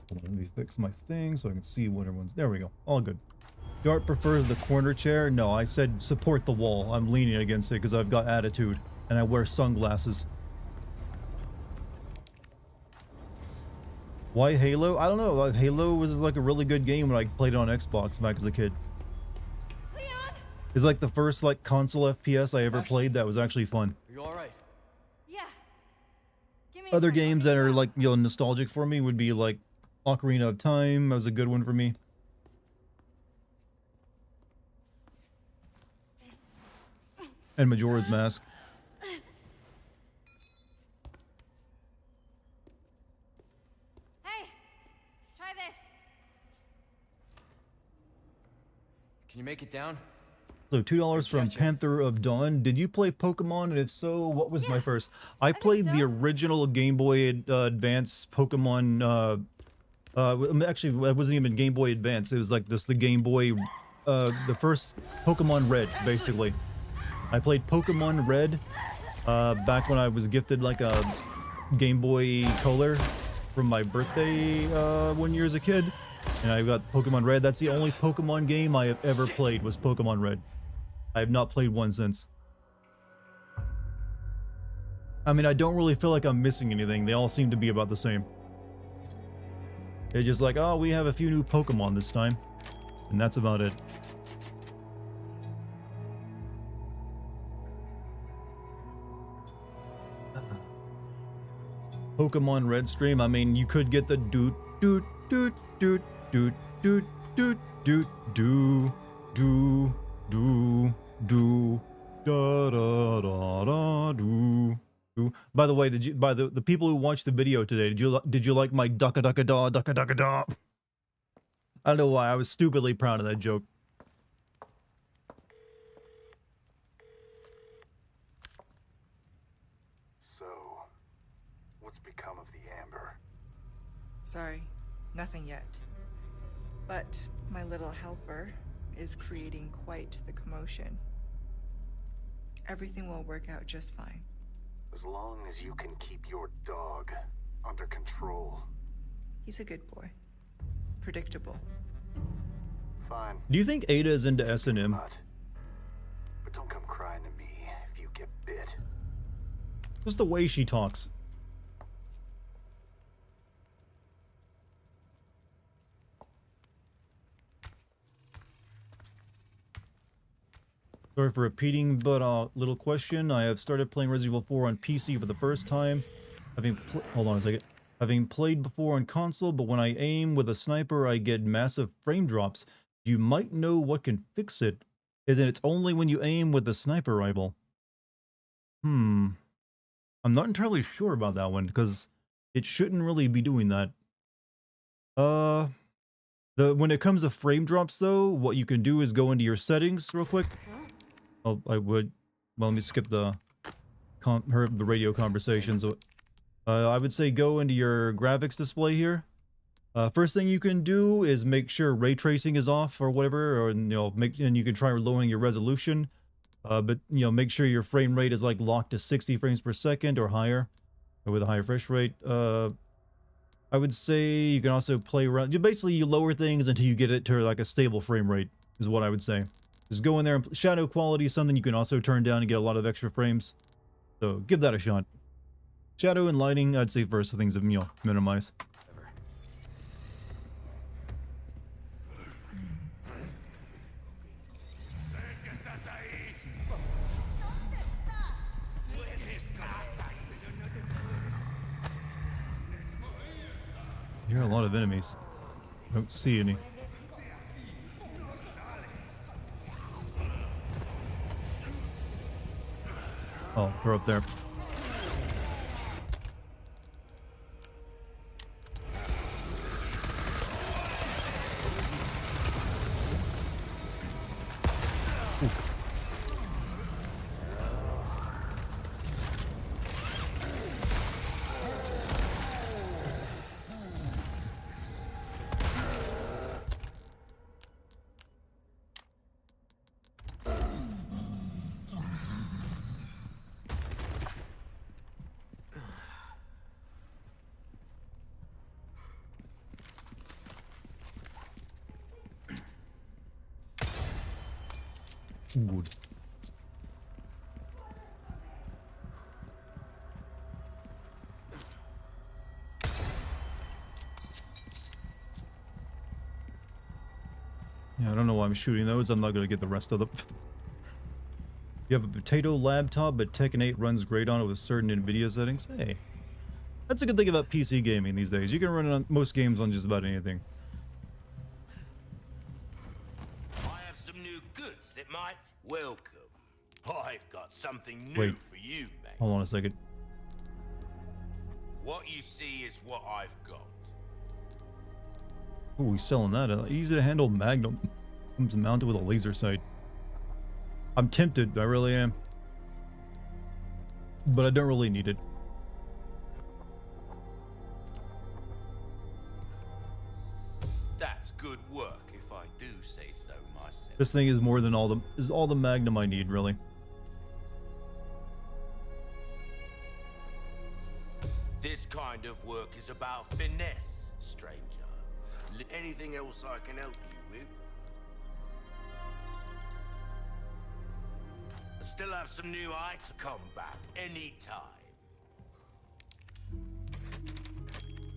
Hold on, let me fix my thing so I can see what everyone's... There we go, all good. Dart prefers the corner chair. No, I said support the wall. I'm leaning against it because I've got attitude and I wear sunglasses. Why Halo? I don't know. Halo was like a really good game when I played it on Xbox back as a kid. Leon! It's like the first like console FPS I ever Ashley? played that was actually fun. Are you alright? Yeah. Give me a Other second, games let that me are get like, you know, nostalgic for me would be like Ocarina of Time. That was a good one for me. And Majora's Mask. Hey! Try this! Can you make it down? So $2 from Gotcha. Panther of Dawn. Did you play Pokemon? And if so, what was my first? I think played the so. original Game Boy Advance Pokemon. Actually, it wasn't even Game Boy Advance. It was like just the Game Boy, the first Pokemon Red, basically. I played Pokemon Red back when I was gifted like a Game Boy Color from my birthday 1 year as a kid. And I got Pokemon Red. That's the only Pokemon game I have ever played was Pokemon Red. I have not played one since. I mean, I don't really feel like I'm missing anything. They all seem to be about the same. They're just like, oh, we have a few new Pokemon this time. And that's about it. Pokemon Red stream, I mean, you could get the doot doot doot doot doot doot doot doot do do do do da da da da do do. By the way, did you the people who watched the video today, did you like my ducka ducka da? I don't know why, I was stupidly proud of that joke. So, what's become of the Amber? Sorry, nothing yet. But my little helper is creating quite the commotion. Everything will work out just fine. As long as you can keep your dog under control. He's a good boy. Predictable. Fine. Do you think Ada is into S&M? But don't come crying to me if you get bit. Just the way she talks. Sorry for repeating, but little question. I have started playing Resident Evil 4 on PC for the first time. Hold on a second. Having played before on console, but when I aim with a sniper, I get massive frame drops. You might know what can fix it. Is it it's only when you aim with a sniper rifle? I'm not entirely sure about that one, because it shouldn't really be doing that. When it comes to frame drops, though, what you can do is go into your settings real quick. Oh, well, let me skip the radio conversation. So, I would say go into your graphics display here. First thing you can do is make sure ray tracing is off or whatever, or and you can try lowering your resolution. But make sure your frame rate is like locked to 60 frames per second or higher, or with a higher refresh rate. I would say you can also play around. You lower things until you get it to like a stable frame rate, is what I would say. Just go in there and shadow quality is something you can also turn down and get a lot of extra frames. So give that a shot. Shadow and lighting, I'd say first things to minimize. You hear a lot of enemies. I don't see any. Oh, they're up there. Good. Yeah, I don't know why I'm shooting those. I'm not going to get the rest of them. You have a potato laptop, but Tekken 8 runs great on it with certain NVIDIA settings. Hey, that's a good thing about PC gaming these days. You can run on most games on just about anything. I have some new goods that might welcome. I've got something new Wait. for you, mate. Hold on a second. What you see is what I've got. Ooh, he's selling that. Easy to handle Magnum. Comes mounted with a laser sight. I'm tempted, I really am. But I don't really need it. That's good work, if I do say so myself. This thing is more than all the Magnum I need, really. This kind of work is about finesse, stranger. Anything else I can help you with? I still have some new items. Come back anytime.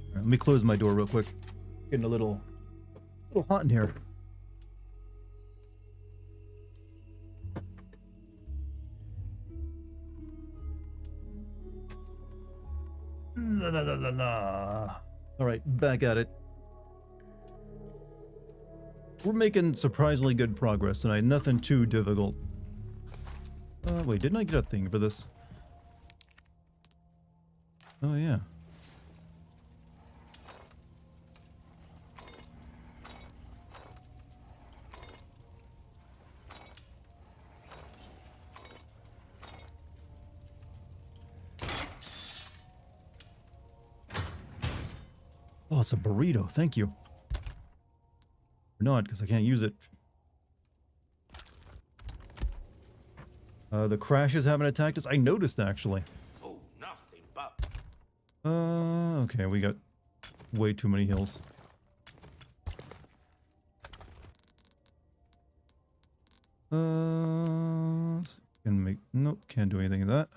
Alright, let me close my door real quick. Getting a little hot in here. La, la, la, la, la. All right, back at it. We're making surprisingly good progress tonight. Nothing too difficult. Wait, didn't I get a thing for this? Oh, yeah. Oh, it's a burrito. Thank you. Or not, because I can't use it. The crashes haven't attacked us. I noticed, actually. Oh, nothing but. Okay, we got way too many hills. Can make... Nope, can't do anything of that.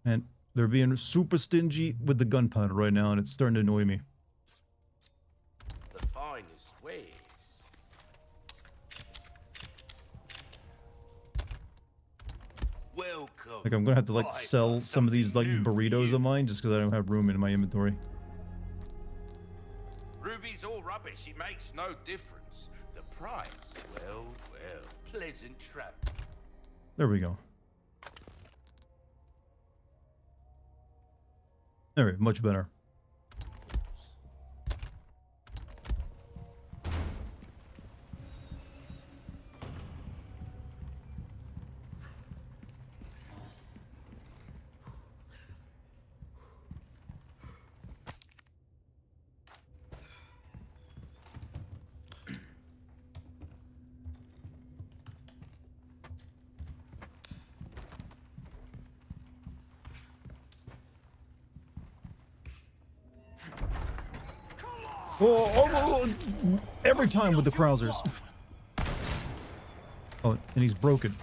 And they're being super stingy with the gunpowder right now, and it's starting to annoy me. The finest ways. Welcome. Like, I'm gonna have to, like, I've sell got some of these, like, something new for burritos you. of mine just because I don't have room in my inventory. Ruby's all rubbish. It makes no difference. The price, well, pleasant trap. There we go. Alright, much better. Every time with the Krauser's. Oh, and he's broken.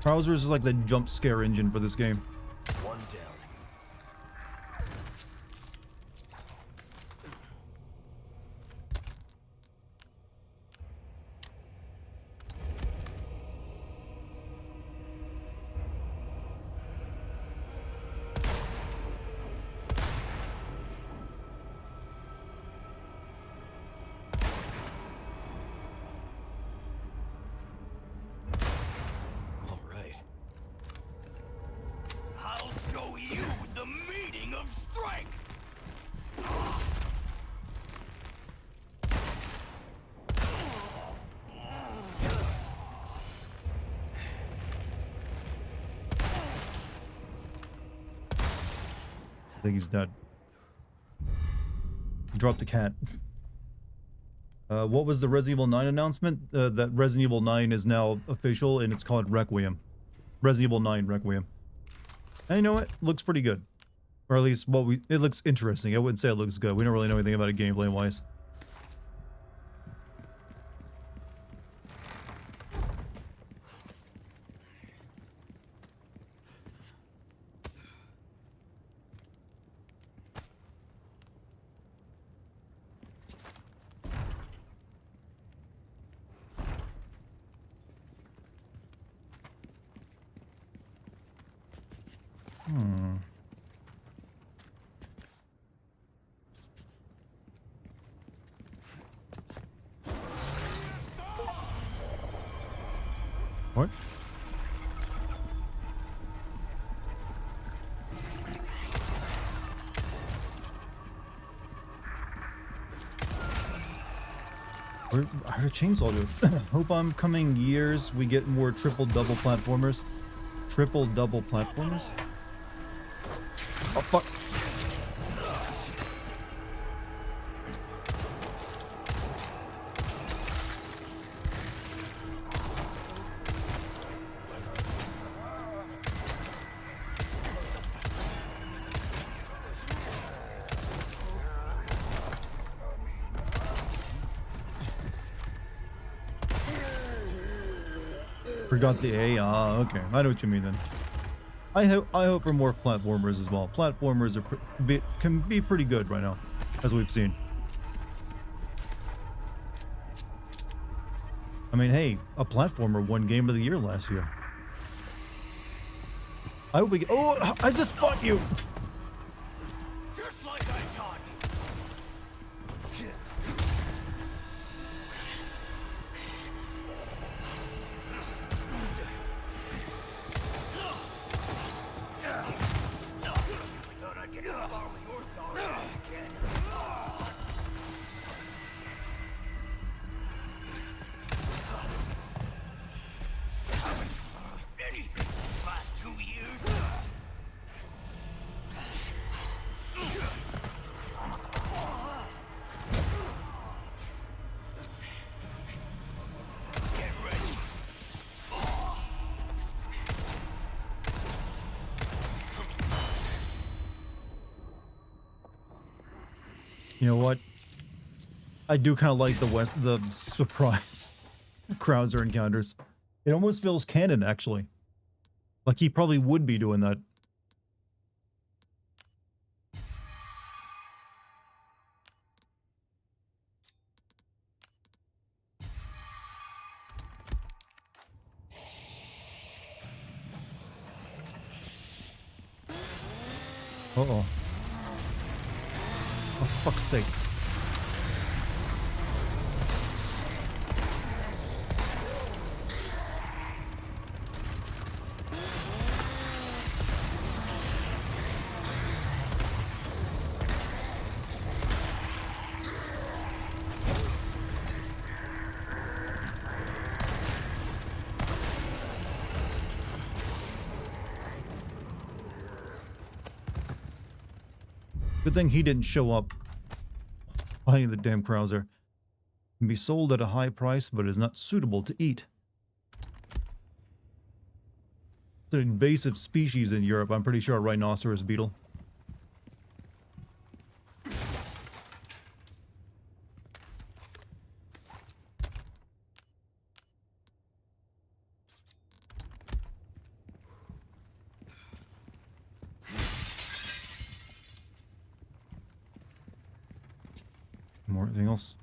Krauser's is like the jump scare engine for this game. One down. All right. I'll show you the meaning of strength. I think he's dead. He dropped the cat. What was the Resident Evil 9 announcement? That Resident Evil 9 is now official and it's called Requiem. Resident Evil 9 Requiem. And you know what? Looks pretty good. Or at least, well, it looks interesting. I wouldn't say it looks good. We don't really know anything about it gameplay-wise. What? I heard a chainsaw do it. Hope I'm coming years we get more triple-double platformers. Triple-double platformers? Oh, fuck. Forgot the A. Ah, okay. I know what you mean then. I hope for more platformers as well. Platformers are can be pretty good right now, as we've seen. I mean, hey, a platformer won Game of the Year last year. I hope we get. Oh, I just fought you. Just like I taught you. Thought I'd get as far with your sorry again. Anything these last 2 years? Get ready. You know what? I do kind of like the surprise Krauser encounters. It almost feels canon, actually. Like he probably would be doing that. Uh-oh. For fuck's sake. Good thing he didn't show up fighting the damn Krauser. Can be sold at a high price, but is not suitable to eat. It's an invasive species in Europe. I'm pretty sure a rhinoceros beetle. More anything else?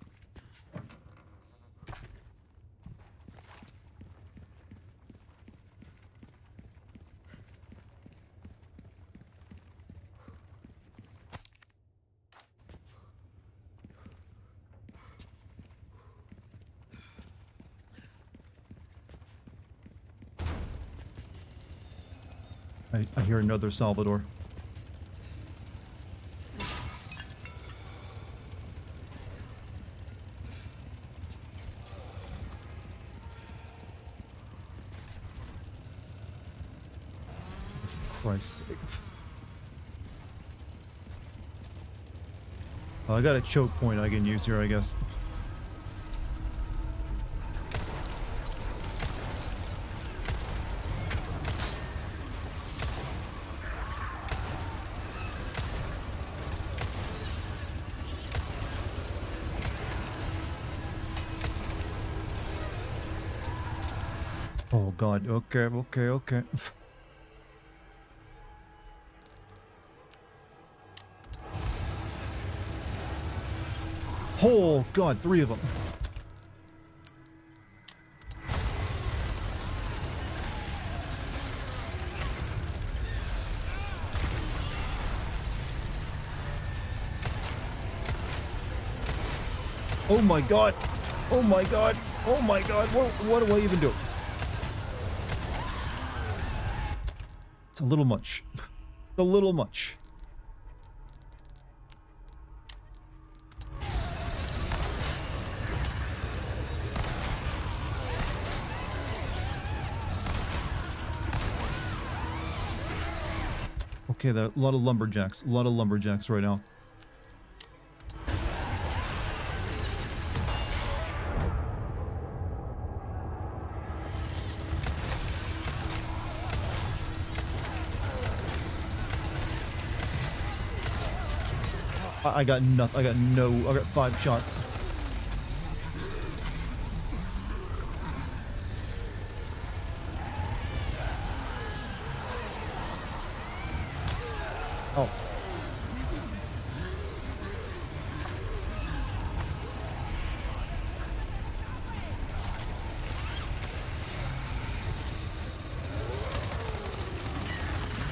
I hear another Salvador. Christ's sake. Oh, I got a choke point I can use here, I guess. Oh god, okay, okay, okay. Oh god, 3 of them. Oh my god. Oh my god. Oh my god. What do I even do? It's a little much. It's a little much. Okay, there are a lot of lumberjacks. A lot of lumberjacks right now. I got nothing. I got 5 shots. Oh.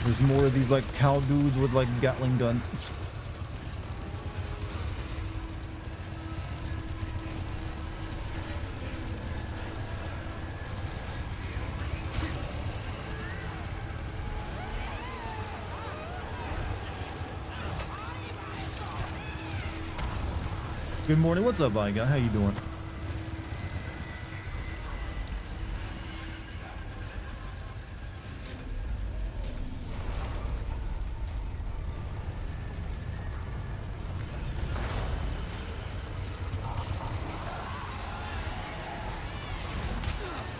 There's more of these like cow dudes with like Gatling guns. Good morning. What's up, Iga? How you doing?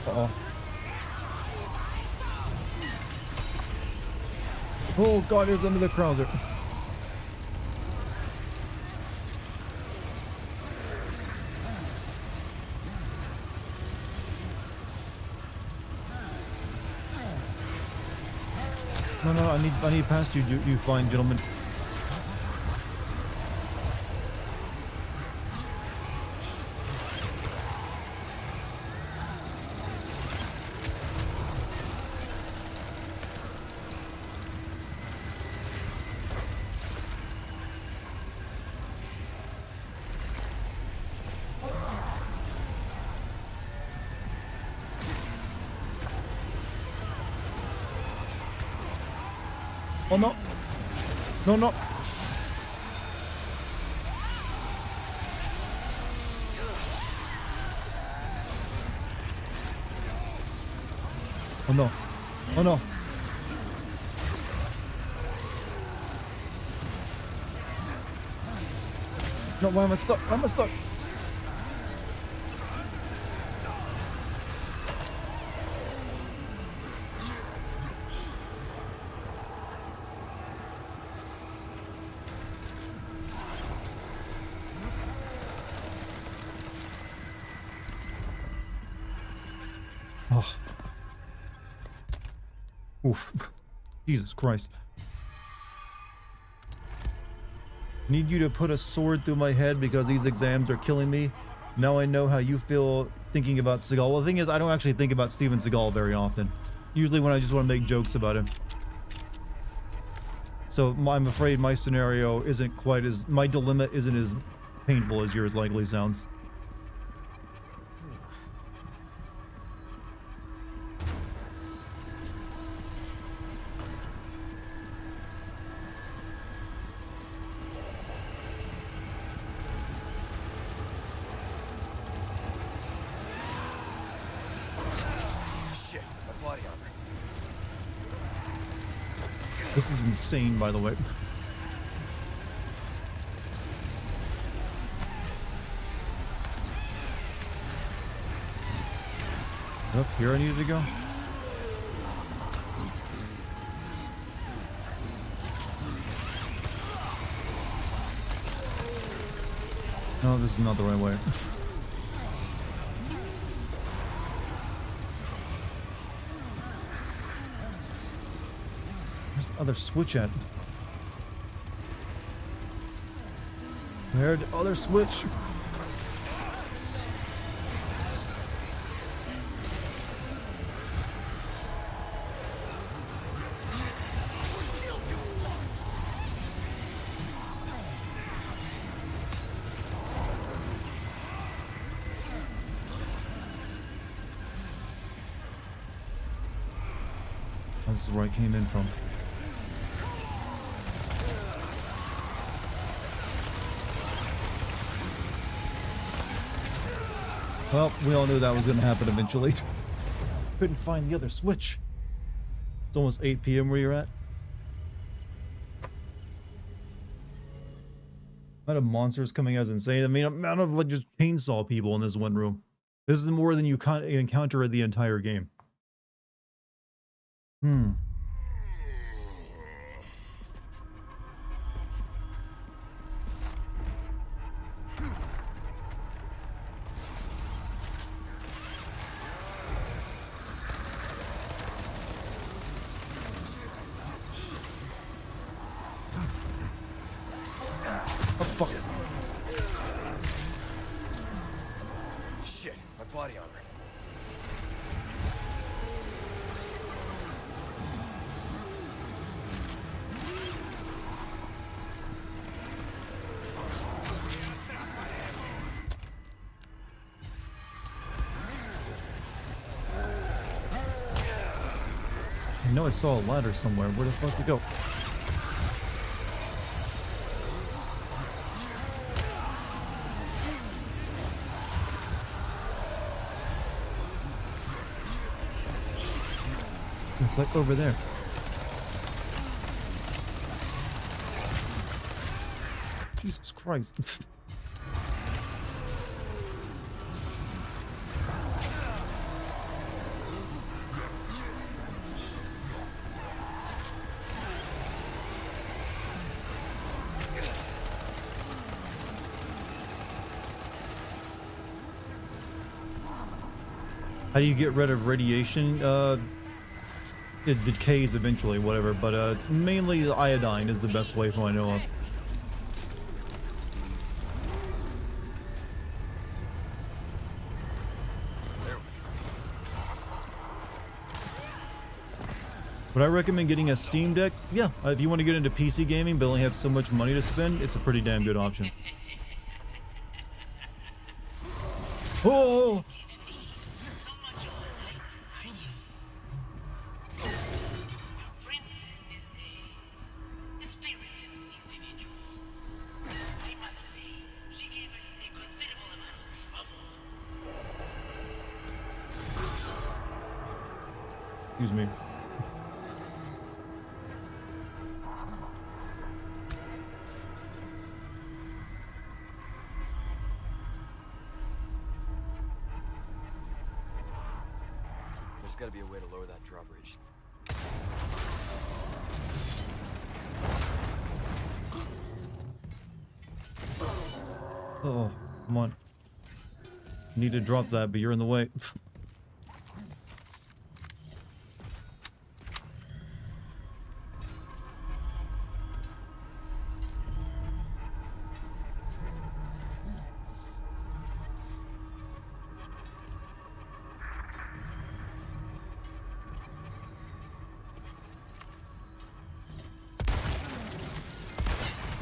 Uh-oh. Oh god, there's another Krauser. No, I need past you, you fine gentlemen. Oh no! No, no! Oh no! Oh no! No, why am I stuck? Why am I stuck? Oh. Oof. Jesus Christ. Need you to put a sword through my head because these exams are killing me. Now I know how you feel thinking about Seagal. Well, the thing is, I don't actually think about Steven Seagal very often. Usually when I just want to make jokes about him. So I'm afraid my scenario isn't quite as... My dilemma isn't as painful as yours likely sounds. This is insane, by the way. Up here I needed to go. No, this is not the right way. other switch at? Where the other switch? This is where I came in from. Well, we all knew that was going to happen eventually. Couldn't find the other switch. It's almost 8 p.m. where you're at. Amount of monsters coming out is insane. I mean, amount of like just chainsaw people in this one room. This is more than you encounter in the entire game. Hmm. Oh, fuck. Shit, my body armor. I know I saw a ladder somewhere. Where the fuck did it go? It's like over there. Jesus Christ. How do you get rid of radiation? It decays eventually, whatever, but mainly iodine is the best way from what I know of. Would I recommend getting a Steam Deck? Yeah, if you want to get into PC gaming but only have so much money to spend, it's a pretty damn good option. Oh! Excuse me. There's gotta be a way to lower that drawbridge. Oh, come on. Need to drop that, but you're in the way.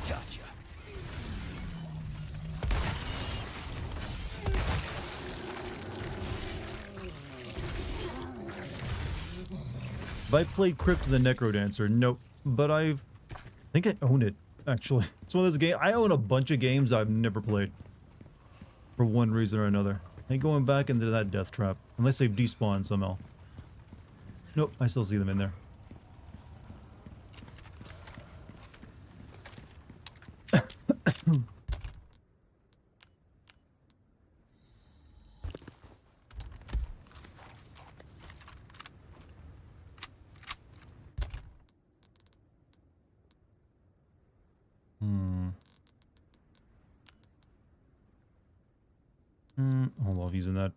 Gotcha. Have I played Crypt of the Necrodancer? Nope. But I think I own it, actually. It's one of those games. I own a bunch of games I've never played. For one reason or another. I ain't going back into that death trap. Unless they've despawned somehow. Nope, I still see them in there. I love using that.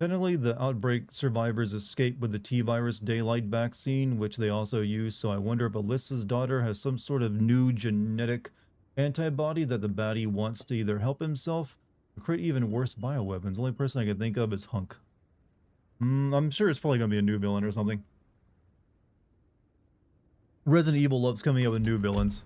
Technically, the outbreak survivors escaped with the T-virus daylight vaccine, which they also use, so I wonder if Alyssa's daughter has some sort of new genetic antibody that the baddie wants to either help himself or create even worse bioweapons. The only person I can think of is Hunk. I'm sure it's probably going to be a new villain or something. Resident Evil loves coming up with new villains.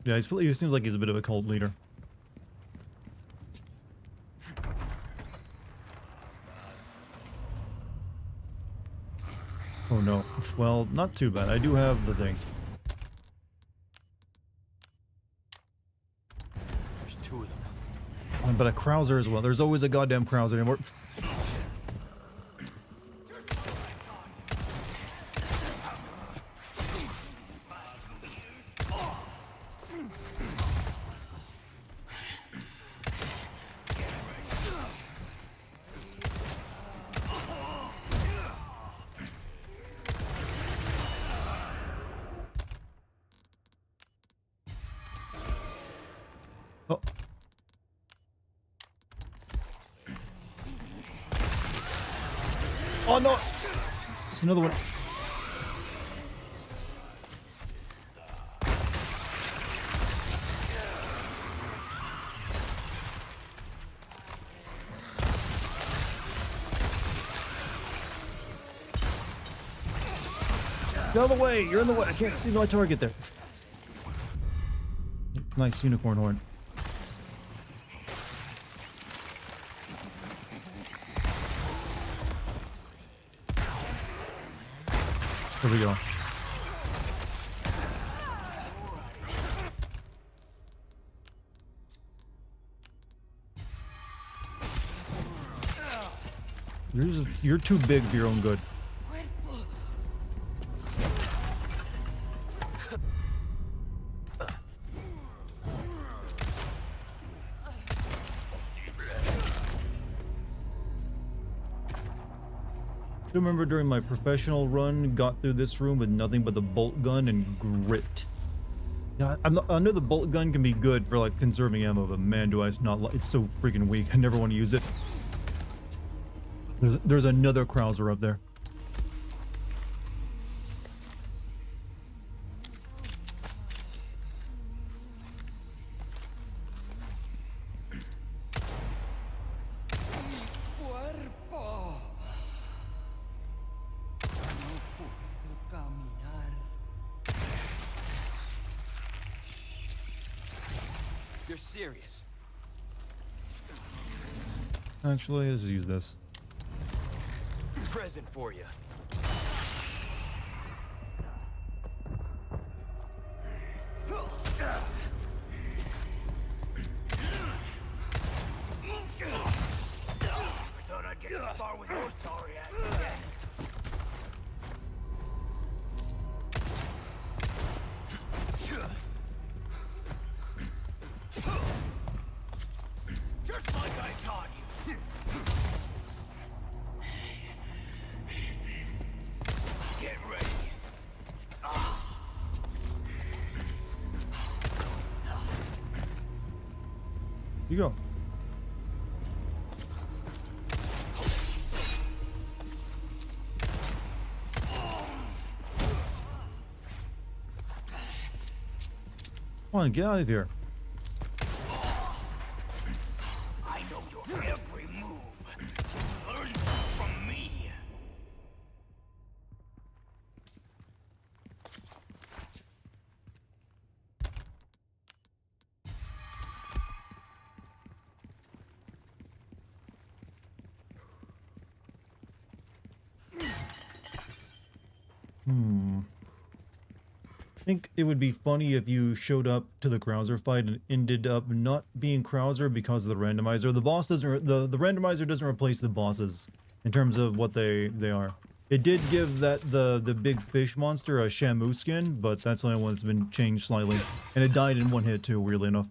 Yeah, he seems like he's a bit of a cult leader. Oh no. Well, not too bad. I do have the thing. There's two of them. But a Krauser as well. There's always a goddamn Krauser anymore. Oh. Oh no! There's another one. Get out of the way! You're in the way! I can't see my target there. Nice unicorn horn. There we go. You're too big for your own good. I remember during my professional run, got through this room with nothing but the bolt gun and grit. Yeah, I know the bolt gun can be good for like conserving ammo, but man, do I not like it's so freaking weak. I never want to use it. There's another Krauser up there. You're serious. Actually, let's use this. Present for you. Thought I'd get this far with your sorry ass again. Just like I taught you. Get ready. You go. Come on, get out of here. I know your every move. Learn from me. I think it would be funny if you showed up to the Krauser fight and ended up not being Krauser because of the randomizer. The boss doesn't, the randomizer doesn't replace the bosses in terms of what they are. It did give the big fish monster a Shamu skin, but that's the only one that's been changed slightly. And it died in one hit too, weirdly enough.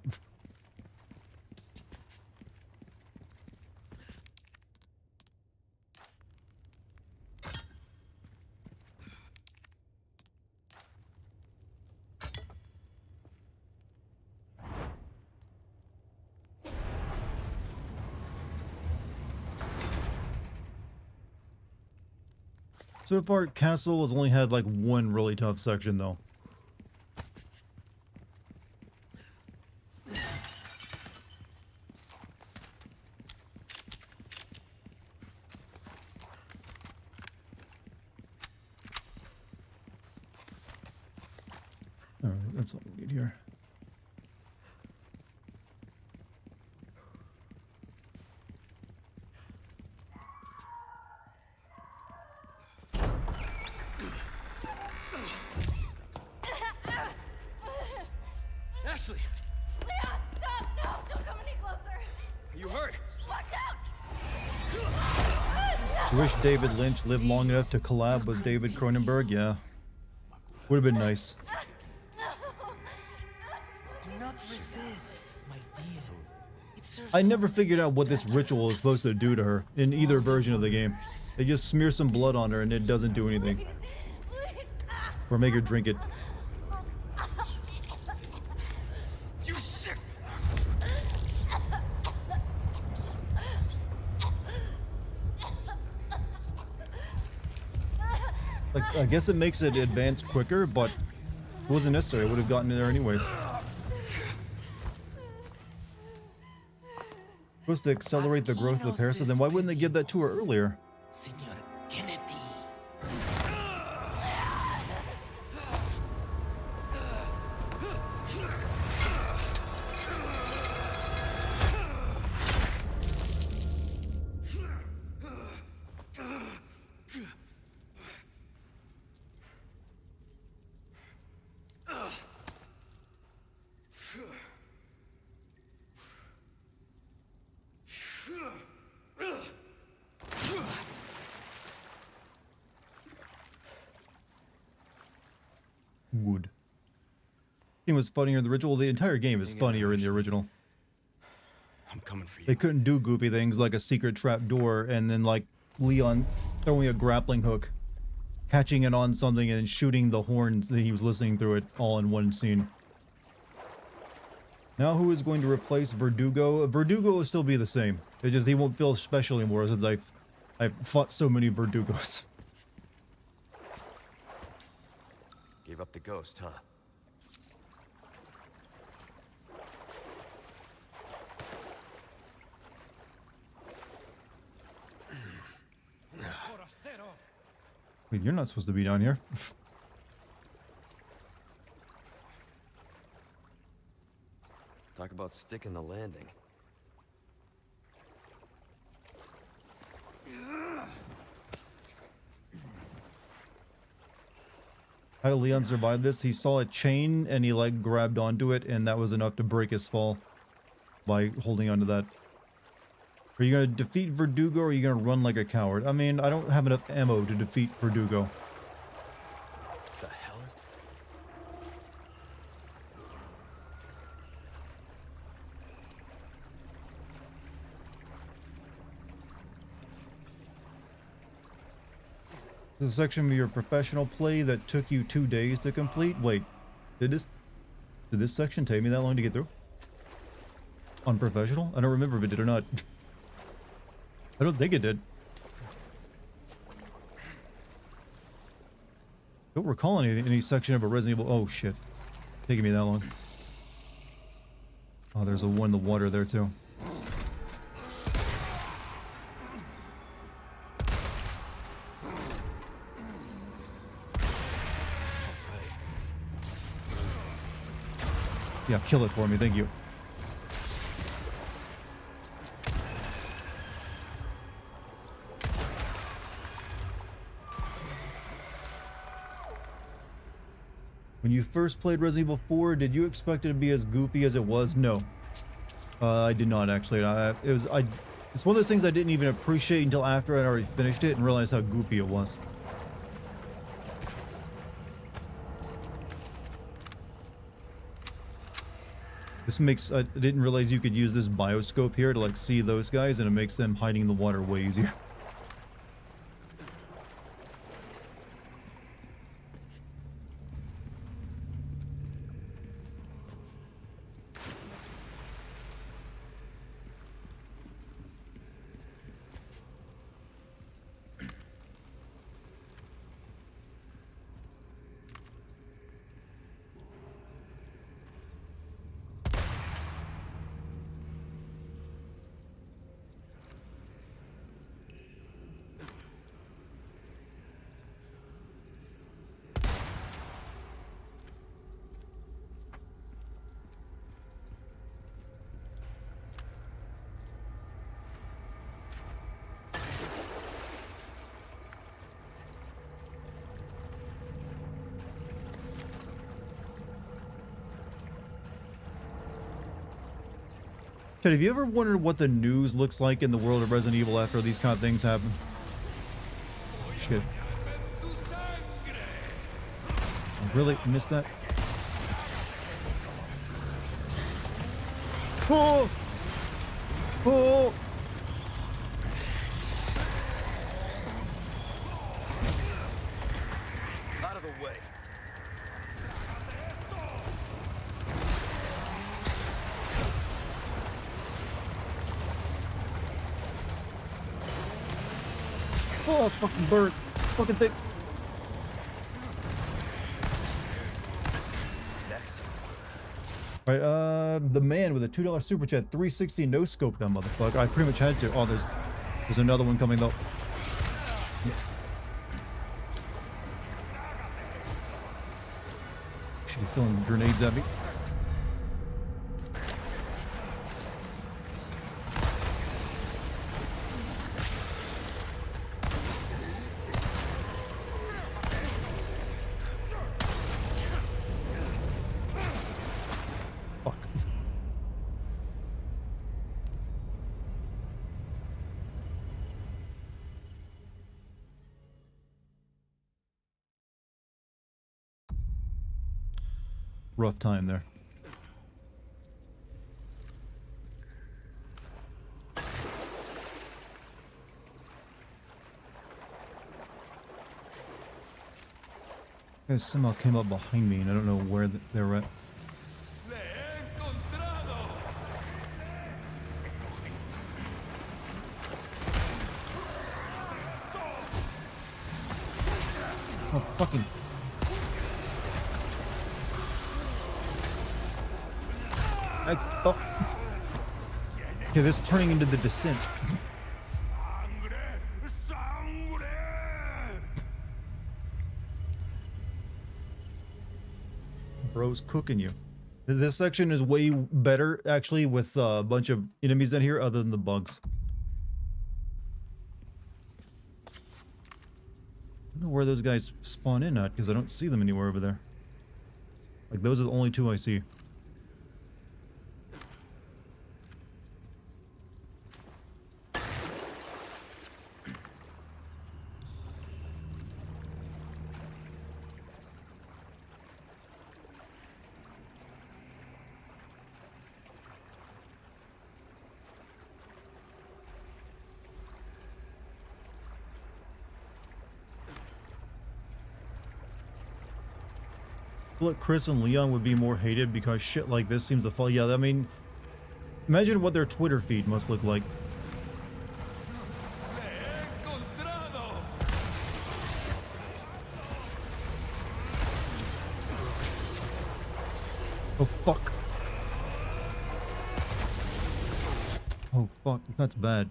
So far, Castle has only had like one really tough section though. Alright, that's all we need here. Ashley, Leon, stop! No, don't come any closer. you hurt? Watch out! I wish David Lynch lived long enough to collab with David Cronenberg. Yeah, would have been nice. Do not resist, my dear. It's your I never figured out what this ritual is supposed to do to her in either version of the game. They just smear some blood on her and it doesn't do anything. Please. Or make her drink it. You sick. Like, I guess it makes it advance quicker, but it wasn't necessary. I would have gotten there anyways. Supposed to accelerate the growth of the parasite, then why wouldn't they give that to her earlier? Senor Kennedy. Wood. Game was funnier in the original. The entire game is funnier in the original. I'm coming for you. They couldn't do goofy things like a secret trap door and then like Leon throwing a grappling hook, catching it on something and shooting the horns that he was listening through it all in one scene. Now who is going to replace Verdugo? Verdugo will still be the same. It just he won't feel special anymore since I've fought so many Verdugos. Gave up the ghost, huh? Wait, you're not supposed to be down here. Talk about sticking the landing. How did Leon survive this? He saw a chain and he like grabbed onto it and that was enough to break his fall by holding onto that. Are you gonna defeat Verdugo or are you gonna run like a coward? I mean, I don't have enough ammo to defeat Verdugo. The hell? This is a section of your professional play that took you 2 days to complete. Wait, did this section take me that long to get through? On professional? I don't remember if it did or not. I don't think it did. Don't recall any section of a Resident Evil. Oh shit, taking me that long. Oh, there's a one in the water there too. Yeah, kill it for me, thank you. When you first played Resident Evil 4, did you expect it to be as goofy as it was? No. I did not actually. It's one of those things I didn't even appreciate until after I'd already finished it and realized how goofy it was. This makes, I didn't realize you could use this bioscope here to like see those guys, and it makes them hiding in the water way easier. Ted, have you ever wondered what the news looks like in the world of Resident Evil after these kind of things happen? Shit. I really missed that. Oh! Oh! Out of the way. Oh, fucking bird. Fucking thing. Next. Right, the man with a $2 super chat, 360 no scope that motherfucker. I pretty much had to. Oh, there's another one coming though. She's throwing grenades at me. Fuck. Rough time there. Guys somehow came up behind me and I don't know where they're at. Oh, fucking. Oh. Okay, this is turning into the descent. Bro's cooking you. This section is way better, actually, with a bunch of enemies in here other than the bugs. I don't know where those guys spawn in at, because I don't see them anywhere over there. Like, those are the only two I see. Look, Chris and Leon would be more hated because shit like this seems to fall. Yeah, I mean, imagine what their Twitter feed must look like. Oh, fuck. Oh, fuck. That's bad.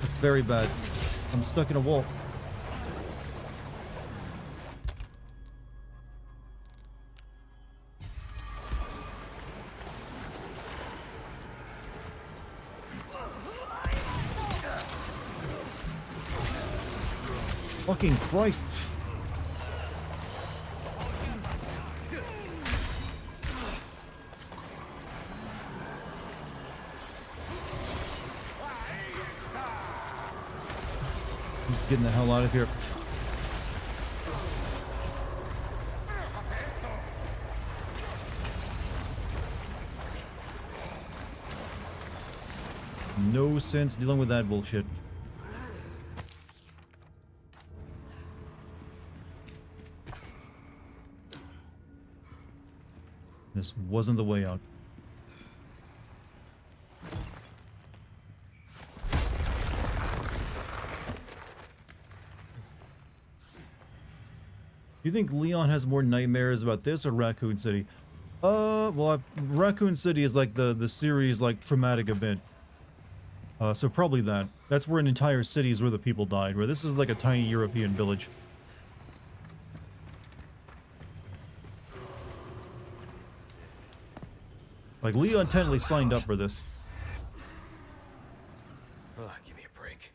That's very bad. I'm stuck in a wall. Fucking Christ. I'm just getting the hell out of here. No sense dealing with that bullshit. This wasn't the way out. Do you think Leon has more nightmares about this or Raccoon City? Well, Raccoon City is like the series like traumatic event. So probably that. That's where an entire city is where the people died, where this is like a tiny European village. Like, Leon totally signed up for this. Give me a break.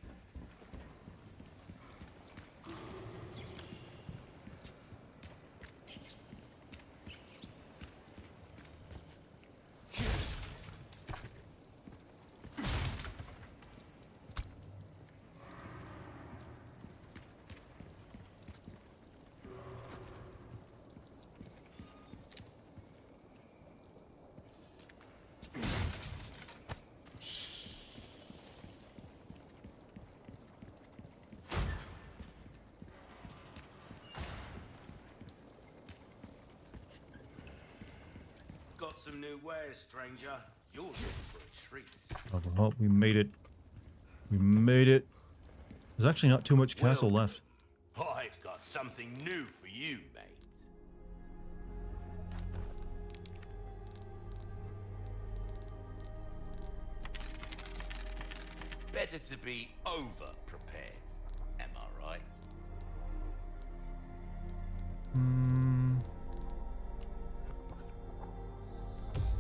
got some new wares, stranger. You're in for a treat. Oh, we made it. We made it. There's actually not too much castle left. I've got something new for you, mate. Better to be over-prepared, am I right?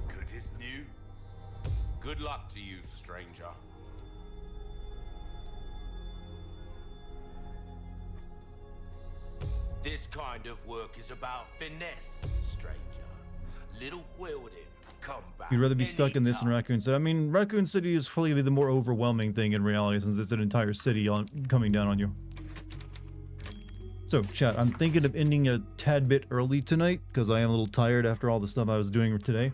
Good as new. Good luck to you, stranger. This kind of work is about finesse, stranger. Little wielding, come back. You'd rather be stuck in this in anytime. Raccoon City. I mean, Raccoon City is probably the more overwhelming thing in reality, since it's an entire city coming down on you. So, chat, I'm thinking of ending a tad bit early tonight, because I am a little tired after all the stuff I was doing today.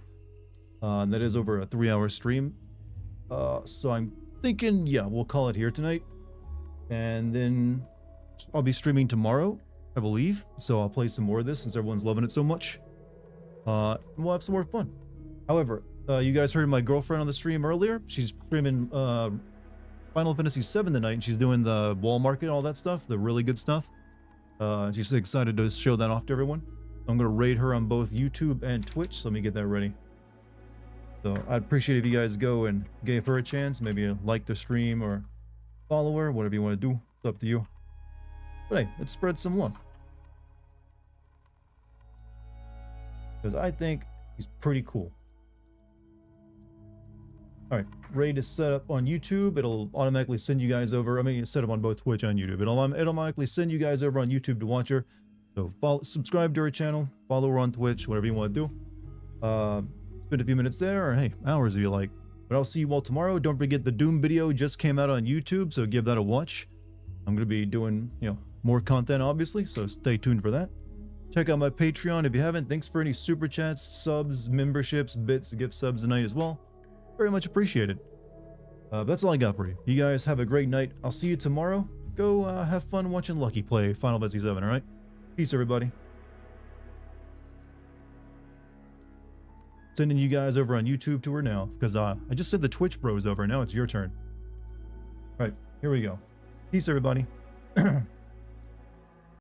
And that is over a 3-hour stream. So I'm thinking, yeah, we'll call it here tonight. And then I'll be streaming tomorrow, I believe. So I'll play some more of this since everyone's loving it so much. We'll have some more fun. However, you guys heard my girlfriend on the stream earlier. She's streaming Final Fantasy VII tonight, and she's doing the wall market, all that stuff, the really good stuff. She's excited to show that off to everyone. I'm going to raid her on both YouTube and Twitch, so let me get that ready. So I'd appreciate if you guys go and gave her a chance, maybe like the stream or follow her, whatever you want to do. It's up to you. But hey, let's spread some love. Because I think he's pretty cool. Alright, raid is set up on YouTube. It'll automatically send you guys over. I mean, it's set up on both Twitch and YouTube. It'll automatically send you guys over on YouTube to watch her. So subscribe to her channel, follow her on Twitch, whatever you want to do. Spend a few minutes there, or hey, hours if you like. But I'll see you all tomorrow. Don't forget the Doom video just came out on YouTube, so give that a watch. I'm going to be doing, more content, obviously, so stay tuned for that. Check out my Patreon if you haven't. Thanks for any super chats, subs, memberships, bits, gift subs tonight as well. Very much appreciated. That's all I got for you. You guys have a great night. I'll see you tomorrow. Go have fun watching Lucky play Final Fantasy VII, alright? Peace, everybody. Sending you guys over on YouTube to her now, because I just said the Twitch bros over. Now it's your turn. All right, here we go. Peace, everybody.